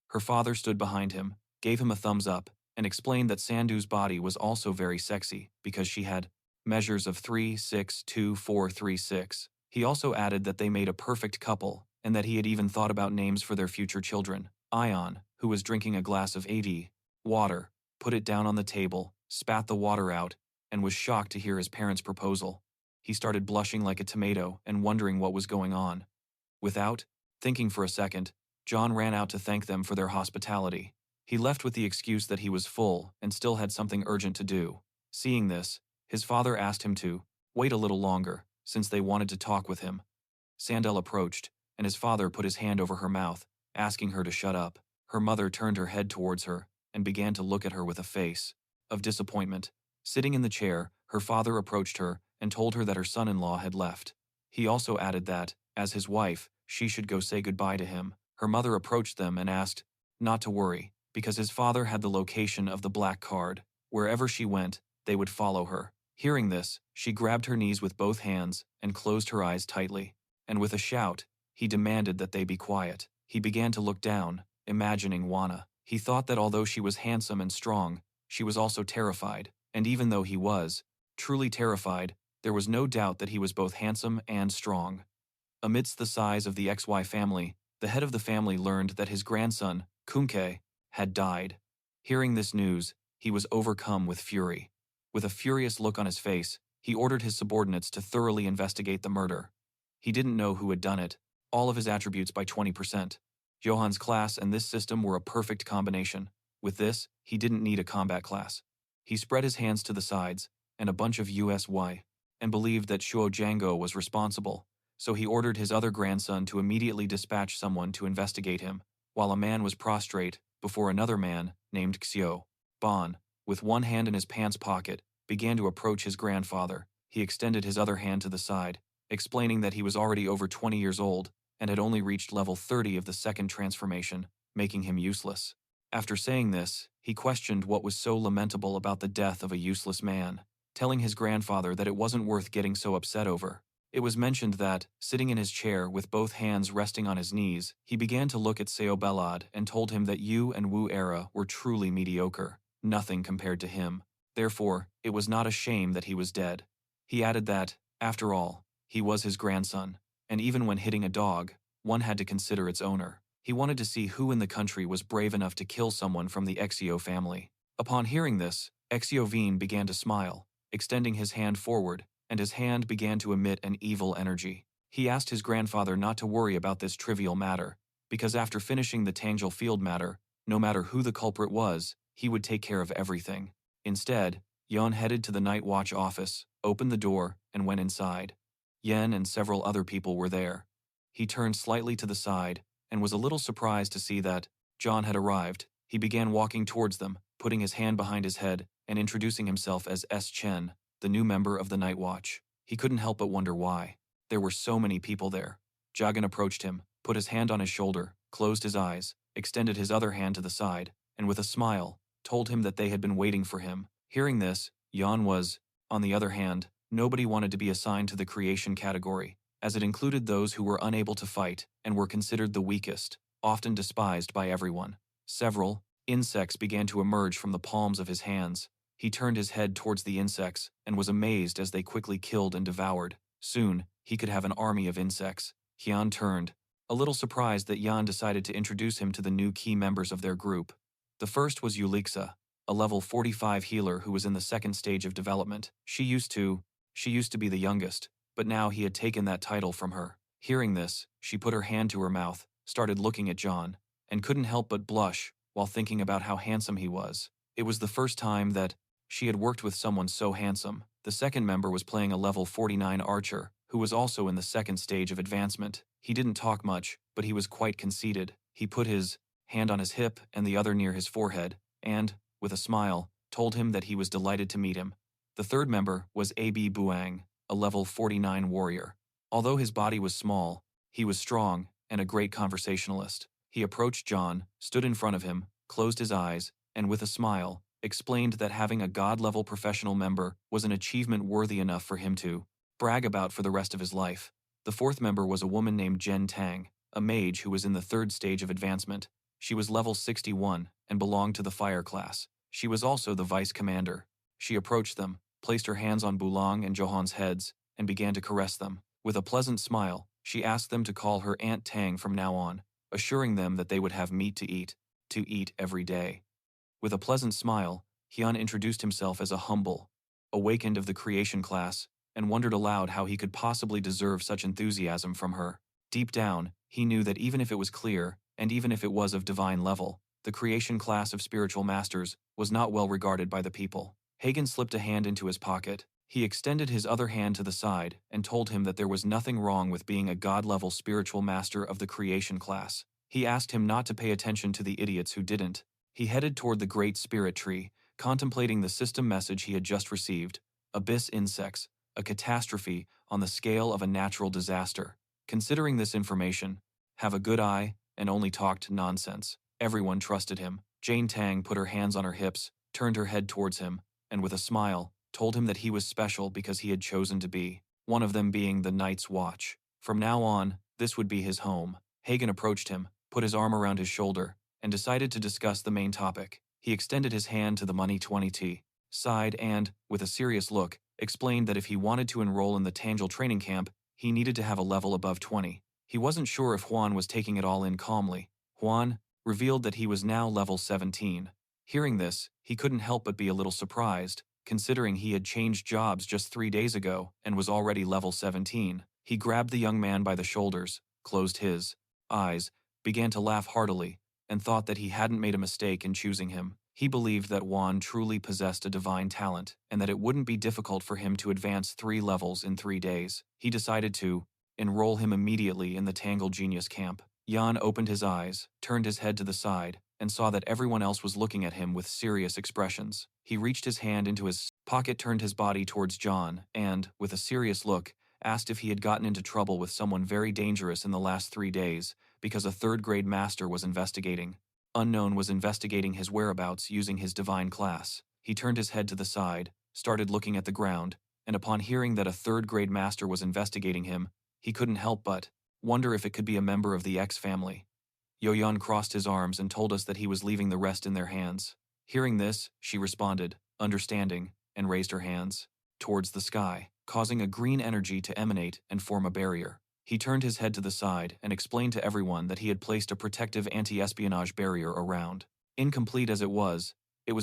Her father stood behind him, gave him a thumbs up, and explained that Sandu's body was also very sexy because she had measures of 3, 6, 2, 4, 3, 6. He also added that they made a perfect couple and that he had even thought about names for their future children. Ion, who was drinking a glass of water, put it down on the table, spat the water out, and was shocked to hear his parents' proposal. He started blushing like a tomato and wondering what was going on. Without thinking for a second, John ran out to thank them for their hospitality. He left with the excuse that he was full and still had something urgent to do. Seeing this, his father asked him to wait a little longer, since they wanted to talk with him. Sandel approached, and his father put his hand over her mouth, asking her to shut up. Her mother turned her head towards her and began to look at her with a face of disappointment. Sitting in the chair, her father approached her and told her that her son-in-law had left. He also added that, as his wife, she should go say goodbye to him. Her mother approached them and asked not to worry, because his father had the location of the black card. Wherever she went, they would follow her. Hearing this, she grabbed her knees with both hands and closed her eyes tightly. And with a shout, he demanded that they be quiet. He began to look down, imagining Wana. He thought that although she was handsome and strong, she was also terrified, and even though he was truly terrified, there was no doubt that he was both handsome and strong. Amidst the size of the XY family, the head of the family learned that his grandson, Kunke, had died. Hearing this news, he was overcome with fury. With a furious look on his face, he ordered his subordinates to thoroughly investigate the murder. He didn't know who had done it, all of his attributes by 20%. Johan's class and this system were a perfect combination. With this, he didn't need a combat class. He spread his hands to the sides, and a bunch of USY, and believed that Shuo Django was responsible, so he ordered his other grandson to immediately dispatch someone to investigate him, while a man was prostrate before another man named Xiao. Ban, with one hand in his pants pocket, began to approach his grandfather. He extended his other hand to the side, explaining that he was already over 20 years old and had only reached level 30 of the second transformation, making him useless. After saying this, he questioned what was so lamentable about the death of a useless man, telling his grandfather that it wasn't worth getting so upset over. It was mentioned that, sitting in his chair with both hands resting on his knees, he began to look at Seo Belad and told him that Yu and Wu Era were truly mediocre, nothing compared to him. Therefore, it was not a shame that he was dead. He added that, after all, he was his grandson, and even when hitting a dog, one had to consider its owner. He wanted to see who in the country was brave enough to kill someone from the Exio family. Upon hearing this, Exio Veen began to smile, extending his hand forward, and his hand began to emit an evil energy. He asked his grandfather not to worry about this trivial matter, because after finishing the Tangel field matter, no matter who the culprit was, he would take care of everything. Instead, Yon headed to the Night Watch office, opened the door, and went inside. Yen and several other people were there. He turned slightly to the side, and was a little surprised to see that John had arrived. He began walking towards them, putting his hand behind his head, and introducing himself as S. Chen, the new member of the Night Watch. He couldn't help but wonder why. There were so many people there. Jagan approached him, put his hand on his shoulder, closed his eyes, extended his other hand to the side, and with a smile, told him that they had been waiting for him. Hearing this, Yan was, on the other hand, nobody wanted to be assigned to the creation category, as it included those who were unable to fight and were considered the weakest, often despised by everyone. Several insects began to emerge from the palms of his hands. He turned his head towards the insects and was amazed as they quickly killed and devoured. Soon, he could have an army of insects. Yan turned, a little surprised that Yan decided to introduce him to the new key members of their group. The first was Ulixa, a level 45 healer who was in the second stage of development. She used to be the youngest, but now he had taken that title from her. Hearing this, she put her hand to her mouth, started looking at John, and couldn't help but blush while thinking about how handsome he was. It was the first time that she had worked with someone so handsome. The second member was playing a level 49 archer, who was also in the second stage of advancement. He didn't talk much, but he was quite conceited. He put his hand on his hip and the other near his forehead, and, with a smile, told him that he was delighted to meet him. The third member was A.B. Buang, a level 49 warrior. Although his body was small, he was strong and a great conversationalist. He approached John, stood in front of him, closed his eyes, and with a smile, explained that having a god-level professional member was an achievement worthy enough for him to brag about for the rest of his life. The fourth member was a woman named Jian Tang, a mage who was in the third stage of advancement. She was level 61 and belonged to the fire class. She was also the vice commander. She approached them, placed her hands on Bulong and Johan's heads, and began to caress them. With a pleasant smile, she asked them to call her Aunt Tang from now on, assuring them that they would have meat to eat every day. With a pleasant smile, Hyun introduced himself as a humble, awakened of the creation class, and wondered aloud how he could possibly deserve such enthusiasm from her. Deep down, he knew that even if it was clear, and even if it was of divine level, the creation class of spiritual masters was not well regarded by the people. Hagen slipped a hand into his pocket. He extended his other hand to the side and told him that there was nothing wrong with being a god-level spiritual master of the creation class. He asked him not to pay attention to the idiots who didn't. He headed toward the Great Spirit Tree, contemplating the system message he had just received. Abyss insects, a catastrophe on the scale of a natural disaster. Considering this information, have a good eye, and only talked nonsense. Everyone trusted him. Jane Tang put her hands on her hips, turned her head towards him, and with a smile, told him that he was special because he had chosen to be, one of them being the Night's Watch. From now on, this would be his home. Hagen approached him, put his arm around his shoulder, and decided to discuss the main topic. He extended his hand to the Money 20T, sighed and, with a serious look, explained that if he wanted to enroll in the Tangel training camp, he needed to have a level above 20. He wasn't sure if Juan was taking it all in calmly. Juan revealed that he was now level 17. Hearing this, he couldn't help but be a little surprised, considering he had changed jobs just 3 days ago and was already level 17. He grabbed the young man by the shoulders, closed his eyes, began to laugh heartily, and thought that he hadn't made a mistake in choosing him. He believed that Juan truly possessed a divine talent, and that it wouldn't be difficult for him to advance 3 levels in 3 days. He decided to enroll him immediately in the Tangle Genius Camp. Jan opened his eyes, turned his head to the side, and saw that everyone else was looking at him with serious expressions. He reached his hand into his pocket, turned his body towards John, and, with a serious look, asked if he had gotten into trouble with someone very dangerous in the last 3 days, because a 3rd-grade master was investigating. Unknown was investigating his whereabouts using his divine class. He turned his head to the side, started looking at the ground, and upon hearing that a 3rd-grade master was investigating him, he couldn't help but wonder if it could be a member of the X family. Yoyun crossed his arms and told us that he was leaving the rest in their hands. Hearing this, she responded, understanding, and raised her hands towards the sky, causing a green energy to emanate and form a barrier. He turned his head to the side and explained to everyone that he had placed a protective anti-espionage barrier around. Incomplete as it was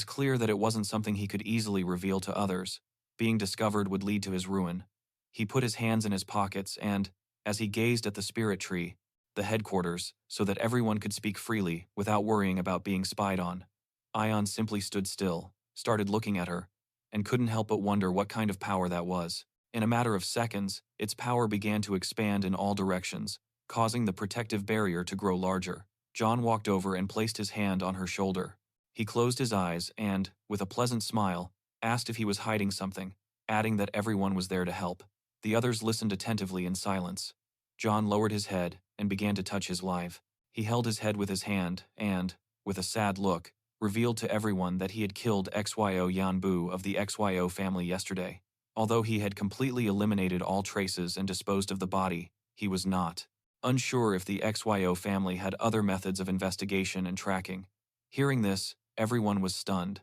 clear that it wasn't something he could easily reveal to others. Being discovered would lead to his ruin. He put his hands in his pockets and, as he gazed at the spirit tree, the headquarters, so that everyone could speak freely without worrying about being spied on, Ion simply stood still, started looking at her, and couldn't help but wonder what kind of power that was. In a matter of seconds, its power began to expand in all directions, causing the protective barrier to grow larger. John walked over and placed his hand on her shoulder. He closed his eyes and, with a pleasant smile, asked if he was hiding something, adding that everyone was there to help. The others listened attentively in silence. John lowered his head and began to touch his live. He held his head with his hand and, with a sad look, revealed to everyone that he had killed XYO Yanbu of the XYO family yesterday. Although he had completely eliminated all traces and disposed of the body, he was not unsure if the XYO family had other methods of investigation and tracking. Hearing this, everyone was stunned.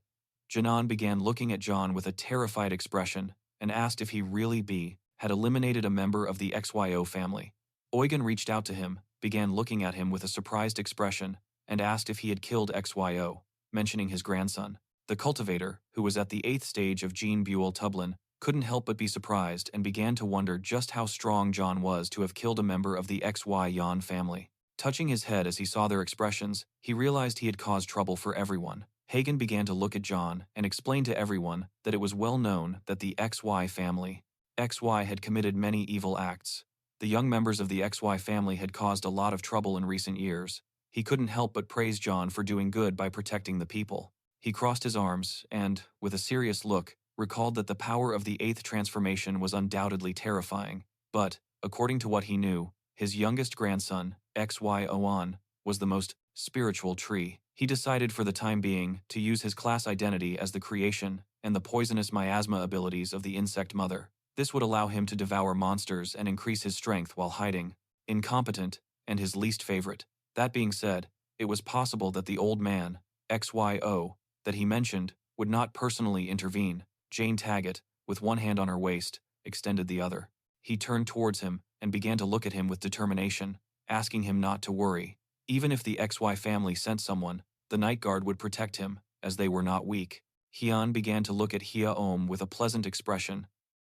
Janan began looking at John with a terrified expression and asked if he really had eliminated a member of the XYO family. Eugen reached out to him, began looking at him with a surprised expression, and asked if he had killed XYO, mentioning his grandson. The cultivator, who was at the 8th stage of Jean Buell Tublin, couldn't help but be surprised and began to wonder just how strong John was to have killed a member of the XY Yan family. Touching his head as he saw their expressions, he realized he had caused trouble for everyone. Hagen began to look at John and explain to everyone that it was well known that the XY family, XY had committed many evil acts. The young members of the XY family had caused a lot of trouble in recent years. He couldn't help but praise John for doing good by protecting the people. He crossed his arms and, with a serious look, recalled that the power of the 8th transformation was undoubtedly terrifying, but, according to what he knew, his youngest grandson, XY Oan, was the most spiritual tree. He decided for the time being to use his class identity as the creation and the poisonous miasma abilities of the insect mother. This would allow him to devour monsters and increase his strength while hiding. Incompetent, and his least favorite. That being said, it was possible that the old man, XYO, that he mentioned, would not personally intervene. Jane Taggett, with one hand on her waist, extended the other. He turned towards him and began to look at him with determination, asking him not to worry. Even if the XY family sent someone, the night guard would protect him, as they were not weak. Hyun began to look at Hia Om with a pleasant expression,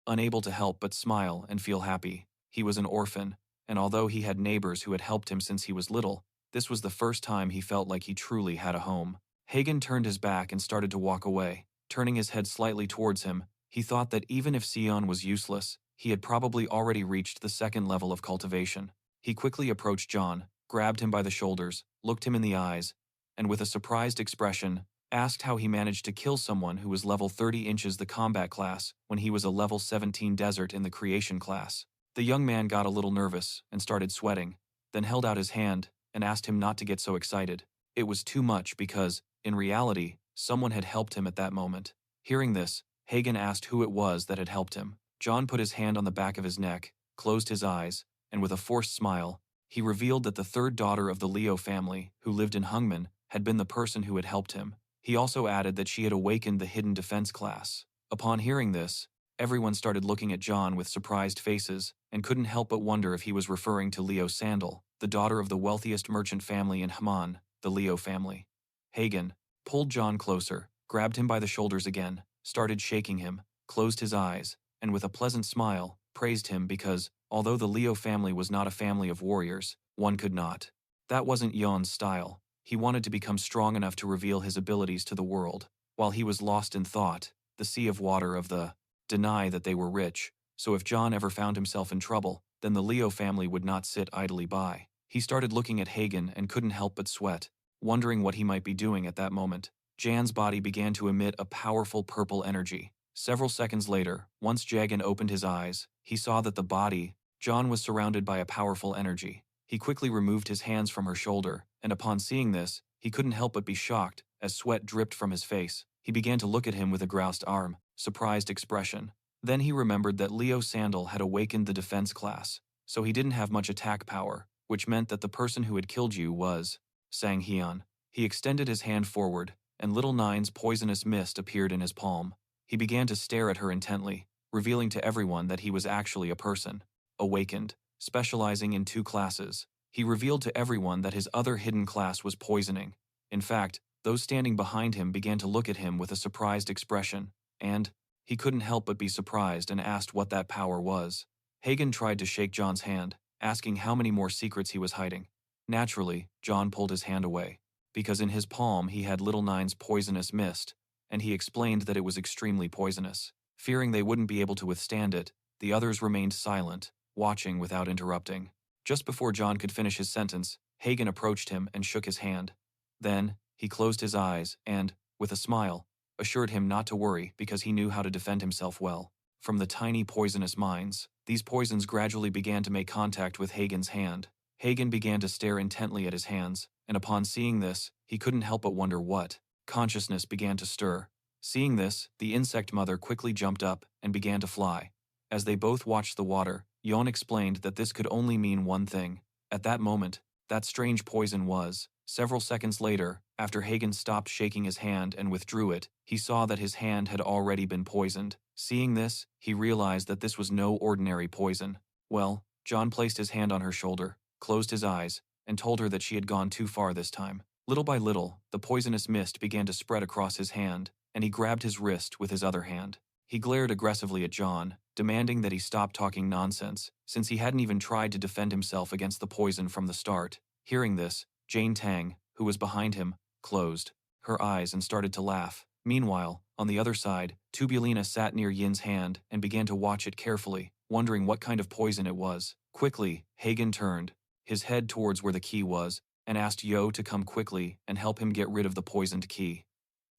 unable to help but smile and feel happy. He was an orphan, and although he had neighbors who had helped him since he was little, this was the first time he felt like he truly had a home. Hagen turned his back and started to walk away. Turning his head slightly towards him, he thought that even if Sion was useless, he had probably already reached the second level of cultivation. He quickly approached John, grabbed him by the shoulders, looked him in the eyes, and with a surprised expression, asked how he managed to kill someone who was level 30 inches the combat class when he was a level 17 desert in the creation class. The young man got a little nervous and started sweating, then held out his hand and asked him not to get so excited. It was too much because, in reality, someone had helped him at that moment. Hearing this, Hagen asked who it was that had helped him. John put his hand on the back of his neck, closed his eyes, and with a forced smile, he revealed that the third daughter of the Leo family, who lived in Hungman, had been the person who had helped him. He also added that she had awakened the hidden defense class. Upon hearing this, everyone started looking at John with surprised faces and couldn't help but wonder if he was referring to Leo Sandal, the daughter of the wealthiest merchant family in Haman, the Leo family. Hagen pulled John closer, grabbed him by the shoulders again, started shaking him, closed his eyes, and with a pleasant smile, praised him because, although the Leo family was not a family of warriors, one could not. That wasn't Yon's style. He wanted to become strong enough to reveal his abilities to the world. While he was lost in thought, the sea of water of the deny that they were rich, so if John ever found himself in trouble, then the Leo family would not sit idly by. He started looking at Hagen and couldn't help but sweat, wondering what he might be doing at that moment. Jan's body began to emit a powerful purple energy. Several seconds later, once Jagan opened his eyes, he saw that the body, John was surrounded by a powerful energy. He quickly removed his hands from her shoulder, and upon seeing this, he couldn't help but be shocked, as sweat dripped from his face. He began to look at him with a groused arm, surprised expression. Then he remembered that Leo Sandal had awakened the defense class, so he didn't have much attack power, which meant that the person who had killed you was Sang Hyun. He extended his hand forward, and Little Nine's poisonous mist appeared in his palm. He began to stare at her intently, revealing to everyone that he was actually a person, awakened, specializing in 2 classes. He revealed to everyone that his other hidden class was poisoning. In fact, those standing behind him began to look at him with a surprised expression, and he couldn't help but be surprised and asked what that power was. Hagen tried to shake John's hand, asking how many more secrets he was hiding. Naturally, John pulled his hand away, because in his palm he had Little Nine's poisonous mist, and he explained that it was extremely poisonous. Fearing they wouldn't be able to withstand it, the others remained silent, watching without interrupting. Just before John could finish his sentence, Hagen approached him and shook his hand. Then, he closed his eyes and, with a smile, assured him not to worry because he knew how to defend himself well. From the tiny poisonous mines, these poisons gradually began to make contact with Hagen's hand. Hagen began to stare intently at his hands, and upon seeing this, he couldn't help but wonder what. Consciousness began to stir. Seeing this, the insect mother quickly jumped up and began to fly. As they both watched the water, Yon explained that this could only mean one thing. At that moment, that strange poison was. Several seconds later, after Hagen stopped shaking his hand and withdrew it, he saw that his hand had already been poisoned. Seeing this, he realized that this was no ordinary poison. Well, John placed his hand on her shoulder, closed his eyes, and told her that she had gone too far this time. Little by little, the poisonous mist began to spread across his hand, and he grabbed his wrist with his other hand. He glared aggressively at John, demanding that he stop talking nonsense, since he hadn't even tried to defend himself against the poison from the start. Hearing this, Jane Tang, who was behind him, closed her eyes and started to laugh. Meanwhile, on the other side, Tubulina sat near Yin's hand and began to watch it carefully, wondering what kind of poison it was. Quickly, Hagen turned his head towards where the key was and asked Yo to come quickly and help him get rid of the poisoned key.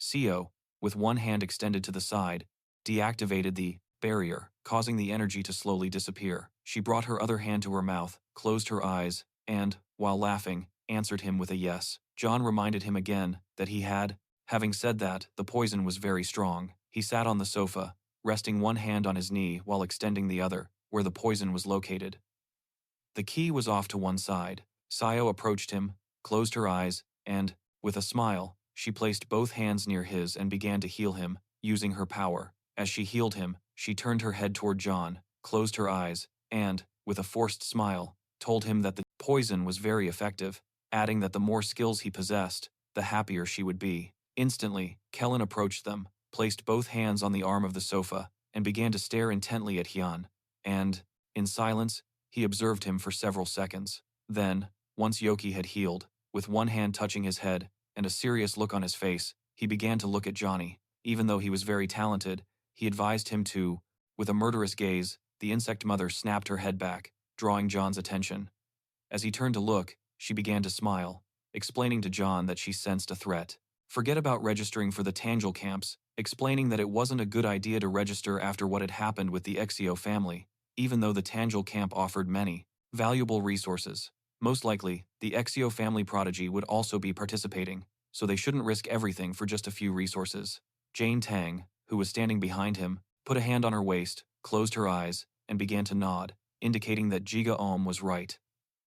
Seo, with one hand extended to the side, deactivated the barrier, causing the energy to slowly disappear. She brought her other hand to her mouth, closed her eyes, and, while laughing, answered him with a yes. John reminded him again that he had. Having said that, the poison was very strong. He sat on the sofa, resting one hand on his knee while extending the other, where the poison was located. The key was off to one side. Sayo approached him, closed her eyes, and, with a smile, She placed both hands near his and began to heal him, using her power. As she healed him, she turned her head toward John, closed her eyes, and, with a forced smile, told him that the poison was very effective, adding that the more skills he possessed, the happier she would be. Instantly, Kellen approached them, placed both hands on the arm of the sofa, and began to stare intently at Hyun. And, in silence, he observed him for several seconds. Then, once Yoki had healed, with one hand touching his head, and a serious look on his face, he began to look at Johnny. Even though he was very talented, he advised him to. With a murderous gaze, the insect mother snapped her head back, drawing John's attention. As he turned to look, she began to smile, explaining to John that she sensed a threat. Forget about registering for the Tangel camps, explaining that it wasn't a good idea to register after what had happened with the Exio family, even though the Tangel camp offered many valuable resources. Most likely, the Exio family prodigy would also be participating, so they shouldn't risk everything for just a few resources. Jane Tang, who was standing behind him, put a hand on her waist, closed her eyes, and began to nod, indicating that Jiga Ohm was right.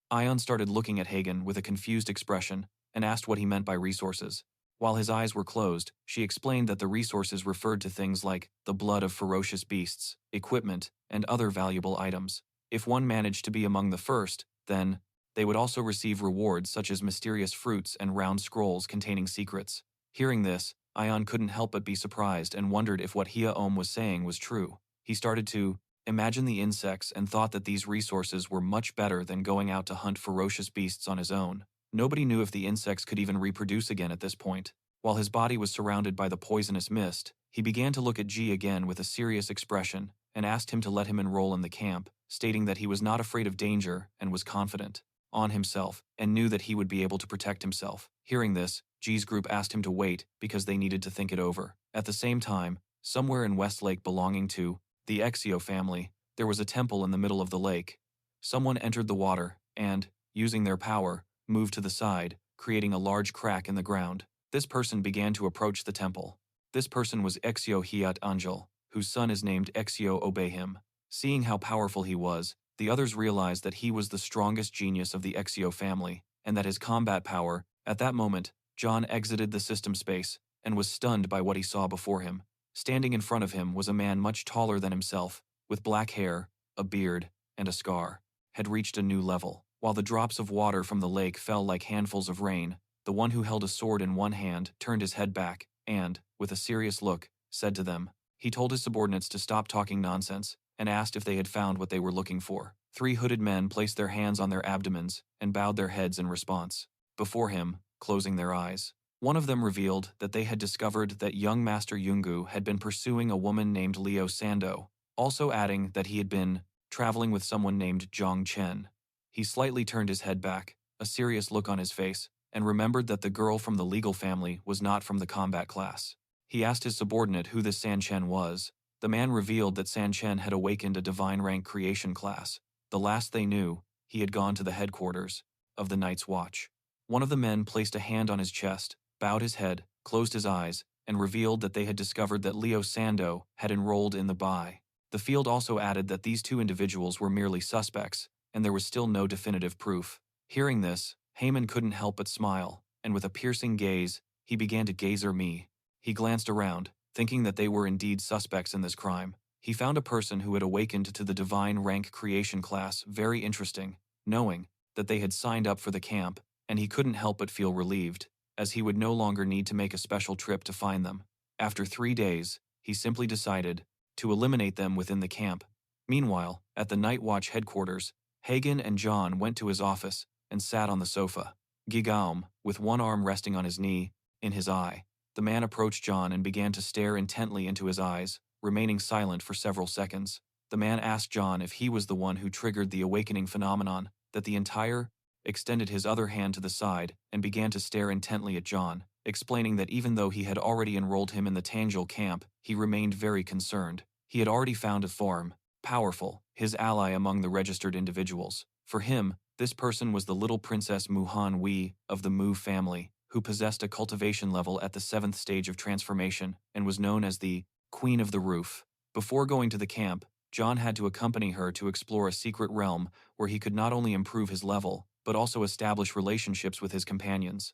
Ion started looking at Hagen with a confused expression and asked what he meant by resources. While his eyes were closed, she explained that the resources referred to things like the blood of ferocious beasts, equipment, and other valuable items. If one managed to be among the first, then they would also receive rewards such as mysterious fruits and round scrolls containing secrets. Hearing this, Ion couldn't help but be surprised and wondered if what Hia Ohm was saying was true. He started to imagine the insects and thought that these resources were much better than going out to hunt ferocious beasts on his own. Nobody knew if the insects could even reproduce again at this point. While his body was surrounded by the poisonous mist, he began to look at Ji again with a serious expression and asked him to let him enroll in the camp, stating that he was not afraid of danger and was confident on himself and knew that he would be able to protect himself. Hearing this, Ji's group asked him to wait because they needed to think it over. At the same time, somewhere in Westlake belonging to the Exio family, there was a temple in the middle of the lake. Someone entered the water and, using their power, moved to the side, creating a large crack in the ground. This person began to approach the temple. This person was Exio Hiat Angel, whose son is named Exio Obey Him. Seeing how powerful he was, the others realized that he was the strongest genius of the Exio family, and that his combat power. At that moment, John exited the system space and was stunned by what he saw before him. Standing in front of him was a man much taller than himself, with black hair, a beard, and a scar. Had reached a new level. While the drops of water from the lake fell like handfuls of rain, the one who held a sword in one hand turned his head back and, with a serious look, said to them. He told his subordinates to stop talking nonsense and asked if they had found what they were looking for. 3 hooded men placed their hands on their abdomens and bowed their heads in response. Before him, closing their eyes. One of them revealed that they had discovered that young Master Yungu had been pursuing a woman named Liu Sando, also adding that he had been traveling with someone named Jian Chen. He slightly turned his head back, a serious look on his face, and remembered that the girl from the legal family was not from the combat class. He asked his subordinate who this San Chen was. The man revealed that San Chen had awakened a divine rank creation class. The last they knew, he had gone to the headquarters of the Night's Watch. One of the men placed a hand on his chest, bowed his head, closed his eyes, and revealed that they had discovered that Leo Sando had enrolled in the Bai. The field also added that these 2 individuals were merely suspects, and there was still no definitive proof. Hearing this, Heyman couldn't help but smile, and with a piercing gaze, he began to gaze at me. He glanced around, thinking that they were indeed suspects in this crime. He found a person who had awakened to the divine rank creation class very interesting, knowing that they had signed up for the camp, and he couldn't help but feel relieved, as he would no longer need to make a special trip to find them. After 3 days, he simply decided to eliminate them within the camp. Meanwhile, at the Night Watch headquarters, Hagen and John went to his office and sat on the sofa. Gigaum, with one arm resting on his knee, in his eye. The man approached John and began to stare intently into his eyes, remaining silent for several seconds. The man asked John if he was the one who triggered the awakening phenomenon, that the entire extended his other hand to the side and began to stare intently at John, explaining that even though he had already enrolled him in the Tangel camp, he remained very concerned. He had already found a form, powerful, his ally among the registered individuals. For him, this person was the little princess Muhan Wei of the Mu family, who possessed a cultivation level at the 7th stage of transformation and was known as the Queen of the Roof. Before going to the camp, John had to accompany her to explore a secret realm where he could not only improve his level, but also establish relationships with his companions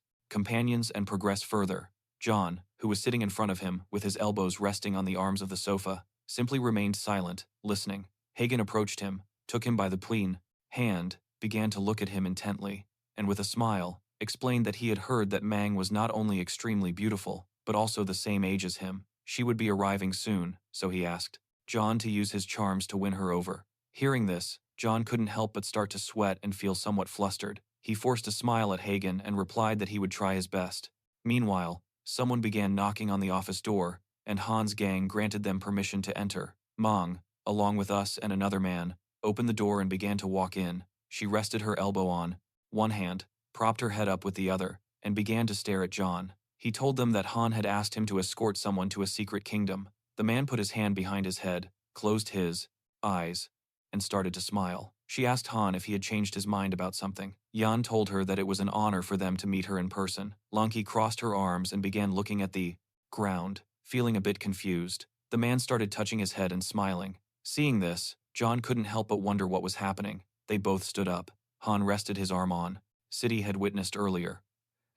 and progress further. John, who was sitting in front of him with his elbows resting on the arms of the sofa, simply remained silent, listening. Hagen approached him, took him by the clean hand, began to look at him intently, and with a smile, explained that he had heard that Mang was not only extremely beautiful, but also the same age as him. She would be arriving soon, so he asked John to use his charms to win her over. Hearing this, John couldn't help but start to sweat and feel somewhat flustered. He forced a smile at Hagen and replied that he would try his best. Meanwhile, someone began knocking on the office door, and Han's gang granted them permission to enter. Mang, along with us and another man, opened the door and began to walk in. She rested her elbow on one hand, propped her head up with the other, and began to stare at John. He told them that Han had asked him to escort someone to a secret kingdom. The man put his hand behind his head, closed his eyes, and started to smile. She asked Han if he had changed his mind about something. Yan told her that it was an honor for them to meet her in person. Lanki crossed her arms and began looking at the ground, feeling a bit confused. The man started touching his head and smiling. Seeing this, John couldn't help but wonder what was happening. They both stood up. Han rested his arm on City had witnessed earlier.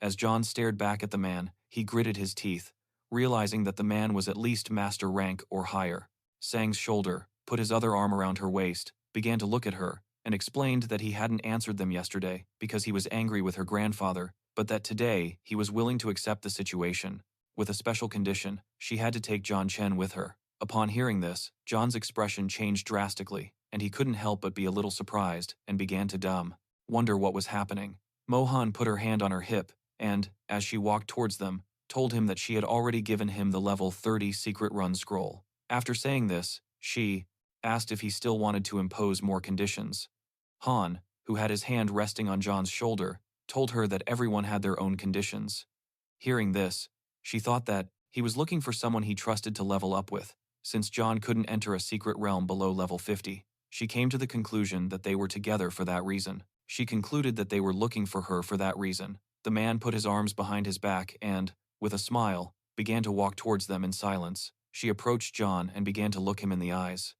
As John stared back at the man, he gritted his teeth, realizing that the man was at least master rank or higher. Sang's shoulder, put his other arm around her waist, began to look at her, and explained that he hadn't answered them yesterday because he was angry with her grandfather, but that today he was willing to accept the situation. With a special condition, she had to take Jian Chen with her. Upon hearing this, John's expression changed drastically, and he couldn't help but be a little surprised and began to wonder what was happening. Mohan put her hand on her hip and, as she walked towards them, told him that she had already given him the level 30 secret run scroll. After saying this, she asked if he still wanted to impose more conditions. Han, who had his hand resting on John's shoulder, told her that everyone had their own conditions. Hearing this, she thought that he was looking for someone he trusted to level up with. Since John couldn't enter a secret realm below level 50, she came to the conclusion that they were together for that reason. She concluded that they were looking for her for that reason. The man put his arms behind his back and, with a smile, began to walk towards them in silence. She approached John and began to look him in the eyes,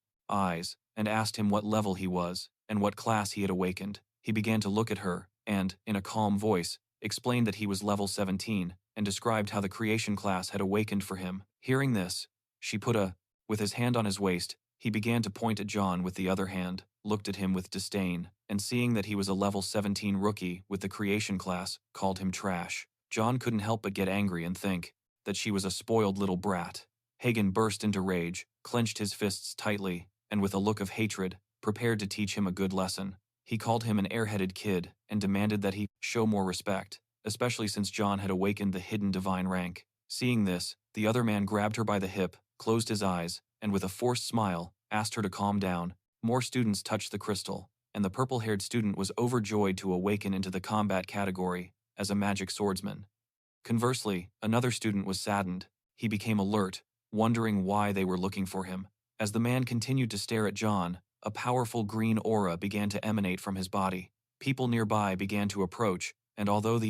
and asked him what level he was and what class he had awakened. He began to look at her and, in a calm voice, explained that he was level 17 and described how the creation class had awakened for him. Hearing this, she with his hand on his waist, he began to point at John with the other hand, looked at him with disdain, and seeing that he was a level 17 rookie with the creation class, called him trash. John couldn't help but get angry and think that she was a spoiled little brat. Hagen burst into rage, clenched his fists tightly, and with a look of hatred, prepared to teach him a good lesson. He called him an airheaded kid and demanded that he show more respect, especially since John had awakened the hidden divine rank. Seeing this, the other man grabbed her by the hip, closed his eyes, and with a forced smile, asked her to calm down. More students touched the crystal, and the purple-haired student was overjoyed to awaken into the combat category as a magic swordsman. Conversely, another student was saddened. He became alert, wondering why they were looking for him. As the man continued to stare at John, a powerful green aura began to emanate from his body. People nearby began to approach, and although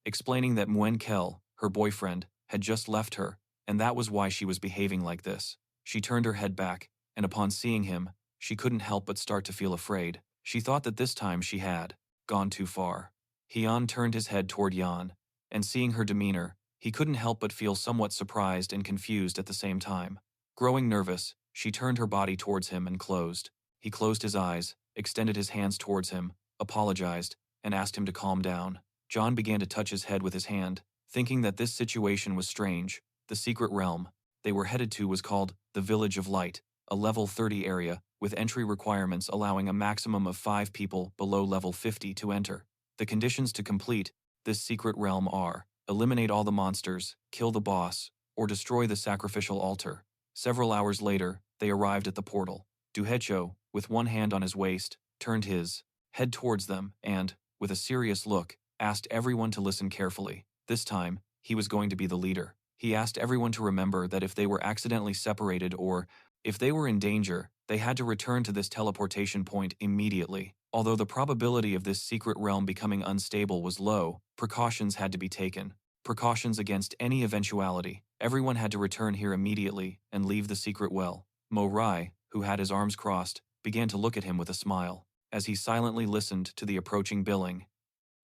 explaining that Muen Kel, her boyfriend, had just left her, and that was why she was behaving like this, she turned her head back, and upon seeing him, she couldn't help but start to feel afraid. She thought that this time she had gone too far. Hyun turned his head toward Yan, and seeing her demeanor, he couldn't help but feel somewhat surprised and confused at the same time. Growing nervous, she turned her body towards him and closed. He closed his eyes, extended his hands towards him, apologized, and asked him to calm down. John began to touch his head with his hand, thinking that this situation was strange. The secret realm they were headed to was called the Village of Light, a level 30 area, with entry requirements allowing a maximum of 5 people below level 50 to enter. The conditions to complete this secret realm are: eliminate all the monsters, kill the boss, or destroy the sacrificial altar. Several hours later, they arrived at the portal. Duhecho, with one hand on his waist, turned his head towards them and, with a serious look, asked everyone to listen carefully. This time, he was going to be the leader. He asked everyone to remember that if they were accidentally separated or if they were in danger, they had to return to this teleportation point immediately. Although the probability of this secret realm becoming unstable was low, precautions had to be taken. Precautions against any eventuality. Everyone had to return here immediately and leave the secret well. Mo Rai, who had his arms crossed, began to look at him with a smile. As he silently listened to the approaching billing,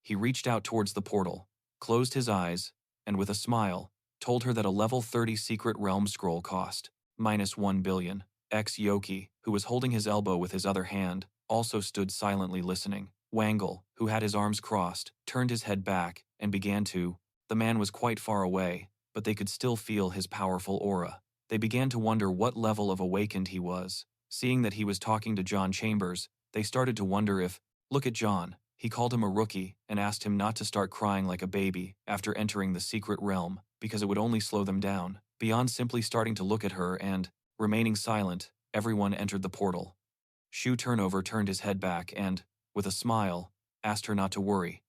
he reached out towards the portal, closed his eyes, and with a smile, told her that a level 30 secret realm scroll cost -1 billion. Yoki, who was holding his elbow with his other hand, also stood silently listening. Wangle, who had his arms crossed, turned his head back and began to. The man was quite far away, but they could still feel his powerful aura. They began to wonder what level of awakened he was. Seeing that he was talking to John Chambers, they started to wonder if, look at John. He called him a rookie and asked him not to start crying like a baby after entering the secret realm, because it would only slow them down. Beyond simply starting to look at her and remaining silent, everyone entered the portal. Shu Turnover turned his head back and, with a smile, asked her not to worry,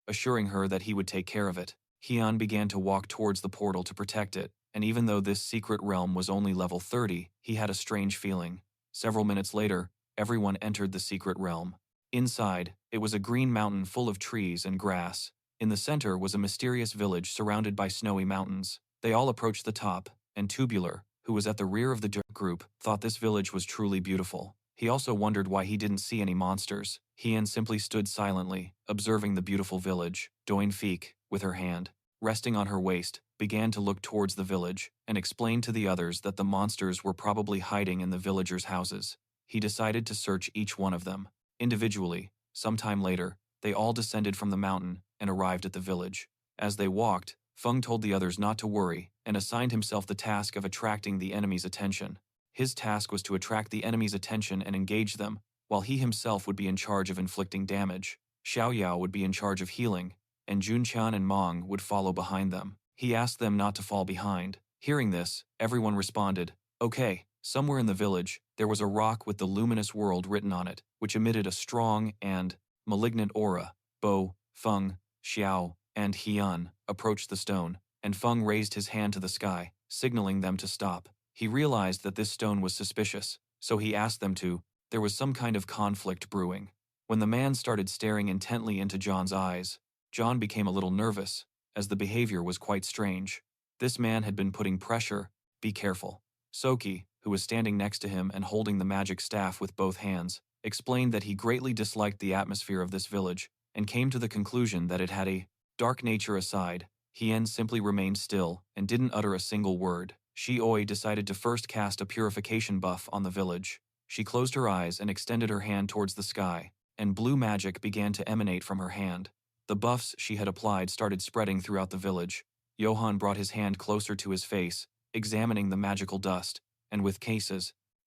assuring her that he would take care of it. Hyun began to walk towards the portal to protect it, and even though this secret realm was only level 30, he had a strange feeling. Several minutes later, everyone entered the secret realm. Inside, it was a green mountain full of trees and grass. In the center was a mysterious village surrounded by snowy mountains. They all approached the top, and Tubular, who was at the rear of the group, thought this village was truly beautiful. He also wondered why he didn't see any monsters. Hien simply stood silently, observing the beautiful village. Doin Feek, with her hand resting on her waist, began to look towards the village and explained to the others that the monsters were probably hiding in the villagers' houses. He decided to search each one of them individually. Sometime later, they all descended from the mountain and arrived at the village. As they walked, Feng told the others not to worry and assigned himself the task of attracting the enemy's attention. His task was to attract the enemy's attention and engage them, while he himself would be in charge of inflicting damage. Xiaoyao would be in charge of healing, and Junchan and Mong would follow behind them. He asked them not to fall behind. Hearing this, everyone responded, "Okay." Somewhere in the village, there was a rock with the luminous world written on it, which emitted a strong and malignant aura. Bo, Feng, Xiao, and Hyun approached the stone, and Feng raised his hand to the sky, signaling them to stop. He realized that this stone was suspicious, so he asked them to. There was some kind of conflict brewing. When the man started staring intently into John's eyes, John became a little nervous, as the behavior was quite strange. This man had been putting pressure. Be careful. Soki, who was standing next to him and holding the magic staff with both hands, explained that he greatly disliked the atmosphere of this village and came to the conclusion that it had a dark nature. Aside, Hien simply remained still and didn't utter a single word. Shi-oi decided to first cast a purification buff on the village. She closed her eyes and extended her hand towards the sky, and blue magic began to emanate from her hand. The buffs she had applied started spreading throughout the village. Johann brought his hand closer to his face, examining the magical dust, and with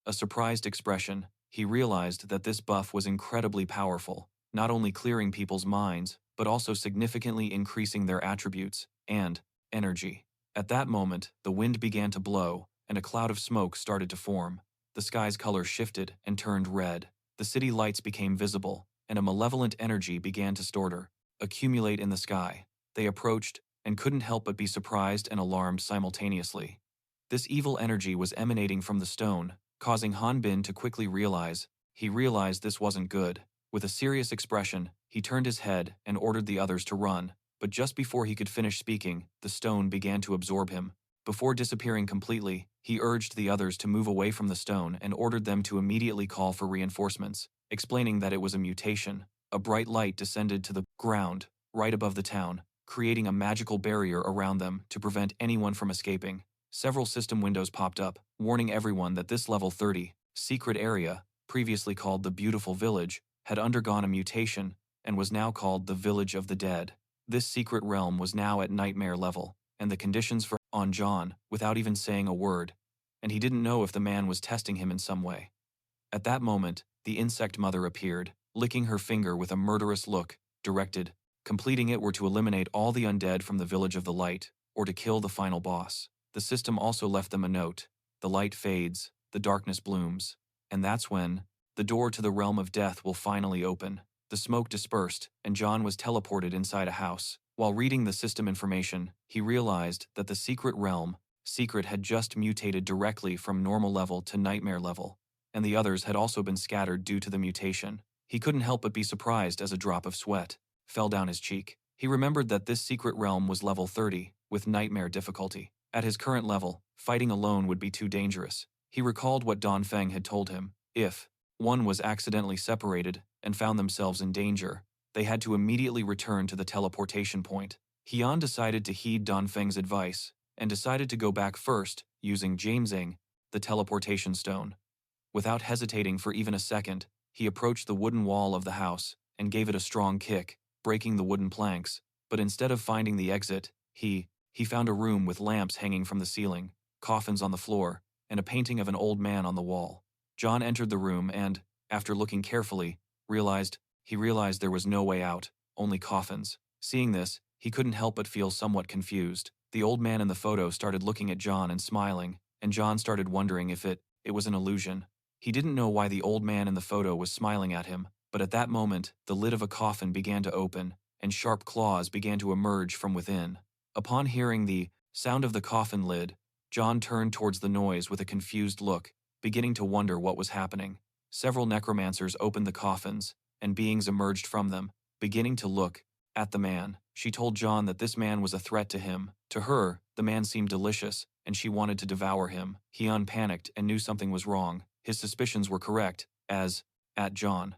a surprised expression, he realized that this buff was incredibly powerful, not only clearing people's minds, but also significantly increasing their attributes and energy. At that moment, the wind began to blow, and a cloud of smoke started to form. The sky's color shifted and turned red. The city lights became visible, and a malevolent energy began to accumulate in the sky. They approached, and couldn't help but be surprised and alarmed simultaneously. This evil energy was emanating from the stone, causing Han Bin to quickly realize. He realized this wasn't good. With a serious expression, he turned his head and ordered the others to run, but just before he could finish speaking, the stone began to absorb him. Before disappearing completely, he urged the others to move away from the stone and ordered them to immediately call for reinforcements, explaining that it was a mutation. A bright light descended to the ground, right above the town, creating a magical barrier around them to prevent anyone from escaping. Several system windows popped up, warning everyone that this level 30 secret area, previously called the Beautiful Village, had undergone a mutation and was now called the Village of the Dead. This secret realm was now at nightmare level, and the conditions for on John without even saying a word, and he didn't know if the man was testing him in some way. At that moment, the insect mother appeared, licking her finger with a murderous look, directed. Completing it were to eliminate all the undead from the Village of the Light, or to kill the final boss. The system also left them a note. The light fades, the darkness blooms, and that's when the door to the realm of death will finally open. The smoke dispersed, and John was teleported inside a house. While reading the system information, he realized that the secret realm, had just mutated directly from normal level to nightmare level, and the others had also been scattered due to the mutation. He couldn't help but be surprised as a drop of sweat fell down his cheek. He remembered that this secret realm was level 30, with nightmare difficulty. At his current level, fighting alone would be too dangerous. He recalled what Don Feng had told him. If one was accidentally separated and found themselves in danger, they had to immediately return to the teleportation point. Hyun decided to heed Don Feng's advice and decided to go back first, using Jamesing, the teleportation stone. Without hesitating for even a second, he approached the wooden wall of the house and gave it a strong kick, breaking the wooden planks. But instead of finding the exit, he found a room with lamps hanging from the ceiling, coffins on the floor, and a painting of an old man on the wall. John entered the room and, after looking carefully, realized there was no way out, only coffins. Seeing this, he couldn't help but feel somewhat confused. The old man in the photo started looking at John and smiling, and John started wondering if it was an illusion. He didn't know why the old man in the photo was smiling at him, but at that moment, the lid of a coffin began to open, and sharp claws began to emerge from within. Upon hearing the sound of the coffin lid, John turned towards the noise with a confused look, beginning to wonder what was happening. Several necromancers opened the coffins, and beings emerged from them, beginning to look at the man. She told John that this man was a threat to him. To her, the man seemed delicious, and she wanted to devour him. He unpanicked and knew something was wrong. His suspicions were correct, as at John.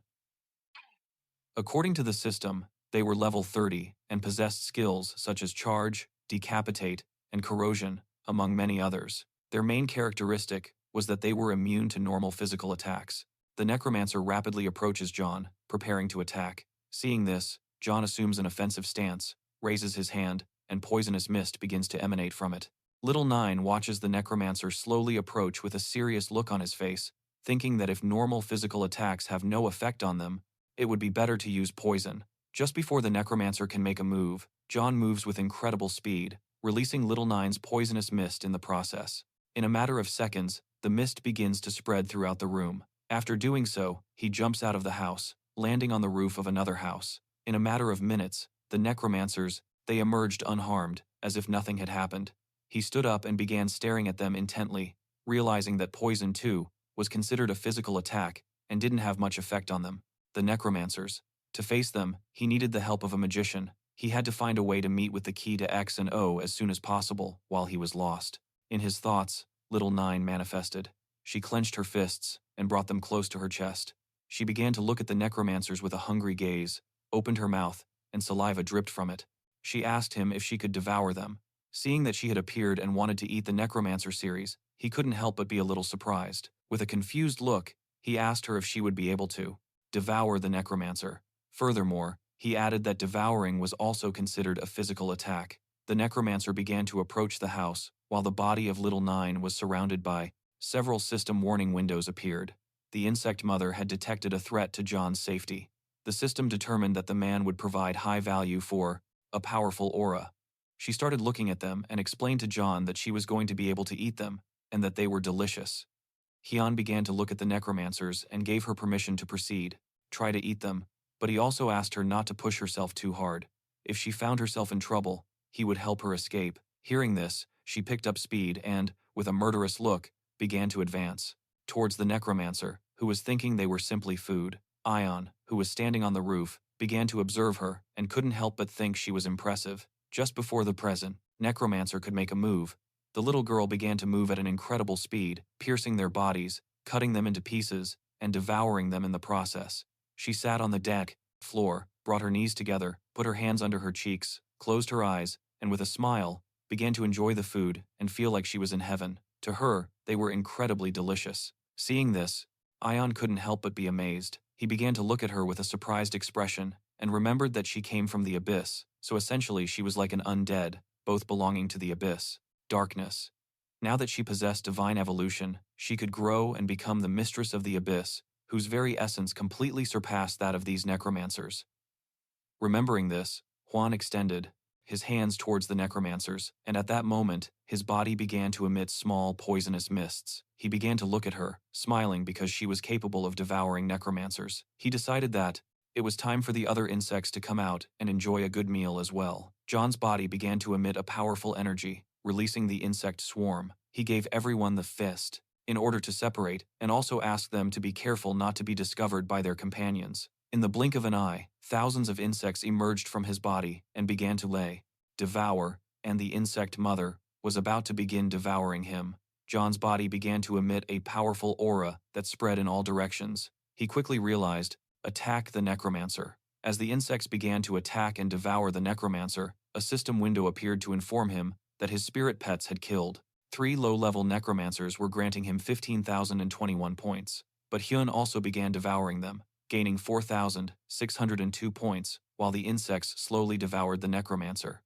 According to the system, they were level 30 and possessed skills such as charge, decapitate, and corrosion, among many others. Their main characteristic was that they were immune to normal physical attacks. The necromancer rapidly approaches John, preparing to attack. Seeing this, John assumes an offensive stance, raises his hand, and poisonous mist begins to emanate from it. Little Nine watches the necromancer slowly approach with a serious look on his face, thinking that if normal physical attacks have no effect on them, it would be better to use poison. Just before the necromancer can make a move, John moves with incredible speed, releasing Little Nine's poisonous mist in the process. In a matter of seconds, the mist begins to spread throughout the room. After doing so, he jumps out of the house, landing on the roof of another house. In a matter of minutes, the necromancers, they emerged unharmed, as if nothing had happened. He stood up and began staring at them intently, realizing that poison, too, was considered a physical attack and didn't have much effect on them. The necromancers. To face them, he needed the help of a magician. He had to find a way to meet with the key to X and O as soon as possible while he was lost. In his thoughts, Little Nine manifested. She clenched her fists and brought them close to her chest. She began to look at the necromancers with a hungry gaze, opened her mouth, and saliva dripped from it. She asked him if she could devour them. Seeing that she had appeared and wanted to eat the necromancer series, he couldn't help but be a little surprised. With a confused look, he asked her if she would be able to devour the necromancer. Furthermore, he added that devouring was also considered a physical attack. The necromancer began to approach the house, while the body of Little Nine was surrounded by several system warning windows appeared. The insect mother had detected a threat to John's safety. The system determined that the man would provide high value for a powerful aura. She started looking at them and explained to John that she was going to be able to eat them, and that they were delicious. Hyun began to look at the necromancers and gave her permission to proceed, try to eat them, but he also asked her not to push herself too hard. If she found herself in trouble, he would help her escape. Hearing this, she picked up speed and, with a murderous look, began to advance towards the necromancer, who was thinking they were simply food. Ion, who was standing on the roof, began to observe her and couldn't help but think she was impressive. Just before the present necromancer could make a move, the little girl began to move at an incredible speed, piercing their bodies, cutting them into pieces, and devouring them in the process. She sat on the floor, brought her knees together, put her hands under her cheeks, closed her eyes, and with a smile, began to enjoy the food and feel like she was in heaven. To her, they were incredibly delicious. Seeing this, Ion couldn't help but be amazed. He began to look at her with a surprised expression and remembered that she came from the abyss, so essentially she was like an undead, both belonging to the abyss. Darkness. Now that she possessed divine evolution, she could grow and become the mistress of the abyss, whose very essence completely surpassed that of these necromancers. Remembering this, Juan extended his hands towards the necromancers, and at that moment, his body began to emit small, poisonous mists. He began to look at her, smiling because she was capable of devouring necromancers. He decided that it was time for the other insects to come out and enjoy a good meal as well. John's body began to emit a powerful energy, releasing the insect swarm. He gave everyone the fist in order to separate, and also asked them to be careful not to be discovered by their companions. In the blink of an eye, thousands of insects emerged from his body and began to devour, and the insect mother was about to begin devouring him. John's body began to emit a powerful aura that spread in all directions. He quickly realized, attack the necromancer. As the insects began to attack and devour the necromancer, a system window appeared to inform him that his spirit pets had killed. 3 low-level necromancers were granting him 15,021 points, but Hyun also began devouring them, gaining 4,602 points, while the insects slowly devoured the necromancer.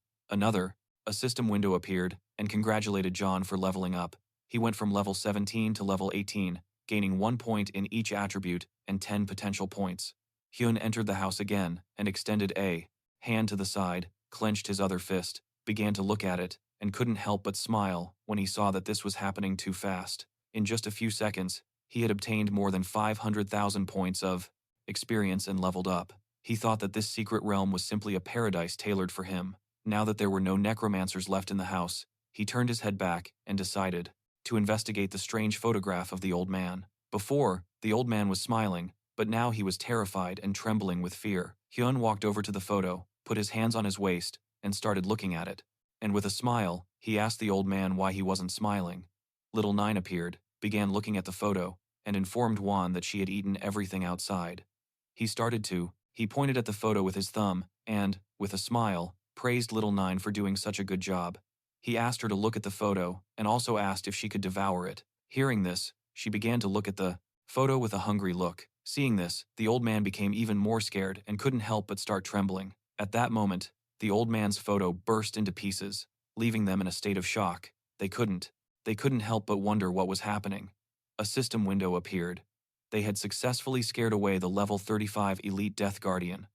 A system window appeared and congratulated John for leveling up. He went from level 17 to level 18, gaining 1 point in each attribute and 10 potential points. Hyun entered the house again and extended a hand to the side, clenched his other fist, began to look at it, and couldn't help but smile when he saw that this was happening too fast. In just a few seconds, he had obtained more than 500,000 points of experience and leveled up. He thought that this secret realm was simply a paradise tailored for him. Now that there were no necromancers left in the house, he turned his head back and decided to investigate the strange photograph of the old man. Before, the old man was smiling, but now he was terrified and trembling with fear. Hyun walked over to the photo, put his hands on his waist, and started looking at it. And with a smile, he asked the old man why he wasn't smiling. Little Nine appeared, began looking at the photo, and informed Juan that she had eaten everything outside. He pointed at the photo with his thumb and, with a smile, praised Little Nine for doing such a good job. He asked her to look at the photo and also asked if she could devour it. Hearing this, she began to look at the photo with a hungry look. Seeing this, the old man became even more scared and couldn't help but start trembling. At that moment, the old man's photo burst into pieces, leaving them in a state of shock. They couldn't help but wonder what was happening. A system window appeared. They had successfully scared away the level 35 elite Death Guardian.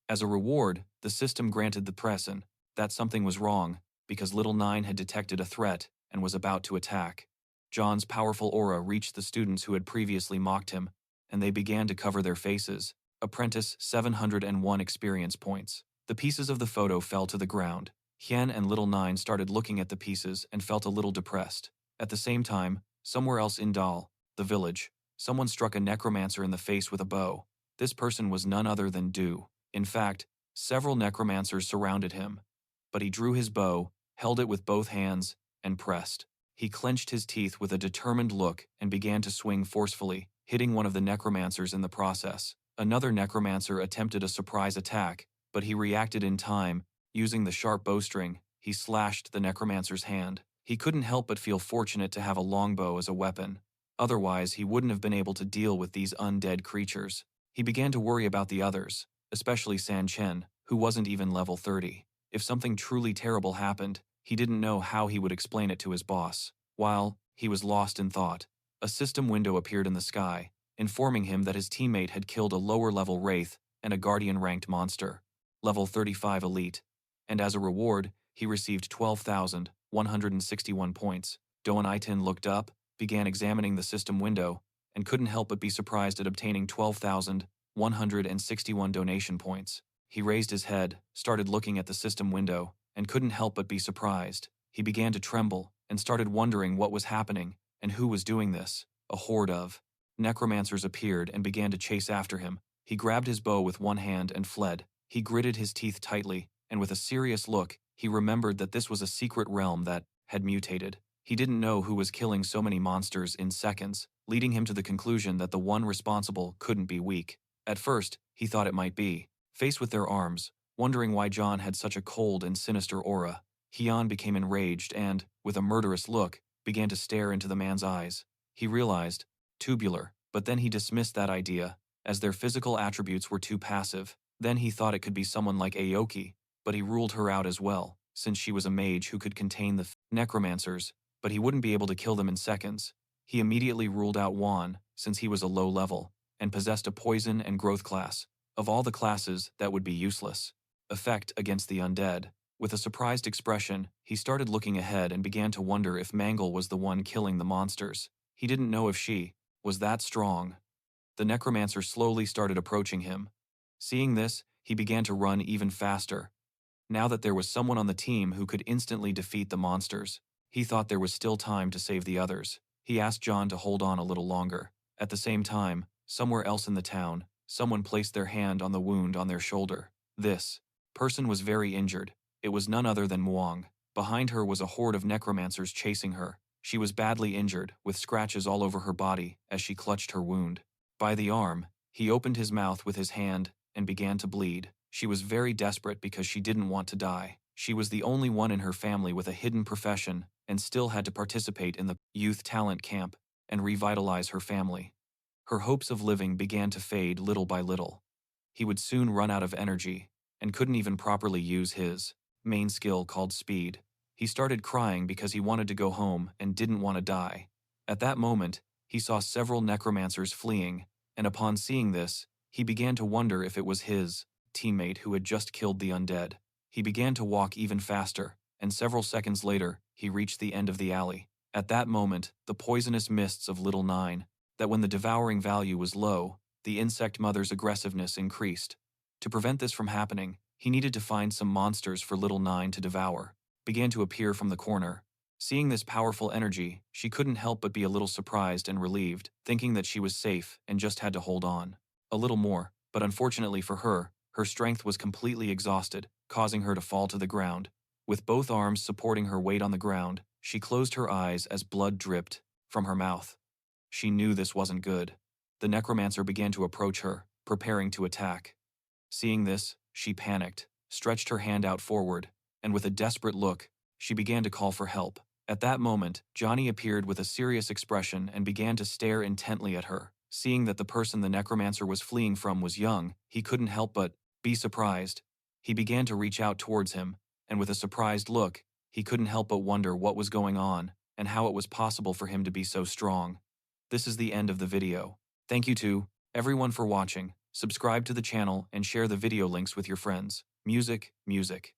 As a reward, the system granted the person that something was wrong because Little Nine had detected a threat and was about to attack. John's powerful aura reached the students who had previously mocked him, and they began to cover their faces. Apprentice 701 experience points. The pieces of the photo fell to the ground. Hyun and Little Nine started looking at the pieces and felt a little depressed. At the same time, somewhere else in Dal, the village, someone struck a necromancer in the face with a bow. This person was none other than Du. In fact, several necromancers surrounded him. But he drew his bow, held it with both hands, and pressed. He clenched his teeth with a determined look and began to swing forcefully, hitting one of the necromancers in the process. Another necromancer attempted a surprise attack, but he reacted in time. Using the sharp bowstring, he slashed the necromancer's hand. He couldn't help but feel fortunate to have a longbow as a weapon. Otherwise, he wouldn't have been able to deal with these undead creatures. He began to worry about the others, especially Jian Chen, who wasn't even level 30. If something truly terrible happened, he didn't know how he would explain it to his boss. While he was lost in thought, a system window appeared in the sky, informing him that his teammate had killed a lower-level wraith and a guardian-ranked monster, level 35 elite, and as a reward, he received 12,161 points. Doan Itin looked up, began examining the system window, and couldn't help but be surprised at obtaining 12,161 donation points. He raised his head, started looking at the system window, and couldn't help but be surprised. He began to tremble and started wondering what was happening and who was doing this. A horde of necromancers appeared and began to chase after him. He grabbed his bow with one hand and fled. He gritted his teeth tightly, and with a serious look, he remembered that this was a secret realm that had mutated. He didn't know who was killing so many monsters in seconds, leading him to the conclusion that the one responsible couldn't be weak. At first, he thought it might be. Faced with their arms, wondering why John had such a cold and sinister aura, Hyun became enraged and, with a murderous look, began to stare into the man's eyes. He realized, tubular, but then he dismissed that idea, as their physical attributes were too passive. Then he thought it could be someone like Aoki, but he ruled her out as well, since she was a mage who could contain the necromancers, but he wouldn't be able to kill them in seconds. He immediately ruled out Juan, since he was a low level, and possessed a poison and growth class. Of all the classes, that would be useless. Effect against the undead. With a surprised expression, he started looking ahead and began to wonder if Mangle was the one killing the monsters. He didn't know if she was that strong. The necromancer slowly started approaching him. Seeing this, he began to run even faster. Now that there was someone on the team who could instantly defeat the monsters, he thought there was still time to save the others. He asked John to hold on a little longer. At the same time, somewhere else in the town, someone placed their hand on the wound on their shoulder. This person was very injured. It was none other than Muang. Behind her was a horde of necromancers chasing her. She was badly injured, with scratches all over her body as she clutched her wound. By the arm, he opened his mouth with his hand and began to bleed. She was very desperate because she didn't want to die. She was the only one in her family with a hidden profession and still had to participate in the youth talent camp and revitalize her family. Her hopes of living began to fade little by little. He would soon run out of energy and couldn't even properly use his main skill called speed. He started crying because he wanted to go home and didn't want to die. At that moment, he saw several necromancers fleeing, and upon seeing this, he began to wonder if it was his teammate who had just killed the undead. He began to walk even faster, and several seconds later, he reached the end of the alley. At that moment, the poisonous mists of Little Nine, that when the devouring value was low, the insect mother's aggressiveness increased. To prevent this from happening, he needed to find some monsters for Little Nine to devour, began to appear from the corner. Seeing this powerful energy, she couldn't help but be a little surprised and relieved, thinking that she was safe and just had to hold on a little more, but unfortunately for her, her strength was completely exhausted, causing her to fall to the ground. With both arms supporting her weight on the ground, she closed her eyes as blood dripped from her mouth. She knew this wasn't good. The necromancer began to approach her, preparing to attack. Seeing this, she panicked, stretched her hand out forward, and with a desperate look, she began to call for help. At that moment, Johnny appeared with a serious expression and began to stare intently at her. Seeing that the person the necromancer was fleeing from was young, he couldn't help but be surprised. He began to reach out towards him, and with a surprised look, he couldn't help but wonder what was going on and how it was possible for him to be so strong. This is the end of the video. Thank you to everyone for watching. Subscribe to the channel and share the video links with your friends. Music, music.